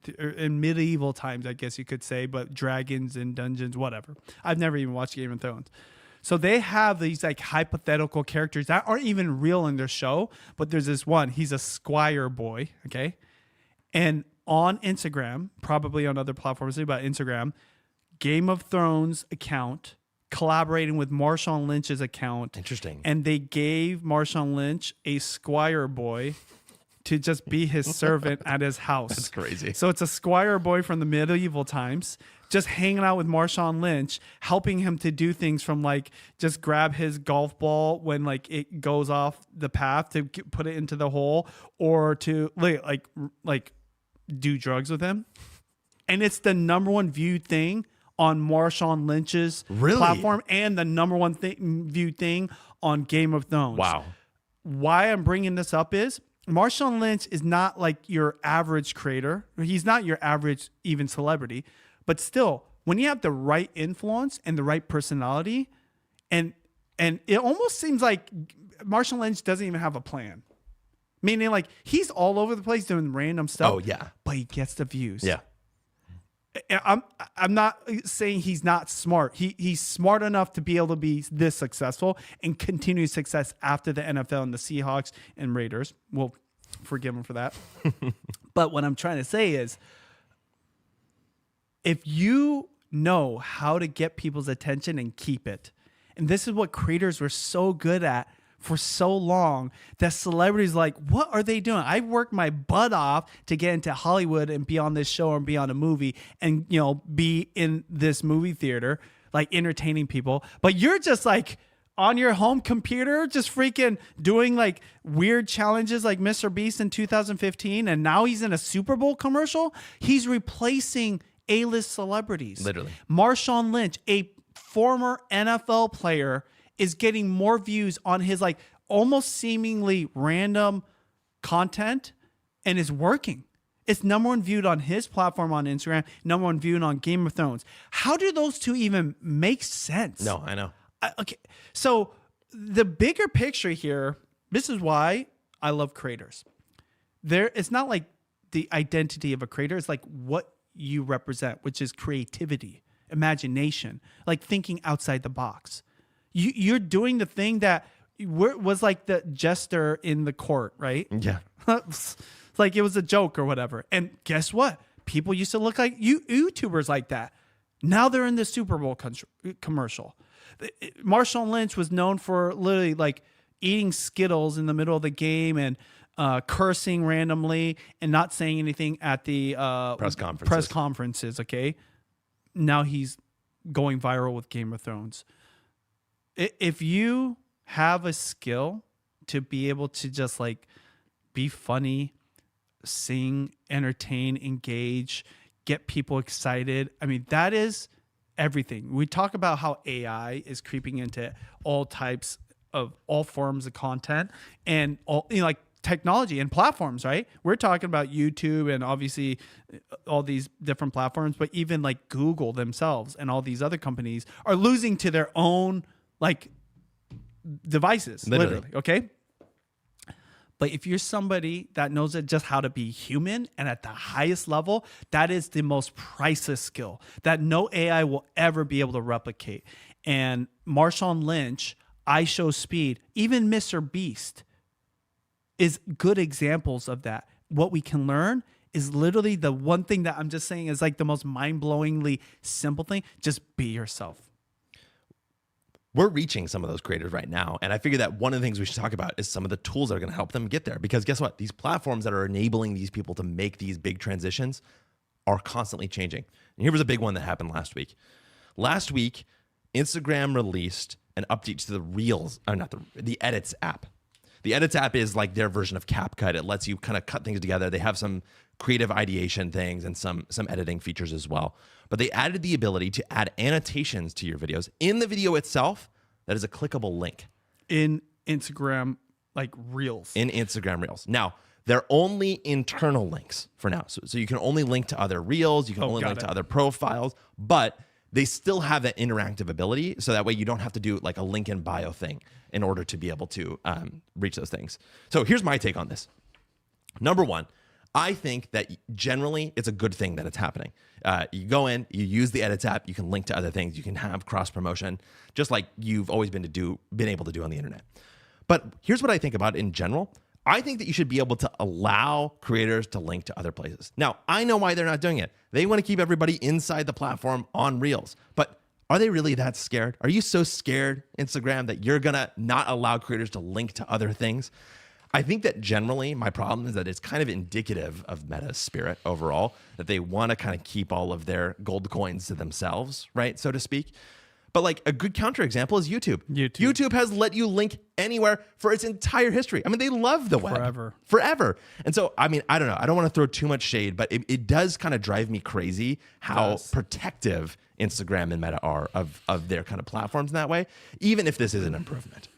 medieval times, I guess you could say, but dragons and dungeons, whatever. I've never even watched Game of Thrones. So they have these like hypothetical characters that aren't even real in their show, but there's this one, he's a squire boy, okay? And on Instagram, probably on other platforms, but Instagram, Game of Thrones account collaborating with Marshawn Lynch's account. Interesting. And they gave Marshawn Lynch a squire boy to just be his servant at his house. That's crazy. So it's a squire boy from the medieval times, just hanging out with Marshawn Lynch, helping him to do things from like just grab his golf ball when like it goes off the path to put it into the hole, or to like do drugs with him. And it's the number one viewed thing on Marshawn Lynch's platform, and the number one viewed thing on Game of Thrones. Wow. Why I'm bringing this up is Marshawn Lynch is not like your average creator. He's not your average even celebrity, but still, when you have the right influence and the right personality, and it almost seems like Marshawn Lynch doesn't even have a plan. Meaning like he's all over the place doing random stuff. Oh yeah. But he gets the views. Yeah. I'm not saying he's not smart. He's smart enough to be able to be this successful and continue success after the NFL and the Seahawks and Raiders. We'll forgive him for that. But what I'm trying to say is, if you know how to get people's attention and keep it, and this is what creators were so good at for so long, that celebrities like, what are they doing? I worked my butt off to get into Hollywood and be on this show and be on a movie and, you know, be in this movie theater, like entertaining people. But you're just like on your home computer, just freaking doing like weird challenges like Mr. Beast in 2015. And now he's in a Super Bowl commercial. He's replacing A-list celebrities. Literally. Marshawn Lynch, a former NFL player, is getting more views on his like almost seemingly random content and is working. It's number one viewed on his platform on Instagram, number one viewed on Game of Thrones. How do those two even make sense? No, I know. Okay. So the bigger picture here, this is why I love creators. It's not like the identity of a creator. It's like what you represent, which is creativity, imagination, like thinking outside the box. You're doing the thing that was like the jester in the court, right? Yeah. It's like it was a joke or whatever. And guess what? People used to look like YouTubers like that. Now they're in the Super Bowl commercial. Marshawn Lynch was known for literally like eating Skittles in the middle of the game and cursing randomly and not saying anything at the press conferences. Okay. Now he's going viral with Game of Thrones. If you have a skill to be able to just like be funny, sing, entertain, engage, get people excited. I mean, that is everything. We talk about how AI is creeping into all types of all forms of content and all, like technology and platforms, right? We're talking about YouTube and obviously all these different platforms, but even like Google themselves and all these other companies are losing to their own like devices, literally. Okay. But if you're somebody that knows just how to be human and at the highest level, that is the most priceless skill that no AI will ever be able to replicate. And Marshawn Lynch, IShowSpeed, even Mr. Beast is good examples of that. What we can learn is literally the one thing that I'm just saying is like the most mind-blowingly simple thing. Just be yourself. We're reaching some of those creators right now. And I figure that one of the things we should talk about is some of the tools that are going to help them get there. Because guess what? These platforms that are enabling these people to make these big transitions are constantly changing. And here was a big one that happened last week. Last week, Instagram released an update to the Reels, or not the Edits app. The Edits app is like their version of CapCut. It lets you kind of cut things together. They have some creative ideation things and some editing features as well. But they added the ability to add annotations to your videos in the video itself. That is a clickable link. In Instagram, like Reels. In Instagram Reels. Now, they're only internal links for now. So you can only link to other Reels. You can only link to other profiles. But they still have that interactive ability. So that way you don't have to do like a link in bio thing in order to be able to reach those things. So here's my take on this. Number one, I think that generally it's a good thing that it's happening. You go in, you use the Edits app, you can link to other things, you can have cross promotion, just like you've always been able to do on the internet. But here's what I think about in general. I think that you should be able to allow creators to link to other places. Now, I know why they're not doing it. They want to keep everybody inside the platform on Reels. But are they really that scared? Are you so scared, Instagram, that you're going to not allow creators to link to other things? I think that generally my problem is that it's kind of indicative of Meta's spirit overall, that they want to kind of keep all of their gold coins to themselves, right, so to speak. But like a good counterexample is YouTube. YouTube has let you link anywhere for its entire history. I mean, they love the web. Forever. And so, I mean, I don't know. I don't want to throw too much shade, but it does kind of drive me crazy how protective Instagram and Meta are of their kind of platforms in that way, even if this is an improvement.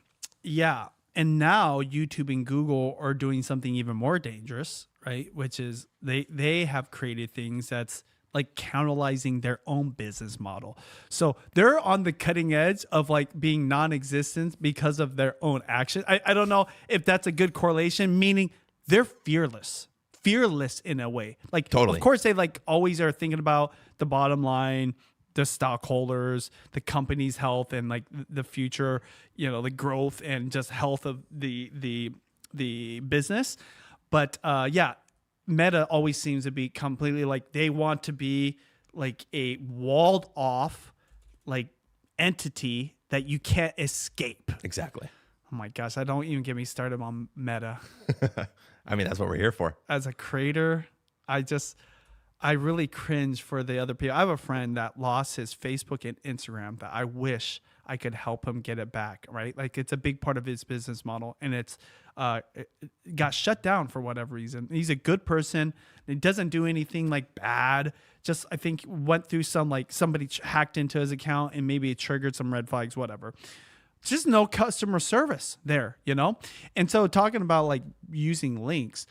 Yeah. And now YouTube and Google are doing something even more dangerous, right? Which is they have created things that's like cannibalizing their own business model. So they're on the cutting edge of like being non-existent because of their own action. I don't know if that's a good correlation, meaning they're fearless in a way. Like, totally. Of course, they like always are thinking about the bottom line, the stockholders, the company's health, and like the future, the growth and just health of the business. But Meta always seems to be completely like they want to be like a walled off like entity that you can't escape. Exactly. Oh my gosh, I don't even get me started on Meta. I mean, that's what we're here for. As a creator, I really cringe for the other people. I have a friend that lost his Facebook and Instagram that I wish I could help him get it back, right? Like it's a big part of his business model, and it got shut down for whatever reason. He's a good person. He doesn't do anything like bad. Just, I think went through some, like somebody hacked into his account and maybe it triggered some red flags, whatever. Just no customer service there, And so talking about like using links,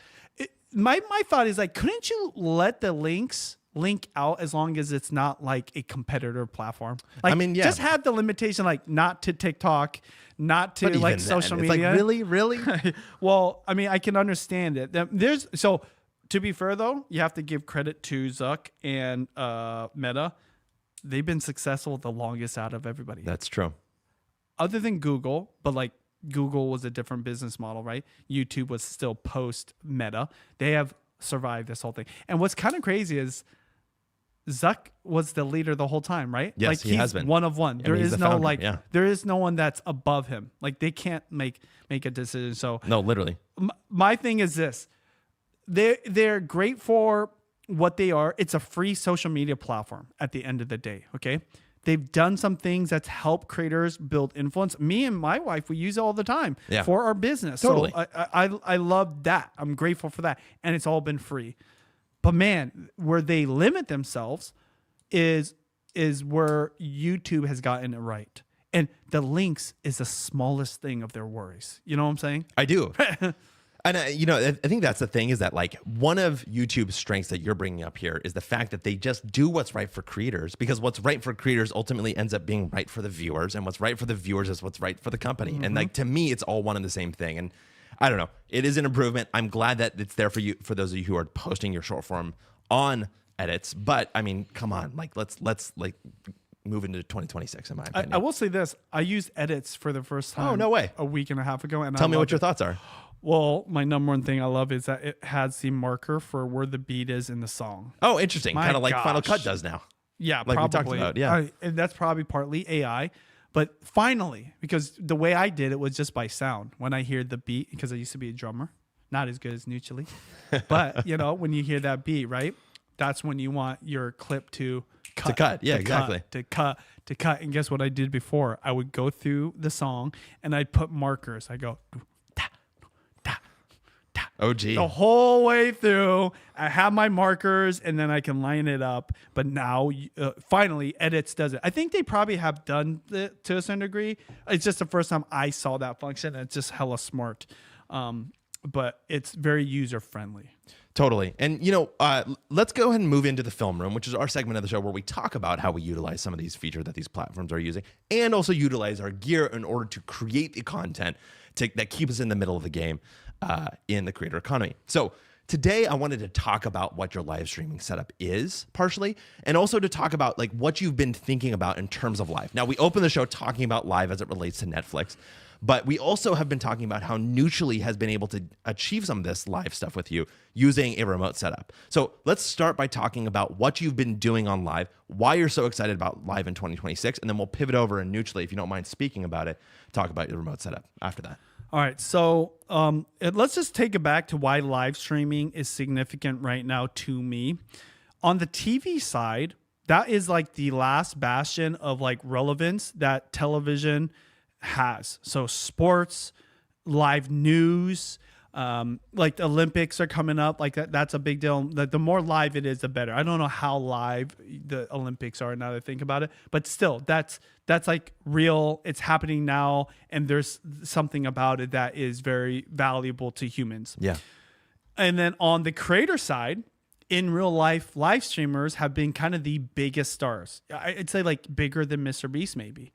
my thought is like, couldn't you let the links link out as long as it's not like a competitor platform? Like, I mean, yeah, just have the limitation, like not to TikTok, not to like social media. It's like, really? Well, I mean, I can understand it. So to be fair though, you have to give credit to Zuck and Meta. They've been successful the longest out of everybody. That's true. Other than Google, but like Google was a different business model, right? YouTube was still post Meta. They have survived this whole thing. And what's kind of crazy is Zuck was the leader the whole time, right? Yes, like he has been one of one. There is no founder, there is no one that's above him. Like they can't make a decision. So no, literally. My thing is this: they're great for what they are. It's a free social media platform. At the end of the day, okay. They've done some things that's helped creators build influence. Me and my wife, we use it all the time for our business. Totally. So I love that. I'm grateful for that. And it's all been free. But man, where they limit themselves is where YouTube has gotten it right. And the links is the smallest thing of their worries. You know what I'm saying? I do. And, I think that's the thing is that like one of YouTube's strengths that you're bringing up here is the fact that they just do what's right for creators, because what's right for creators ultimately ends up being right for the viewers, and what's right for the viewers is what's right for the company. And like, to me, it's all one and the same thing. And I don't know, it is an improvement. I'm glad that it's there for you, for those of you who are posting your short form on edits. But I mean, come on, like let's like move into 2026 in my opinion. I will say this. I used edits for the first time. Oh, no way. A week and a half ago. And Tell me what your thoughts are. Well, my number one thing I love is that it has the marker for where the beat is in the song. Oh, interesting. My Kind of like Final gosh. Cut does now. Yeah, Like we probably. talked about, yeah. And that's probably partly AI. But finally, because the way I did it was just by sound. When I hear the beat, because I used to be a drummer, not as good as Nuccioli. But, when you hear that beat, right? That's when you want your clip to cut. To cut, yeah, exactly. To cut. And guess what I did before? I would go through the song and I'd put markers. I go, Oh, gee. the whole way through. I have my markers and then I can line it up. But now, finally, Edits does it. I think they probably have done it to a certain degree. It's just the first time I saw that function. And it's just hella smart. But it's very user friendly. Totally. And, let's go ahead and move into the film room, which is our segment of the show where we talk about how we utilize some of these features that these platforms are using and also utilize our gear in order to create the content that keeps us in the middle of the game in the creator economy. So today I wanted to talk about what your live streaming setup is partially, and also to talk about like what you've been thinking about in terms of live. Now, we opened the show talking about live as it relates to Netflix, but we also have been talking about how Nuccioli has been able to achieve some of this live stuff with you using a remote setup. So let's start by talking about what you've been doing on live, why you're so excited about live in 2026, and then we'll pivot over and Nuccioli, if you don't mind speaking about it, talk about your remote setup after that. All right, so let's just take it back to why live streaming is significant right now to me. On the TV side, that is like the last bastion of like relevance that television has. So sports, live news, like the Olympics are coming up, like that's a big deal. The more live it is, the better. I don't know how live the Olympics are now that I think about it, but still that's like real. It's happening now, and there's something about it that is very valuable to humans. Yeah. And then on the creator side, in real life, live streamers have been kind of the biggest stars. I'd say like bigger than Mr. Beast maybe.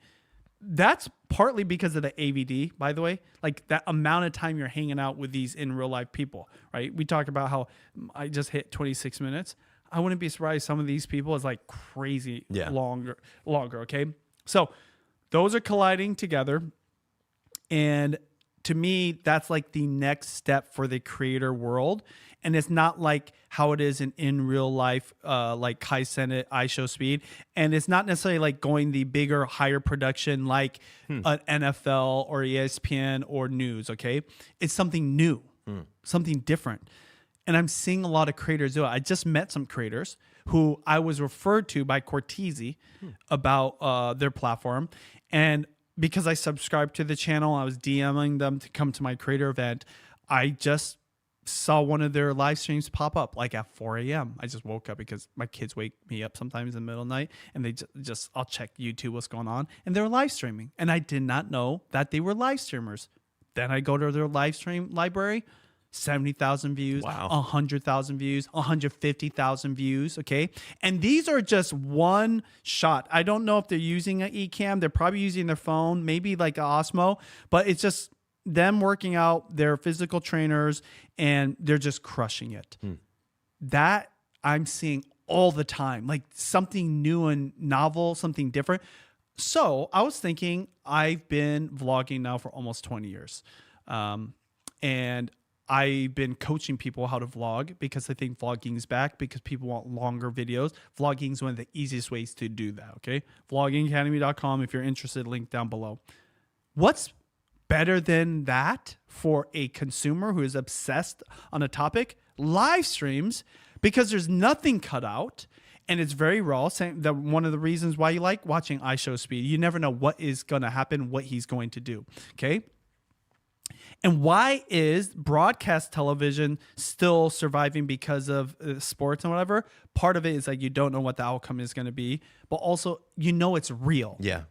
That's partly because of the AVD, by the way, like that amount of time you're hanging out with these in real life people, right? We talked about how I just hit 26 minutes. I wouldn't be surprised some of these people is like crazy longer. Okay. So those are colliding together. And to me, that's like the next step for the creator world. And it's not like how it is in real life, like Kaizen, IShowSpeed. And it's not necessarily like going the bigger, higher production like an NFL or ESPN or news, okay? It's something new, something different. And I'm seeing a lot of creators do it. I just met some creators who I was referred to by Cortese about their platform. And because I subscribed to the channel, I was DMing them to come to my creator event. I just saw one of their live streams pop up like at 4 a.m. I just woke up because my kids wake me up sometimes in the middle of the night, and they just I'll check YouTube, what's going on, and they're live streaming. And I did not know that they were live streamers. Then I go to their live stream library, 70,000 views, Wow. 100,000 views, 150,000 views, okay? And these are just one shot. I don't know if they're using an Ecamm. They're probably using their phone, maybe like an Osmo, but it's just them working out, they're physical trainers, and they're just crushing it. That I'm seeing all the time, like something new and novel, something different. So I was thinking, I've been vlogging now for almost 20 years. And I've been coaching people how to vlog because I think vlogging is back because people want longer videos. Vlogging is one of the easiest ways to do that, okay? Vloggingacademy.com if you're interested, link down below. What's better than that for a consumer who is obsessed on a topic? Live streams, because there's nothing cut out And it's very raw. Same, that one of the reasons why you like watching IShowSpeed. You never know what is going to happen, what he's going to do. Okay. And why is broadcast television still surviving because of sports and whatever? Part of it is like you don't know what the outcome is going to be, but also it's real. Yeah.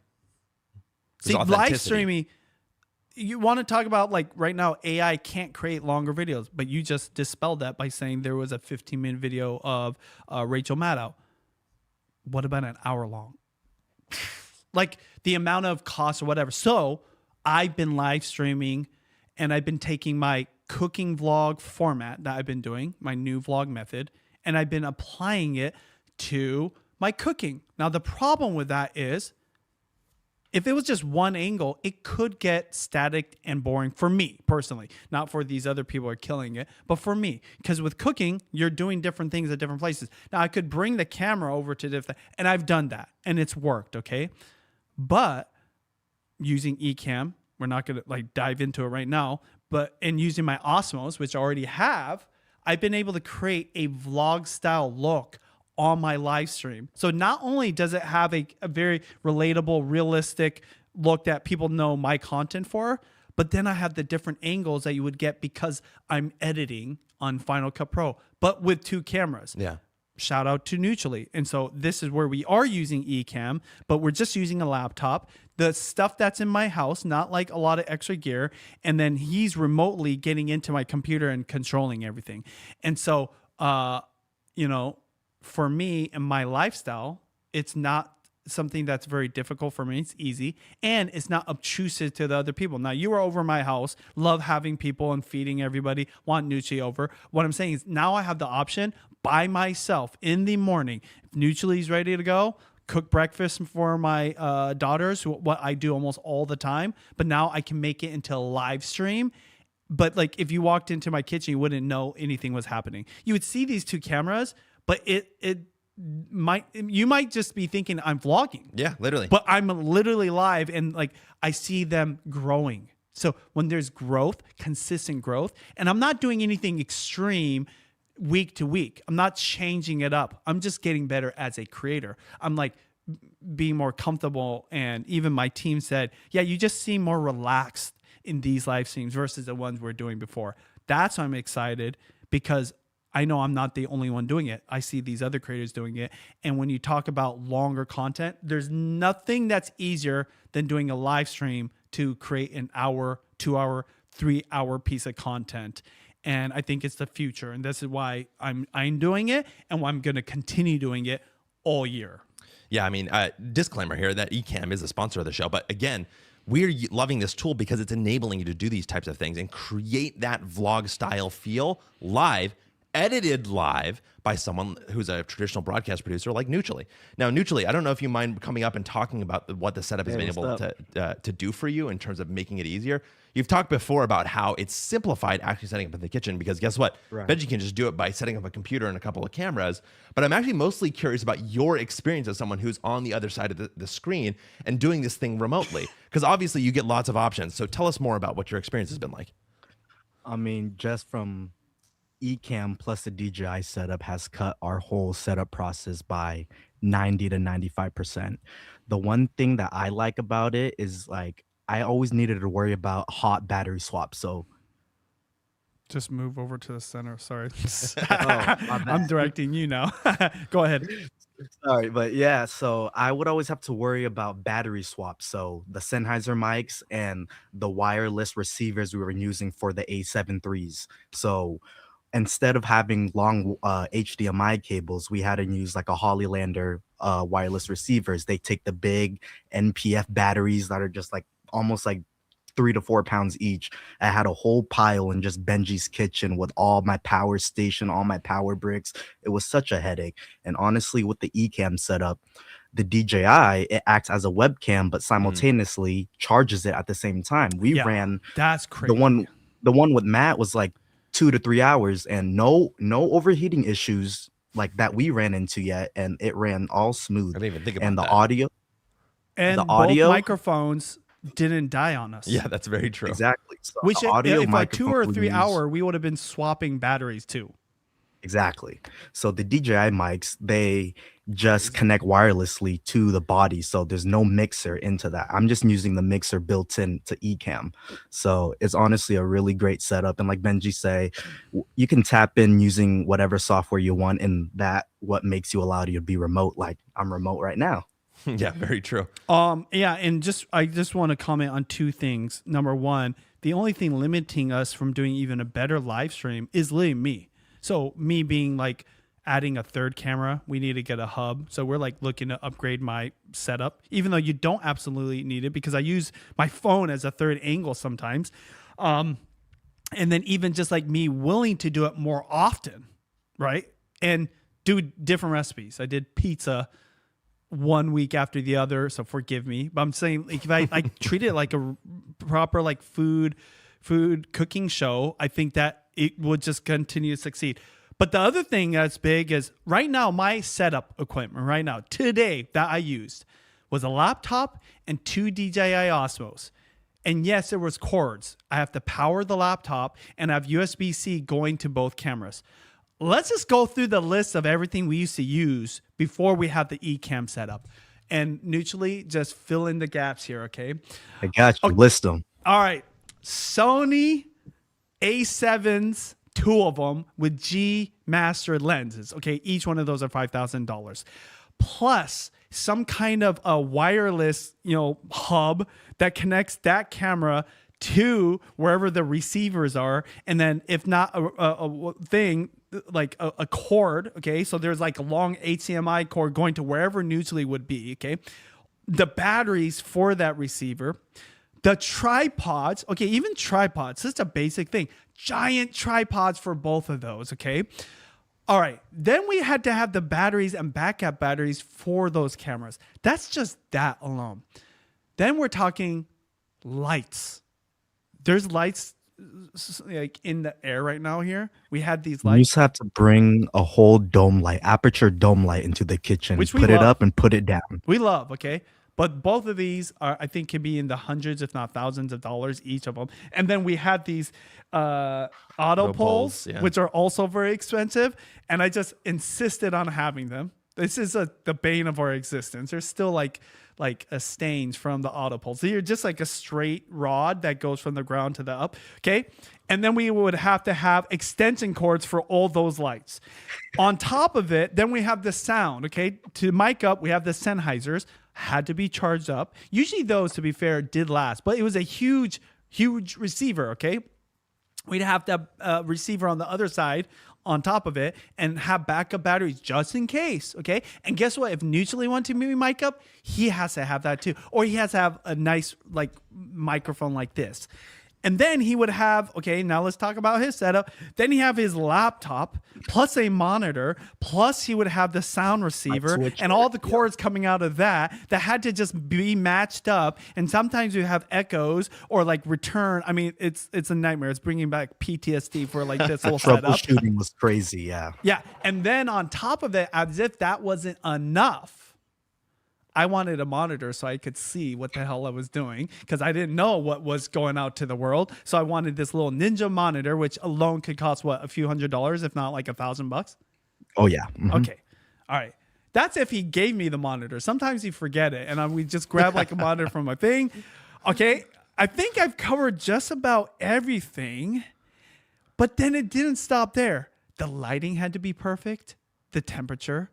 See, live streaming, you want to talk about like right now, AI can't create longer videos, but you just dispelled that by saying there was a 15-minute video of Rachel Maddow. What about an hour long? Like the amount of cost or whatever. So I've been live streaming and I've been taking my cooking vlog format that I've been doing, my new vlog method, and I've been applying it to my cooking. Now, the problem with that is if it was just one angle, it could get static and boring for me personally, not for these other people who are killing it, but for me. Because with cooking, you're doing different things at different places. Now, I could bring the camera over to different, and I've done that, and it's worked, okay? But using Ecamm, we're not going to like dive into it right now, but in using my Osmos, which I already have, I've been able to create a vlog style look on my live stream. So not only does it have a very relatable, realistic look that people know my content for, but then I have the different angles that you would get because I'm editing on Final Cut Pro, but with two cameras. Yeah. Shout out to Neutrally. And so this is where we are using Ecamm, but we're just using a laptop. The stuff that's in my house, not like a lot of extra gear. And then he's remotely getting into my computer and controlling everything. And so, for me and my lifestyle, it's not something that's very difficult for me. It's easy. And it's not obtrusive to the other people. Now, you are over my house, love having people and feeding everybody, want Nucci over. What I'm saying is now I have the option by myself in the morning. If Nucci's ready to go, cook breakfast for my daughters, what I do almost all the time. But now I can make it into a live stream. But like if you walked into my kitchen, you wouldn't know anything was happening. You would see these two cameras, but you might just be thinking I'm vlogging. Yeah, literally. But I'm literally live and like I see them growing. So when there's growth, consistent growth, and I'm not doing anything extreme week to week. I'm not changing it up. I'm just getting better as a creator. I'm like being more comfortable. And even my team said, yeah, you just seem more relaxed in these live streams versus the ones we're doing before. That's why I'm excited because I know I'm not the only one doing it. I see these other creators doing it. And when you talk about longer content, there's nothing that's easier than doing a live stream to create an hour, 2 hour, 3 hour piece of content. And I think it's the future. And this is why I'm doing it and why I'm going to continue doing it all year. Yeah, I mean, disclaimer here that Ecamm is a sponsor of the show. But again, we're loving this tool because it's enabling you to do these types of things and create that vlog style feel live, edited live by someone who's a traditional broadcast producer like Neutrally. Now, Neutrally, I don't know if you mind coming up and talking about what the setup has been able to do for you in terms of making it easier. You've talked before about how it's simplified actually setting up in the kitchen because guess what? Right. Benji can just do it by setting up a computer and a couple of cameras. But I'm actually mostly curious about your experience as someone who's on the other side of the screen and doing this thing remotely. Because obviously you get lots of options. So tell us more about what your experience has been like. I mean, just from Ecamm plus the DJI setup has cut our whole setup process by 90 to 95%. The one thing that I like about it is like I always needed to worry about hot battery swap. So just move over to the center. Sorry. I'm directing you now. Go ahead. Sorry, but yeah, so I would always have to worry about battery swaps. So the Sennheiser mics and the wireless receivers we were using for the A7 IIIs. So instead of having long HDMI cables, we had to use like a Holylander wireless receivers. They take the big NPF batteries that are just like almost like 3 to 4 pounds each. I had a whole pile in just Benji's kitchen with all my power station, all my power bricks. It was such a headache. And honestly, with the Ecamm setup, the DJI, it acts as a webcam, but simultaneously charges it at the same time. We ran that's crazy. The one with Matt was like 2 to 3 hours and no overheating issues like that we ran into yet, and it ran all smooth. I didn't even think about and the that. audio and the audio microphones didn't die on us. Yeah, that's very true. Exactly. So which the audio if a 2 or 3 use, hour, we would have been swapping batteries too. Exactly. So the DJI mics, they just connect wirelessly to the body. So there's no mixer into that. I'm just using the mixer built in to Ecamm. So it's honestly a really great setup. And like Benji say, you can tap in using whatever software you want, and that what makes you allow you to be remote. Like I'm remote right now. Yeah, very true. Yeah, and I just want to comment on two things. Number one, the only thing limiting us from doing even a better live stream is literally me. So me being like adding a third camera, we need to get a hub. So we're like looking to upgrade my setup, even though you don't absolutely need it because I use my phone as a third angle sometimes. And then even just like me willing to do it more often, right? And do different recipes. I did pizza 1 week after the other, so forgive me. But I'm saying like, if I treat it like a proper like food cooking show, I think that it would just continue to succeed. But the other thing that's big is right now, my setup equipment right now, today that I used was a laptop and 2 DJI Osmos. And yes, there was cords. I have to power the laptop and I have USB-C going to both cameras. Let's just go through the list of everything we used to use before we had the Ecamm setup. And neutrally, just fill in the gaps here, okay? I got you. List them. All right. Sony A7s, 2 of them with G Master lenses. Okay, each one of those are $5,000. Plus some kind of a wireless, hub that connects that camera to wherever the receivers are, and then if not a thing like a cord. Okay, so there's like a long HDMI cord going to wherever neutrally would be. Okay, the batteries for that receiver. The tripods, okay, even tripods, just a basic thing. Giant tripods for both of those, okay? All right, then we had to have the batteries and backup batteries for those cameras. That's just that alone. Then we're talking lights. There's lights like in the air right now here. We had these lights. You just have to bring a whole dome light, aperture dome light into the kitchen. Which we put it love. up and put it down. We love, okay? But both of these are, I think, can be in the hundreds, if not thousands of dollars each of them. And then we had these auto poles, yeah. which are also very expensive. And I just insisted on having them. This is the bane of our existence. There's still like a stains from the auto poles. So you're just like a straight rod that goes from the ground to the up. Okay. And then we would have to have extension cords for all those lights. On top of it, then we have the sound. Okay. To mic up, we have the Sennheisers. Had to be charged up. Usually those, to be fair, did last, but it was a huge receiver, okay? We'd have the receiver on the other side on top of it and have backup batteries just in case, okay? And guess what? If neutrally want to maybe mic up, he has to have that too. Or he has to have a nice like microphone like this. And then he would have, okay, now let's talk about his setup. Then he have his laptop plus a monitor, plus he would have the sound receiver and all the cords coming out of that had to just be matched up. And sometimes you have echoes or like return. I mean, it's a nightmare. It's bringing back PTSD for like this whole setup. Troubleshooting was crazy, yeah. Yeah, and then on top of it, as if that wasn't enough, I wanted a monitor so I could see what the hell I was doing because I didn't know what was going out to the world. So I wanted this little Ninja monitor, which alone could cost a few $100s, if not like $1,000. Oh yeah. Mm-hmm. Okay. All right. That's if he gave me the monitor. Sometimes you forget it, and we just grab like a monitor from my thing. Okay. I think I've covered just about everything, but then it didn't stop there. The lighting had to be perfect. The temperature.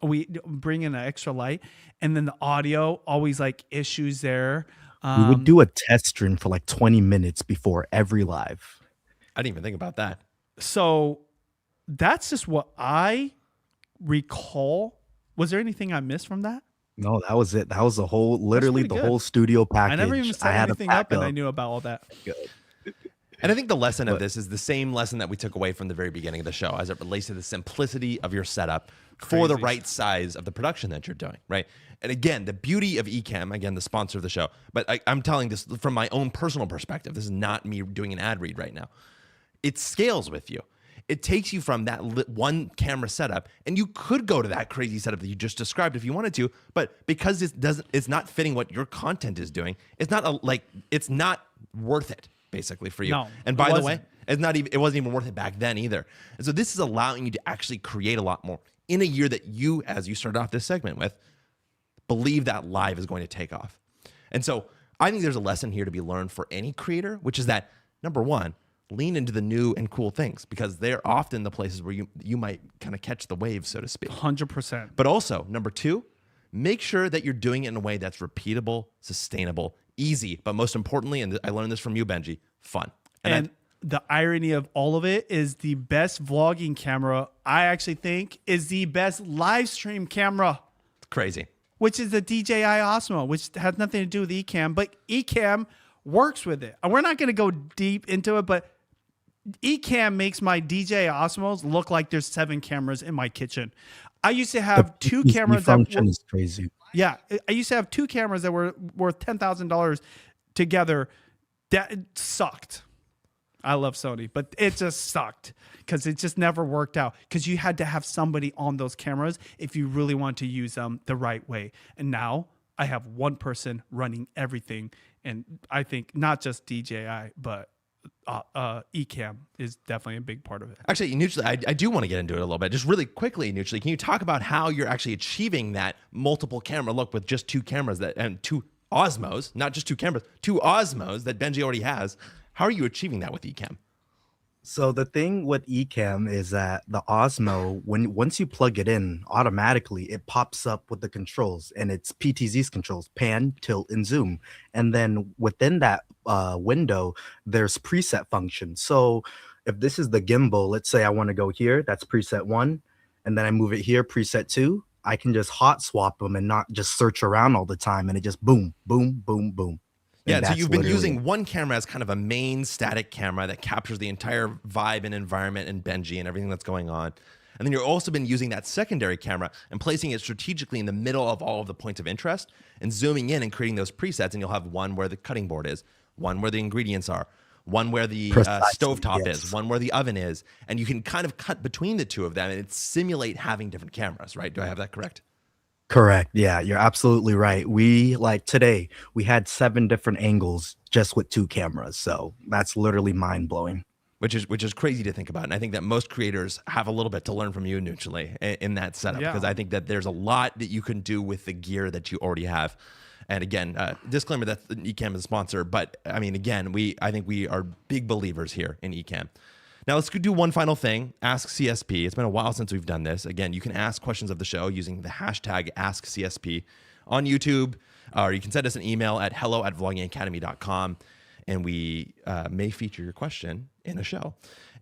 We bring in an extra light, and then the audio, always like issues there. We would do a test stream for like 20 minutes before every live. I didn't even think about that. So that's just what I recall. Was there anything I missed from that? No, that was it. That was literally the whole studio package. I never even set anything up, and I knew about all that. Good. And I think the lesson of this is the same lesson that we took away from the very beginning of the show as it relates to the simplicity of your setup for the right size of the production that you're doing, right? And again, the beauty of Ecamm, again, the sponsor of the show, but I'm telling this from my own personal perspective. This is not me doing an ad read right now. It scales with you. It takes you from that one camera setup, and you could go to that crazy setup that you just described if you wanted to, but because it's not fitting what your content is doing, it's not worth it. Basically for you. No, and by the way, It wasn't even worth it back then either. And so this is allowing you to actually create a lot more in a year that you, as you started off this segment with, believe that live is going to take off. And so I think there's a lesson here to be learned for any creator, which is that, number one, lean into the new and cool things, because they're often the places where you might kind of catch the wave, so to speak. 100%. But also, number two, make sure that you're doing it in a way that's repeatable, sustainable, easy, but most importantly, and I learned this from you, Benji, fun. And the irony of all of it is the best vlogging camera, I actually think, is the best live stream camera. Crazy. Which is the DJI Osmo, which has nothing to do with Ecamm, but Ecamm works with it. And we're not going to go deep into it, but Ecamm makes my DJI Osmos look like there's 7 cameras in my kitchen. I used to have 2 cameras that function is crazy. Yeah, I used to have 2 cameras that were worth $10,000 together. That sucked. I love Sony, but it just sucked because it just never worked out, because you had to have somebody on those cameras if you really want to use them the right way. And now I have one person running everything. And I think not just DJI, but Ecamm is definitely a big part of it. Actually, Neutrally, I do want to get into it a little bit. Just really quickly, Neutrally, can you talk about how you're actually achieving that multiple camera look with just 2 cameras and 2 Osmos, not just 2 cameras, 2 Osmos that Benji already has? How are you achieving that with Ecamm? So the thing with Ecamm is that the Osmo, once you plug it in, automatically it pops up with the controls, and it's PTZ's controls: pan, tilt, and zoom. And then within that window, there's preset functions. So if this is the gimbal, let's say I want to go here, that's preset 1, and then I move it here, preset 2. I can just hot swap them and not just search around all the time, and it just boom, boom, boom, boom. Yeah, so you've been using one camera as kind of a main static camera that captures the entire vibe and environment and Benji and everything that's going on. And then you've also been using that secondary camera and placing it strategically in the middle of all of the points of interest and zooming in and creating those presets. And you'll have one where the cutting board is, one where the ingredients are, one where the stovetop is, one where the oven is. And you can kind of cut between the two of them and simulate having different cameras, right? Do I have that correct? Correct. Yeah, you're absolutely right. Today, we had 7 different angles just with 2 cameras. So that's literally mind blowing. Which is crazy to think about. And I think that most creators have a little bit to learn from you, Neutrally, in that setup. Because I think that there's a lot that you can do with the gear that you already have. And again, disclaimer that Ecamm is a sponsor. But I mean, again, I think we are big believers here in Ecamm. Now let's do one final thing, AskCSP. It's been a while since we've done this. Again, you can ask questions of the show using the hashtag AskCSP on YouTube, or you can send us an email at hello@vloggingacademy.com, and we may feature your question in a show.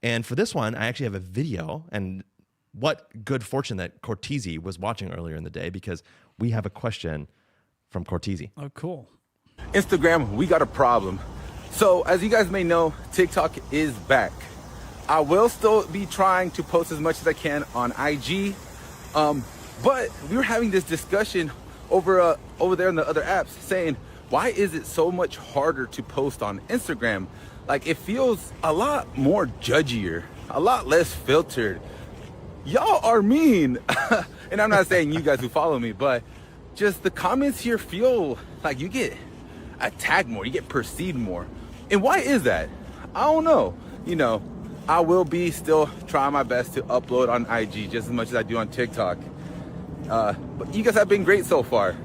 And for this one, I actually have a video, and what good fortune that Cortese was watching earlier in the day, because we have a question from Cortese. Oh, cool. Instagram, we got a problem. So as you guys may know, TikTok is back. I will still be trying to post as much as I can on IG, but we were having this discussion over there in the other apps, saying, why is it so much harder to post on Instagram? Like, it feels a lot more judgier, a lot less filtered. Y'all are mean. And I'm not saying you guys who follow me, but just the comments here feel like you get attacked more, you get perceived more. And why is that? I don't know. You know, I will be still trying my best to upload on IG just as much as I do on TikTok. But you guys have been great so far.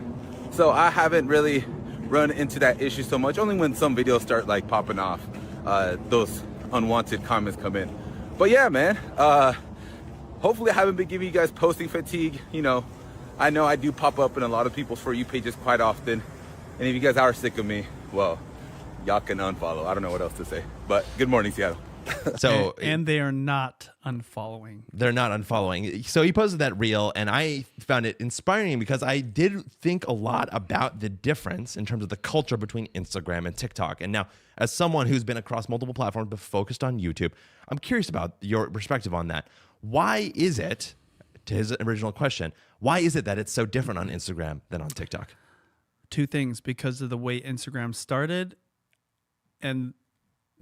So I haven't really run into that issue so much. Only when some videos start like popping off, those unwanted comments come in. But yeah, man, hopefully I haven't been giving you guys posting fatigue. You know I do pop up in a lot of people's For You pages quite often. And if you guys are sick of me, well, y'all can unfollow. I don't know what else to say. But good morning, Seattle. So and they are not unfollowing. They're not unfollowing. So he posted that reel, and I found it inspiring because I did think a lot about the difference in terms of the culture between Instagram and TikTok. And now, as someone who's been across multiple platforms but focused on YouTube, I'm curious about your perspective on that. Why is it, to his original question, why is it that it's so different on Instagram than on TikTok? 2 things: because of the way Instagram started and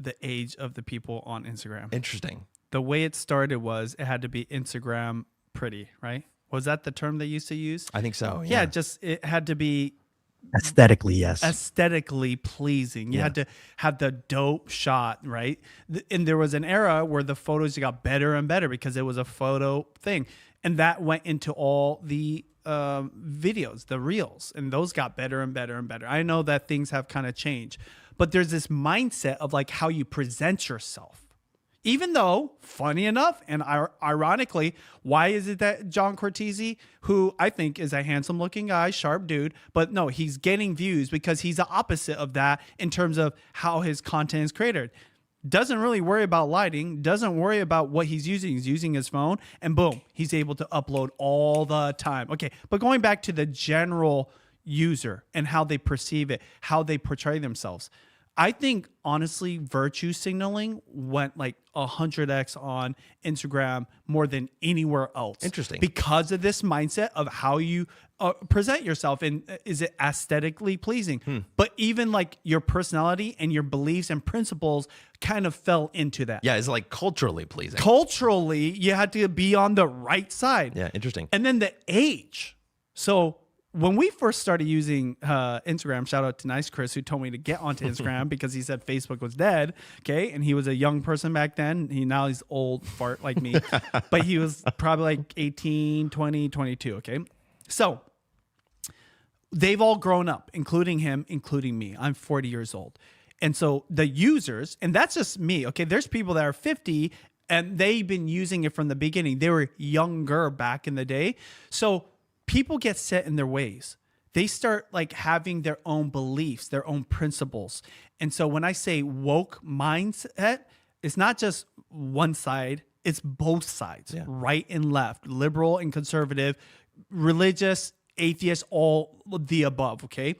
the age of the people on Instagram. Interesting. The way it started was it had to be Instagram pretty, right? Was that the term they used to use? I think so. Yeah, just it had to be Aesthetically, yes. aesthetically pleasing. You had to have the dope shot, right? And there was an era where the photos got better and better because it was a photo thing. And that went into all the videos, the reels, and those got better and better and better. I know that things have kind of changed, but there's this mindset of like how you present yourself. Even though, funny enough, and ironically, why is it that John Cortese, who I think is a handsome looking guy, sharp dude, but no, he's getting views because he's the opposite of that in terms of how his content is created. Doesn't really worry about lighting, doesn't worry about what he's using. He's using his phone, and boom, he's able to upload all the time. Okay, but going back to the general user and how they perceive it, how they portray themselves. I think, honestly, virtue signaling went like 100x on Instagram more than anywhere else. Interesting. Because of this mindset of how you present yourself, and is it aesthetically pleasing? But even like your personality and your beliefs and principles kind of fell into that. Yeah, it's like culturally pleasing. Culturally, you had to be on the right side. Yeah, interesting. And then the age. So when we first started using Instagram, shout out to Nice Chris, who told me to get onto Instagram because he said Facebook was dead. Okay. And he was a young person back then. Now he's old fart like me, but he was probably like 18, 20, 22. Okay. So they've all grown up, including him, including me. I'm 40 years old. And so the users, and that's just me. Okay. There's people that are 50 and they've been using it from the beginning. They were younger back in the day. So people get set in their ways. They start like having their own beliefs, their own principles. And so when I say woke mindset, it's not just one side, it's both sides, right and left, liberal and conservative, religious, atheist, all of the above, okay?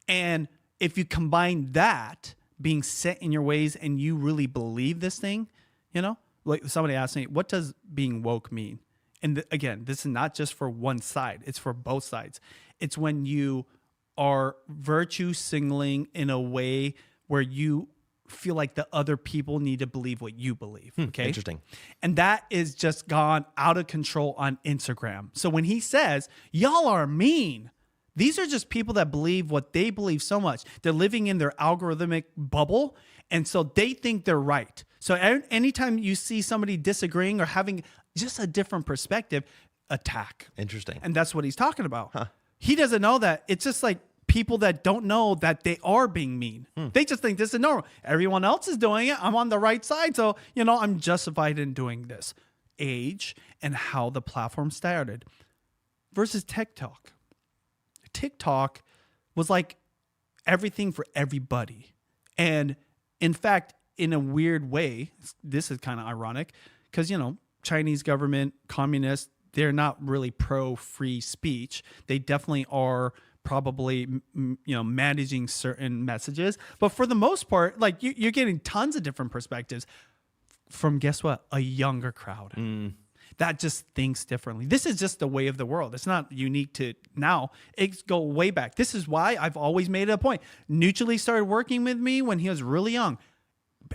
And if you combine that, being set in your ways, and you really believe this thing, you know, like somebody asked me, what does being woke mean? And again, this is not just for one side. It's for both sides. It's when you are virtue signaling in a way where you feel like the other people need to believe what you believe. Okay. Interesting. And that is just gone out of control on Instagram. So when he says, y'all are mean, these are just people that believe what they believe so much. They're living in their algorithmic bubble. And so they think they're right. So anytime you see somebody disagreeing or having just a different perspective, attack. Interesting. And that's what he's talking about. He doesn't know that. It's just like people that don't know that they are being mean. They just think this is normal. Everyone else is doing it. I'm on the right side. So, you know, I'm justified in doing this. Age and how the platform started versus TikTok. TikTok was like everything for everybody. And in fact, in a weird way, this is kind of ironic because, you know, Chinese government, communists, they're not really pro free speech. They definitely are probably, you know, managing certain messages. But for the most part, like you're getting tons of different perspectives from, guess what? A younger crowd that just thinks differently. This is just the way of the world. It's not unique to now. It's go way back. This is why I've always made it a point. Nuclearly started working with me when he was really young.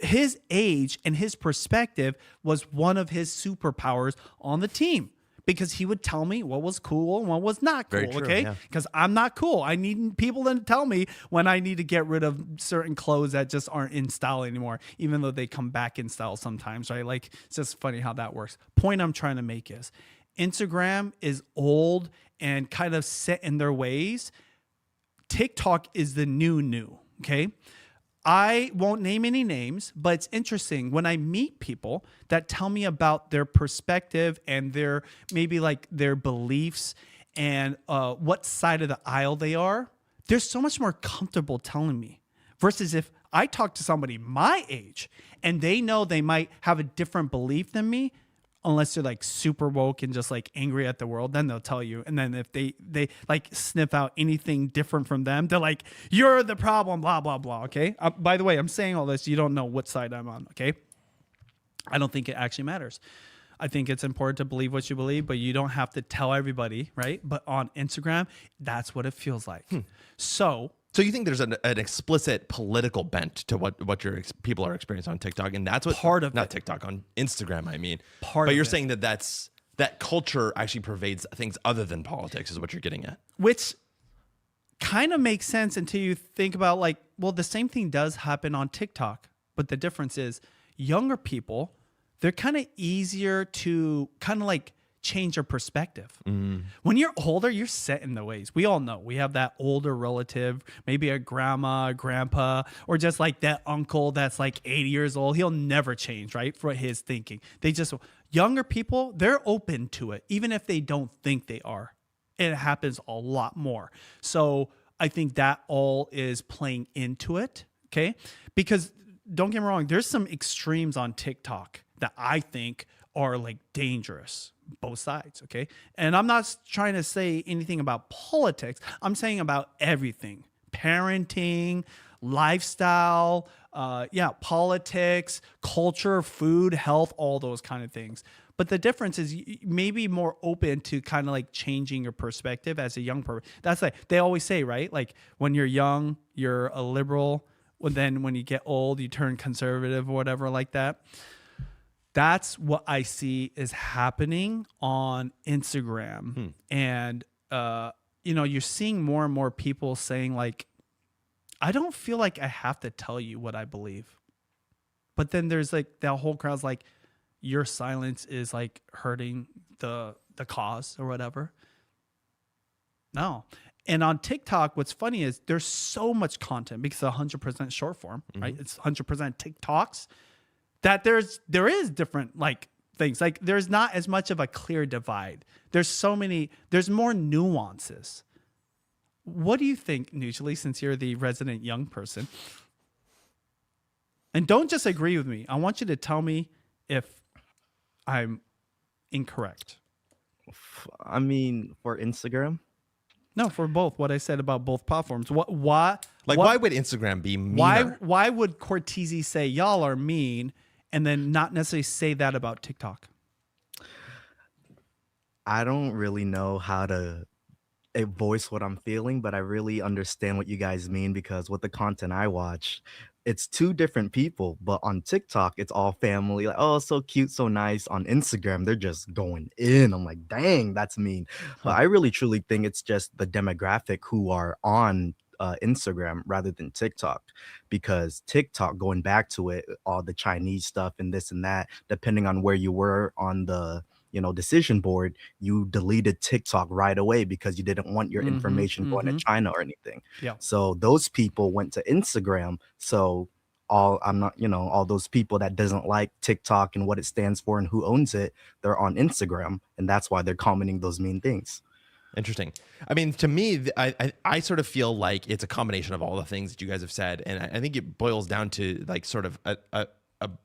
His age and his perspective was one of his superpowers on the team because he would tell me what was cool and what was not cool. Very true, okay. yeah. Because I'm not cool. I need people to tell me when I need to get rid of certain clothes that just aren't in style anymore, even though they come back in style sometimes, right? Like, it's just funny how that works. Point I'm trying to make is Instagram is old and kind of set in their ways. TikTok is the new, okay? I won't name any names, but it's interesting when I meet people that tell me about their perspective and their maybe like their beliefs and what side of the aisle they are. They're so much more comfortable telling me versus if I talk to somebody my age and they know they might have a different belief than me, unless they're like super woke and just like angry at the world, then they'll tell you. And then if they like sniff out anything different from them, they're like, you're the problem, blah, blah, blah. Okay. By the way, I'm saying all this. You don't know what side I'm on. Okay. I don't think it actually matters. I think it's important to believe what you believe, but you don't have to tell everybody, right? But on Instagram, that's what it feels like. So you think there's an explicit political bent to what your people are experiencing on TikTok, and that's what part of not it. TikTok, on Instagram, I mean. But you're saying that culture actually pervades things other than politics is what you're getting at. Which kind of makes sense until you think about like, well, the same thing does happen on TikTok, but the difference is younger people, they're kind of easier to kind of like change your perspective. When you're older, you're set in the ways. We all know we have that older relative, maybe a grandma, a grandpa, or just like that uncle that's like 80 years old. He'll never change, right? For his thinking. Younger people, they're open to it, even if they don't think they are. It happens a lot more. So I think that all is playing into it. Okay. Because don't get me wrong, there's some extremes on TikTok that I think are like dangerous, both sides. Okay. And I'm not trying to say anything about politics. I'm saying about everything, parenting, lifestyle, politics, culture, food, health, all those kind of things. But the difference is maybe more open to kind of like changing your perspective as a young person. That's like they always say, right? Like when you're young, you're a liberal. Well, then when you get old, you turn conservative or whatever like that. That's what I see is happening on Instagram. And, you're seeing more and more people saying like, I don't feel like I have to tell you what I believe. But then there's like that whole crowd's like, your silence is like hurting the cause or whatever. No. And on TikTok, what's funny is there's so much content because it's 100% short form, right? It's 100% TikToks that there is different like things. Like there's not as much of a clear divide. There's more nuances. What do you think, Nujali, since you're the resident young person? And don't just agree with me. I want you to tell me if I'm incorrect. I mean, for Instagram? No, for both. What I said about both platforms. Why would Instagram be meaner? Why would Cortese say y'all are mean and then not necessarily say that about TikTok? I don't really know how to voice what I'm feeling, but I really understand what you guys mean because with the content I watch, it's two different people, but on TikTok, it's all family. Like, oh, so cute, so nice. On Instagram, they're just going in. I'm like, dang, that's mean. But I really, truly think it's just the demographic who are on Instagram rather than TikTok, because TikTok, going back to it, all the Chinese stuff and this and that, depending on where you were on the decision board, you deleted TikTok right away because you didn't want your information going to China or anything. Yeah. So those people went to Instagram. So all those people that doesn't like TikTok and what it stands for and who owns it, they're on Instagram, and that's why they're commenting those mean things. Interesting. I mean, to me, I sort of feel like it's a combination of all the things that you guys have said, and I think it boils down to like sort of a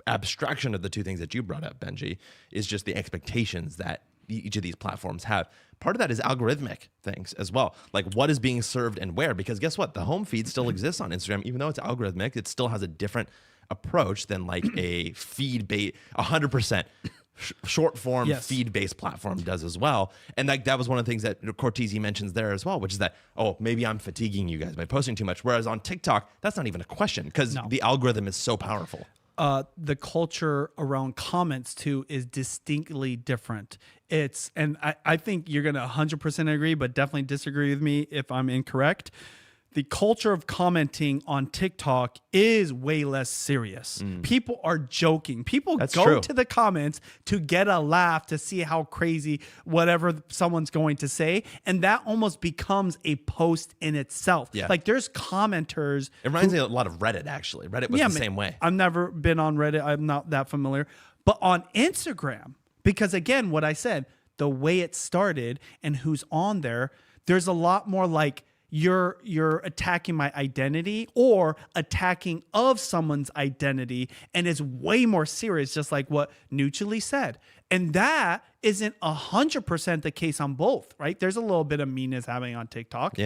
abstraction of the two things that you brought up, Benji, is just the expectations that each of these platforms have. Part of that is algorithmic things as well, like what is being served and where, because guess what? The home feed still exists on Instagram. Even though it's algorithmic, it still has a different approach than like a feed-based, 100% short form feed-based platform does as well. And like that was one of the things that Cortese mentions there as well, which is that, oh, maybe I'm fatiguing you guys by posting too much. Whereas on TikTok, that's not even a question because the algorithm is so powerful. The culture around comments too is distinctly different. And I think you're going to 100% agree, but definitely disagree with me if I'm incorrect. The culture of commenting on TikTok is way less serious. People are joking. People go to the comments to get a laugh, to see how crazy whatever someone's going to say. And that almost becomes a post in itself. Yeah. Like there's commenters. It reminds me a lot of Reddit, actually. Reddit was the same way. I've never been on Reddit. I'm not that familiar. But on Instagram, because again, what I said, the way it started and who's on there, there's a lot more like, you're attacking my identity or attacking of someone's identity, and it's way more serious, just like what Nuchili said. And that isn't 100% the case on both, right? There's a little bit of meanness happening on TikTok,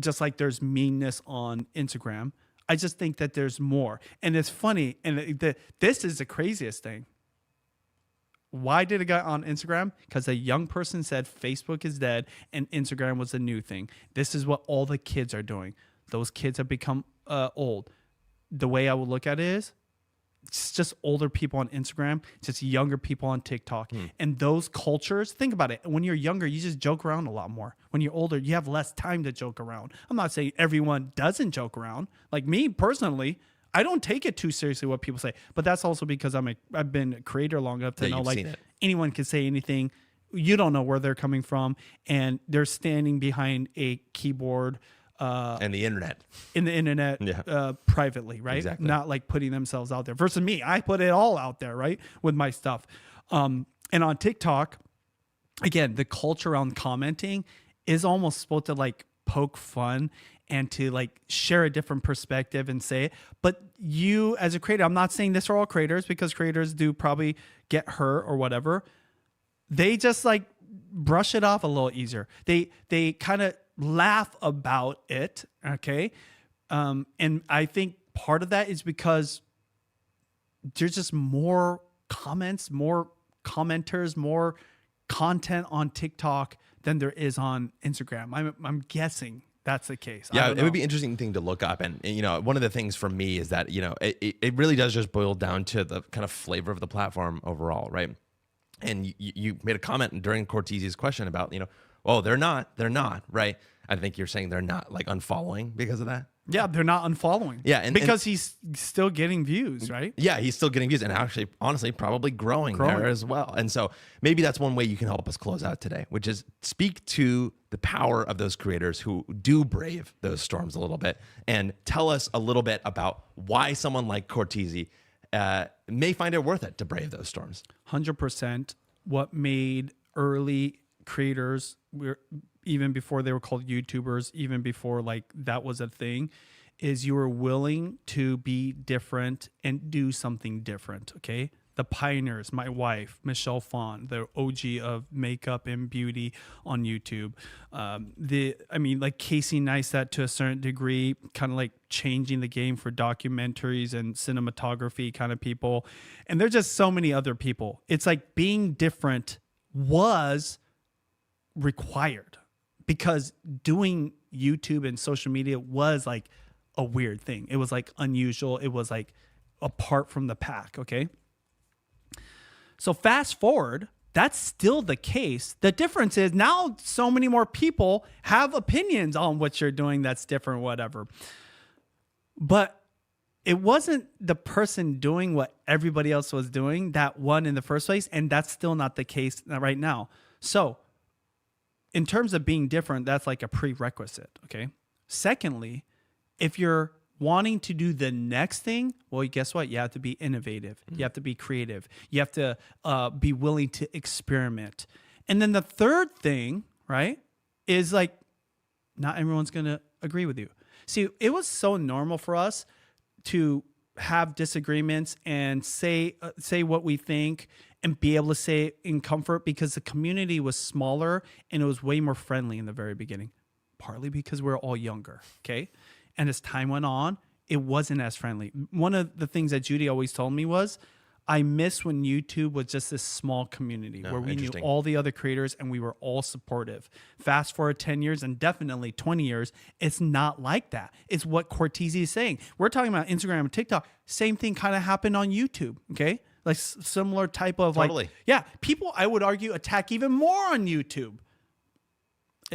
just like there's meanness on Instagram. I just think that there's more, and it's funny, and this is the craziest thing. Why did it get on Instagram? Because a young person said Facebook is dead and Instagram was a new thing. This is what all the kids are doing. Those kids have become old. The way I would look at it is it's just older people on Instagram, it's just younger people on TikTok. And those cultures, think about it. When you're younger, you just joke around a lot more. When you're older, you have less time to joke around. I'm not saying everyone doesn't joke around. Like me personally, I don't take it too seriously what people say, but that's also because I've been a creator long enough to know like anyone can say anything. You don't know where they're coming from, and they're standing behind a keyboard and the internet privately, right? Exactly. Not like putting themselves out there. Versus me, I put it all out there, right, with my stuff. And on TikTok, again, the culture around commenting is almost supposed to like poke fun and to like share a different perspective and say it. But you as a creator, I'm not saying this are all creators, because creators do probably get hurt or whatever. They just like brush it off a little easier. They kind of laugh about it, okay? And I think part of that is because there's just more comments, more commenters, more content on TikTok than there is on Instagram. I'm guessing that's the case. Yeah, it would be an interesting thing to look up. And, you know, one of the things for me is that, you know, it really does just boil down to the kind of flavor of the platform overall, right? And you made a comment during Cortese's question about, you know, oh, they're not, right? I think you're saying they're not like unfollowing because of that. Yeah, they're not unfollowing. Yeah, because he's still getting views, right? Yeah, he's still getting views, and actually, honestly, probably growing there as well. And so maybe that's one way you can help us close out today, which is speak to the power of those creators who do brave those storms a little bit, and tell us a little bit about why someone like Cortese may find it worth it to brave those storms. 100%. What made early creators, even before they were called YouTubers, even before like that was a thing, is you were willing to be different and do something different. Okay. The pioneers, my wife, Michelle Phan, the OG of makeup and beauty on YouTube. Like Casey Neistat to a certain degree, kind of like changing the game for documentaries and cinematography kind of people. And there's just so many other people. It's like being different was required, because doing YouTube and social media was like a weird thing. It was like unusual. It was like apart from the pack. Okay. So fast forward, that's still the case. The difference is now so many more people have opinions on what you're doing that's different, whatever. But it wasn't the person doing what everybody else was doing that won in the first place. And that's still not the case right now. So in terms of being different, that's like a prerequisite, okay? Secondly, if you're wanting to do the next thing, well, guess what? You have to be innovative. You have to be creative. You have to be willing to experiment. And then the third thing, right, is like not everyone's going to agree with you. See, it was so normal for us to have disagreements and say what we think and be able to say it in comfort, because the community was smaller and it was way more friendly in the very beginning, partly because we're all younger, okay? And as time went on, it wasn't as friendly. One of the things that Judy always told me was, I miss when YouTube was just this small community where we knew all the other creators and we were all supportive. Fast forward 10 years and definitely 20 years, it's not like that. It's what Cortese is saying. We're talking about Instagram and TikTok. Same thing kind of happened on YouTube, okay? Like similar type of like, yeah, people, I would argue, attack even more on YouTube.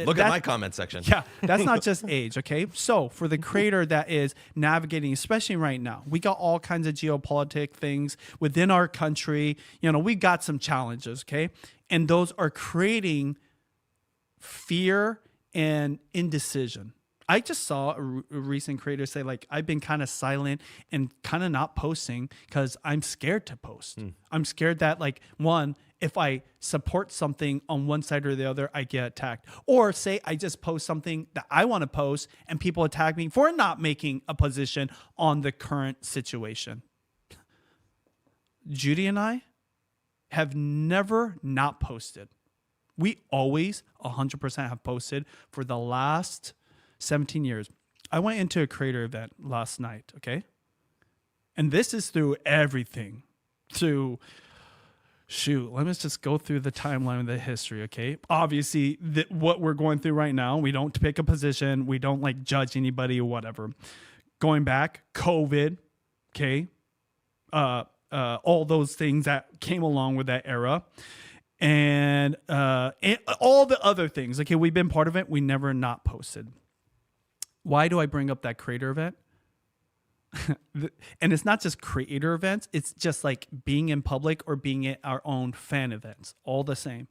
Look at my comment section. Yeah, that's not just age, okay? So for the creator that is navigating, especially right now, we got all kinds of geopolitical things within our country. You know, we got some challenges, okay? And those are creating fear and indecision. I just saw a recent creator say, like, I've been kind of silent and kind of not posting because I'm scared to post. I'm scared that, like, one, if I support something on one side or the other, I get attacked. Or say I just post something that I want to post and people attack me for not making a position on the current situation. Judy and I have never not posted. We always 100% have posted for the last 17 years. I went into a creator event last night, okay? And this is through everything. Let me just go through the timeline of the history, okay? Obviously, what we're going through right now, we don't pick a position. We don't like judge anybody or whatever. Going back, COVID, okay? all those things that came along with that era. And all the other things. Okay, we've been part of it. We never not posted. Why do I bring up that creator event? And it's not just creator events. It's just like being in public or being at our own fan events. All the same.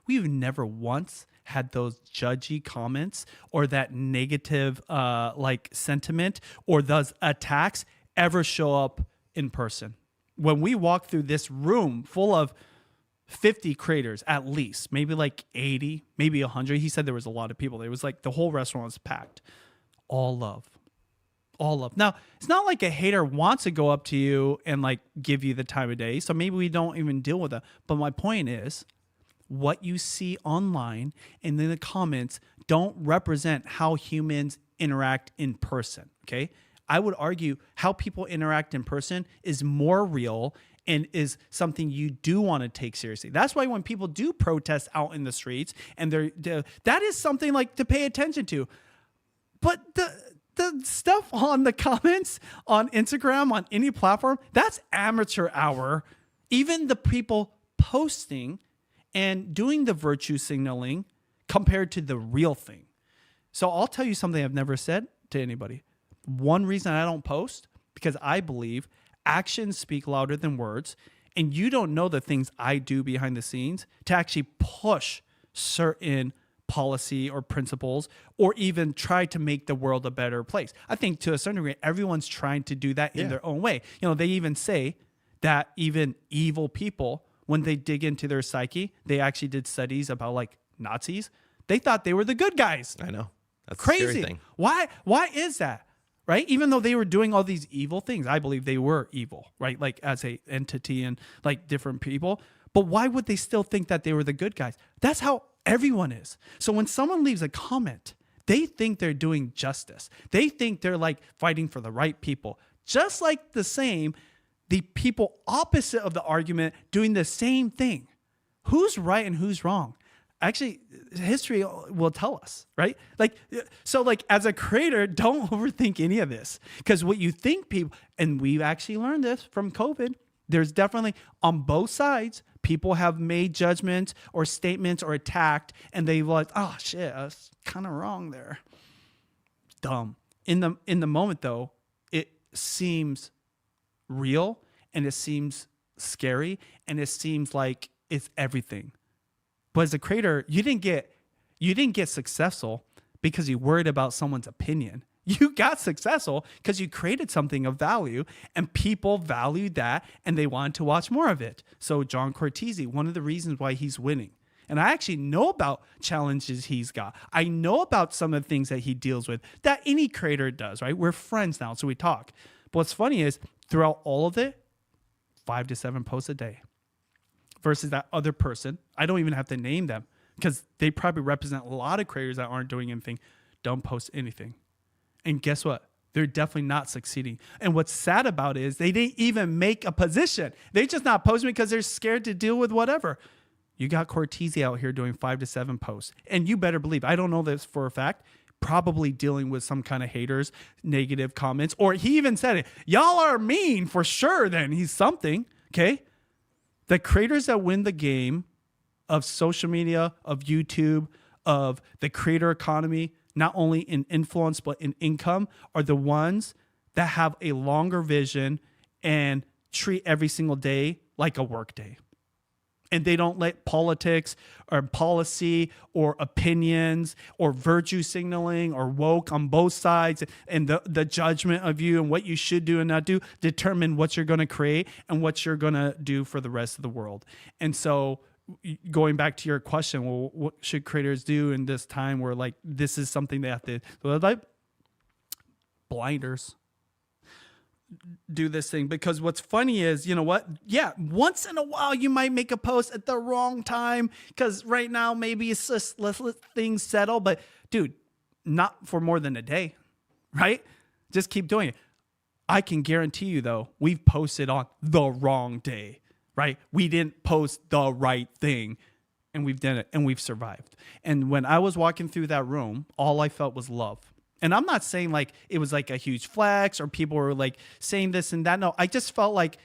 We've never once had those judgy comments or that negative like sentiment or those attacks ever show up in person. When we walk through this room full of 50 creators at least, maybe like 80, maybe 100. He said there was a lot of people. It was like the whole restaurant was packed. All love. All love. Now, it's not like a hater wants to go up to you and like give you the time of day. So maybe we don't even deal with them. But my point is, what you see online and in the comments don't represent how humans interact in person. Okay. I would argue how people interact in person is more real and is something you do want to take seriously. That's why when people do protest out in the streets, and that is something like to pay attention to. But the stuff on the comments on Instagram, on any platform, that's amateur hour. Even the people posting and doing the virtue signaling compared to the real thing. So I'll tell you something I've never said to anybody. One reason I don't post, because I believe actions speak louder than words, and you don't know the things I do behind the scenes to actually push certain policy or principles or even try to make the world a better place. I think to a certain degree, everyone's trying to do that in their own way. You know, they even say that even evil people, when they dig into their psyche, they actually did studies about like Nazis. They thought they were the good guys. I know. That's Crazy. a scary thing. Why is that? Right? Even though they were doing all these evil things, I believe they were evil, right? Like as a entity and like different people. But why would they still think that they were the good guys? That's how everyone is. So when someone leaves a comment, they think they're doing justice. They think they're like fighting for the right people. Just like the people opposite of the argument doing the same thing. Who's right and who's wrong? Actually, history will tell us, right? So as a creator, don't overthink any of this, because what you think people, and we've actually learned this from COVID, there's definitely on both sides, people have made judgments or statements or attacked, and they like, oh shit, I was kind of wrong there. Dumb. In the moment though, it seems real and it seems scary and it seems like it's everything. But as a creator, you didn't get successful because you worried about someone's opinion. You got successful because you created something of value and people valued that and they wanted to watch more of it. So John Cortese, one of the reasons why he's winning. And I actually know about challenges he's got. I know about some of the things that he deals with that any creator does, right? We're friends now, so we talk. But what's funny is throughout all of it, 5 to 7 posts a day. Versus that other person, I don't even have to name them because they probably represent a lot of creators that aren't doing anything, don't post anything. And guess what? They're definitely not succeeding. And what's sad about it is they didn't even make a position. They just not posting because they're scared to deal with whatever. You got Cortese out here doing 5 to 7 posts. And you better believe, I don't know this for a fact, probably dealing with some kind of haters, negative comments, or he even said it. Y'all are mean for sure then. He's something, okay? The creators that win the game of social media, of YouTube, of the creator economy, not only in influence but in income, are the ones that have a longer vision and treat every single day like a work day. And they don't let politics or policy or opinions or virtue signaling or woke on both sides and the judgment of you and what you should do and not do determine what you're going to create and what you're going to do for the rest of the world. And so going back to your question, well, what should creators do in this time where like this is something they have to, like blinders. Do this thing, because what's funny is, you know what? Yeah, once in a while you might make a post at the wrong time because right now maybe it's just let's let things settle. But dude, not for more than a day, right? Just keep doing it. I can guarantee you though, we've posted on the wrong day, right? We didn't post the right thing and we've done it and we've survived. And when I was walking through that room, all I felt was love. And I'm not saying like it was like a huge flex or people were like saying this and that. No, I just felt like,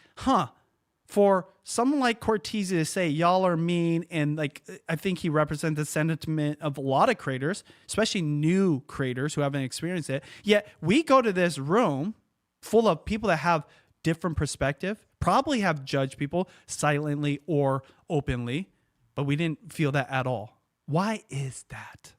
for someone like Cortese to say y'all are mean, and like I think he represents the sentiment of a lot of creators, especially new creators who haven't experienced it. Yet we go to this room full of people that have different perspective, probably have judged people silently or openly, but we didn't feel that at all. Why is that?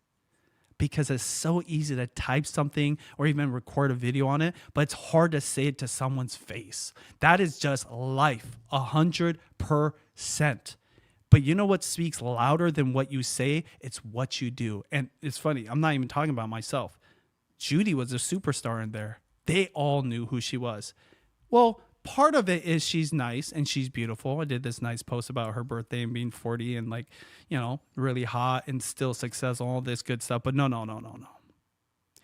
Because it's so easy to type something or even record a video on it, but it's hard to say it to someone's face. That is just life, 100%. But you know what speaks louder than what you say? It's what you do. And it's funny, I'm not even talking about myself. Judy was a superstar in there. They all knew who she was. Well, part of it is she's nice and she's beautiful. I did this nice post about her birthday and being 40 and like, you know, really hot and still successful, all this good stuff. But no.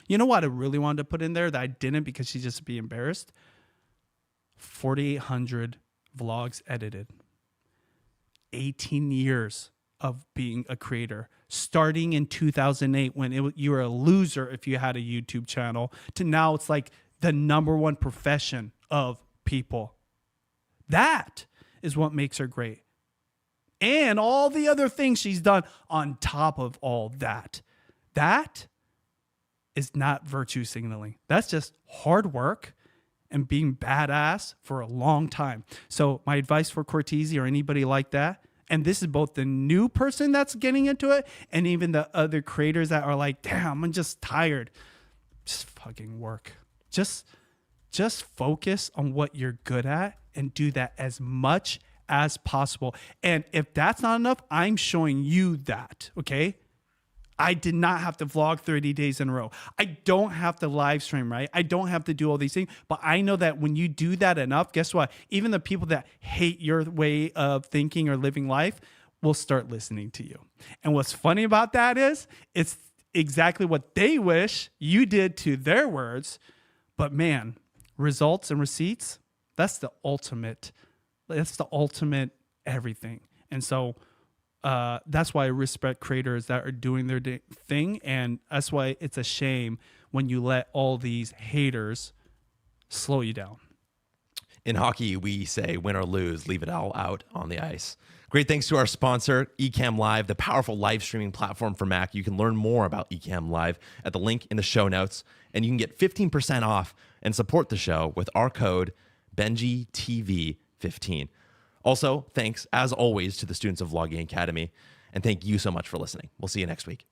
You know what I really wanted to put in there that I didn't because she'd just be embarrassed? 4,800 vlogs edited. 18 years of being a creator. Starting in 2008 when you were a loser if you had a YouTube channel to now it's like the #1 profession of people. That is what makes her great. And all the other things she's done on top of all that. That is not virtue signaling. That's just hard work and being badass for a long time. So my advice for Cortese or anybody like that, and this is both the new person that's getting into it and even the other creators that are like, damn, I'm just tired. Just fucking work. Just focus on what you're good at and do that as much as possible. And if that's not enough, I'm showing you that, okay? I did not have to vlog 30 days in a row. I don't have to live stream, right? I don't have to do all these things. But I know that when you do that enough, guess what? Even the people that hate your way of thinking or living life will start listening to you. And what's funny about that is it's exactly what they wish you did to their words. But man, results and receipts, that's the ultimate everything. And so that's why I respect creators that are doing their thing. And that's why it's a shame when you let all these haters slow you down. In hockey, we say win or lose, leave it all out on the ice. Great thanks to our sponsor, Ecamm Live, the powerful live streaming platform for Mac. You can learn more about Ecamm Live at the link in the show notes, and you can get 15% off and support the show with our code BenjiTV15. Also, thanks, as always, to the students of Vlogging Academy, and thank you so much for listening. We'll see you next week.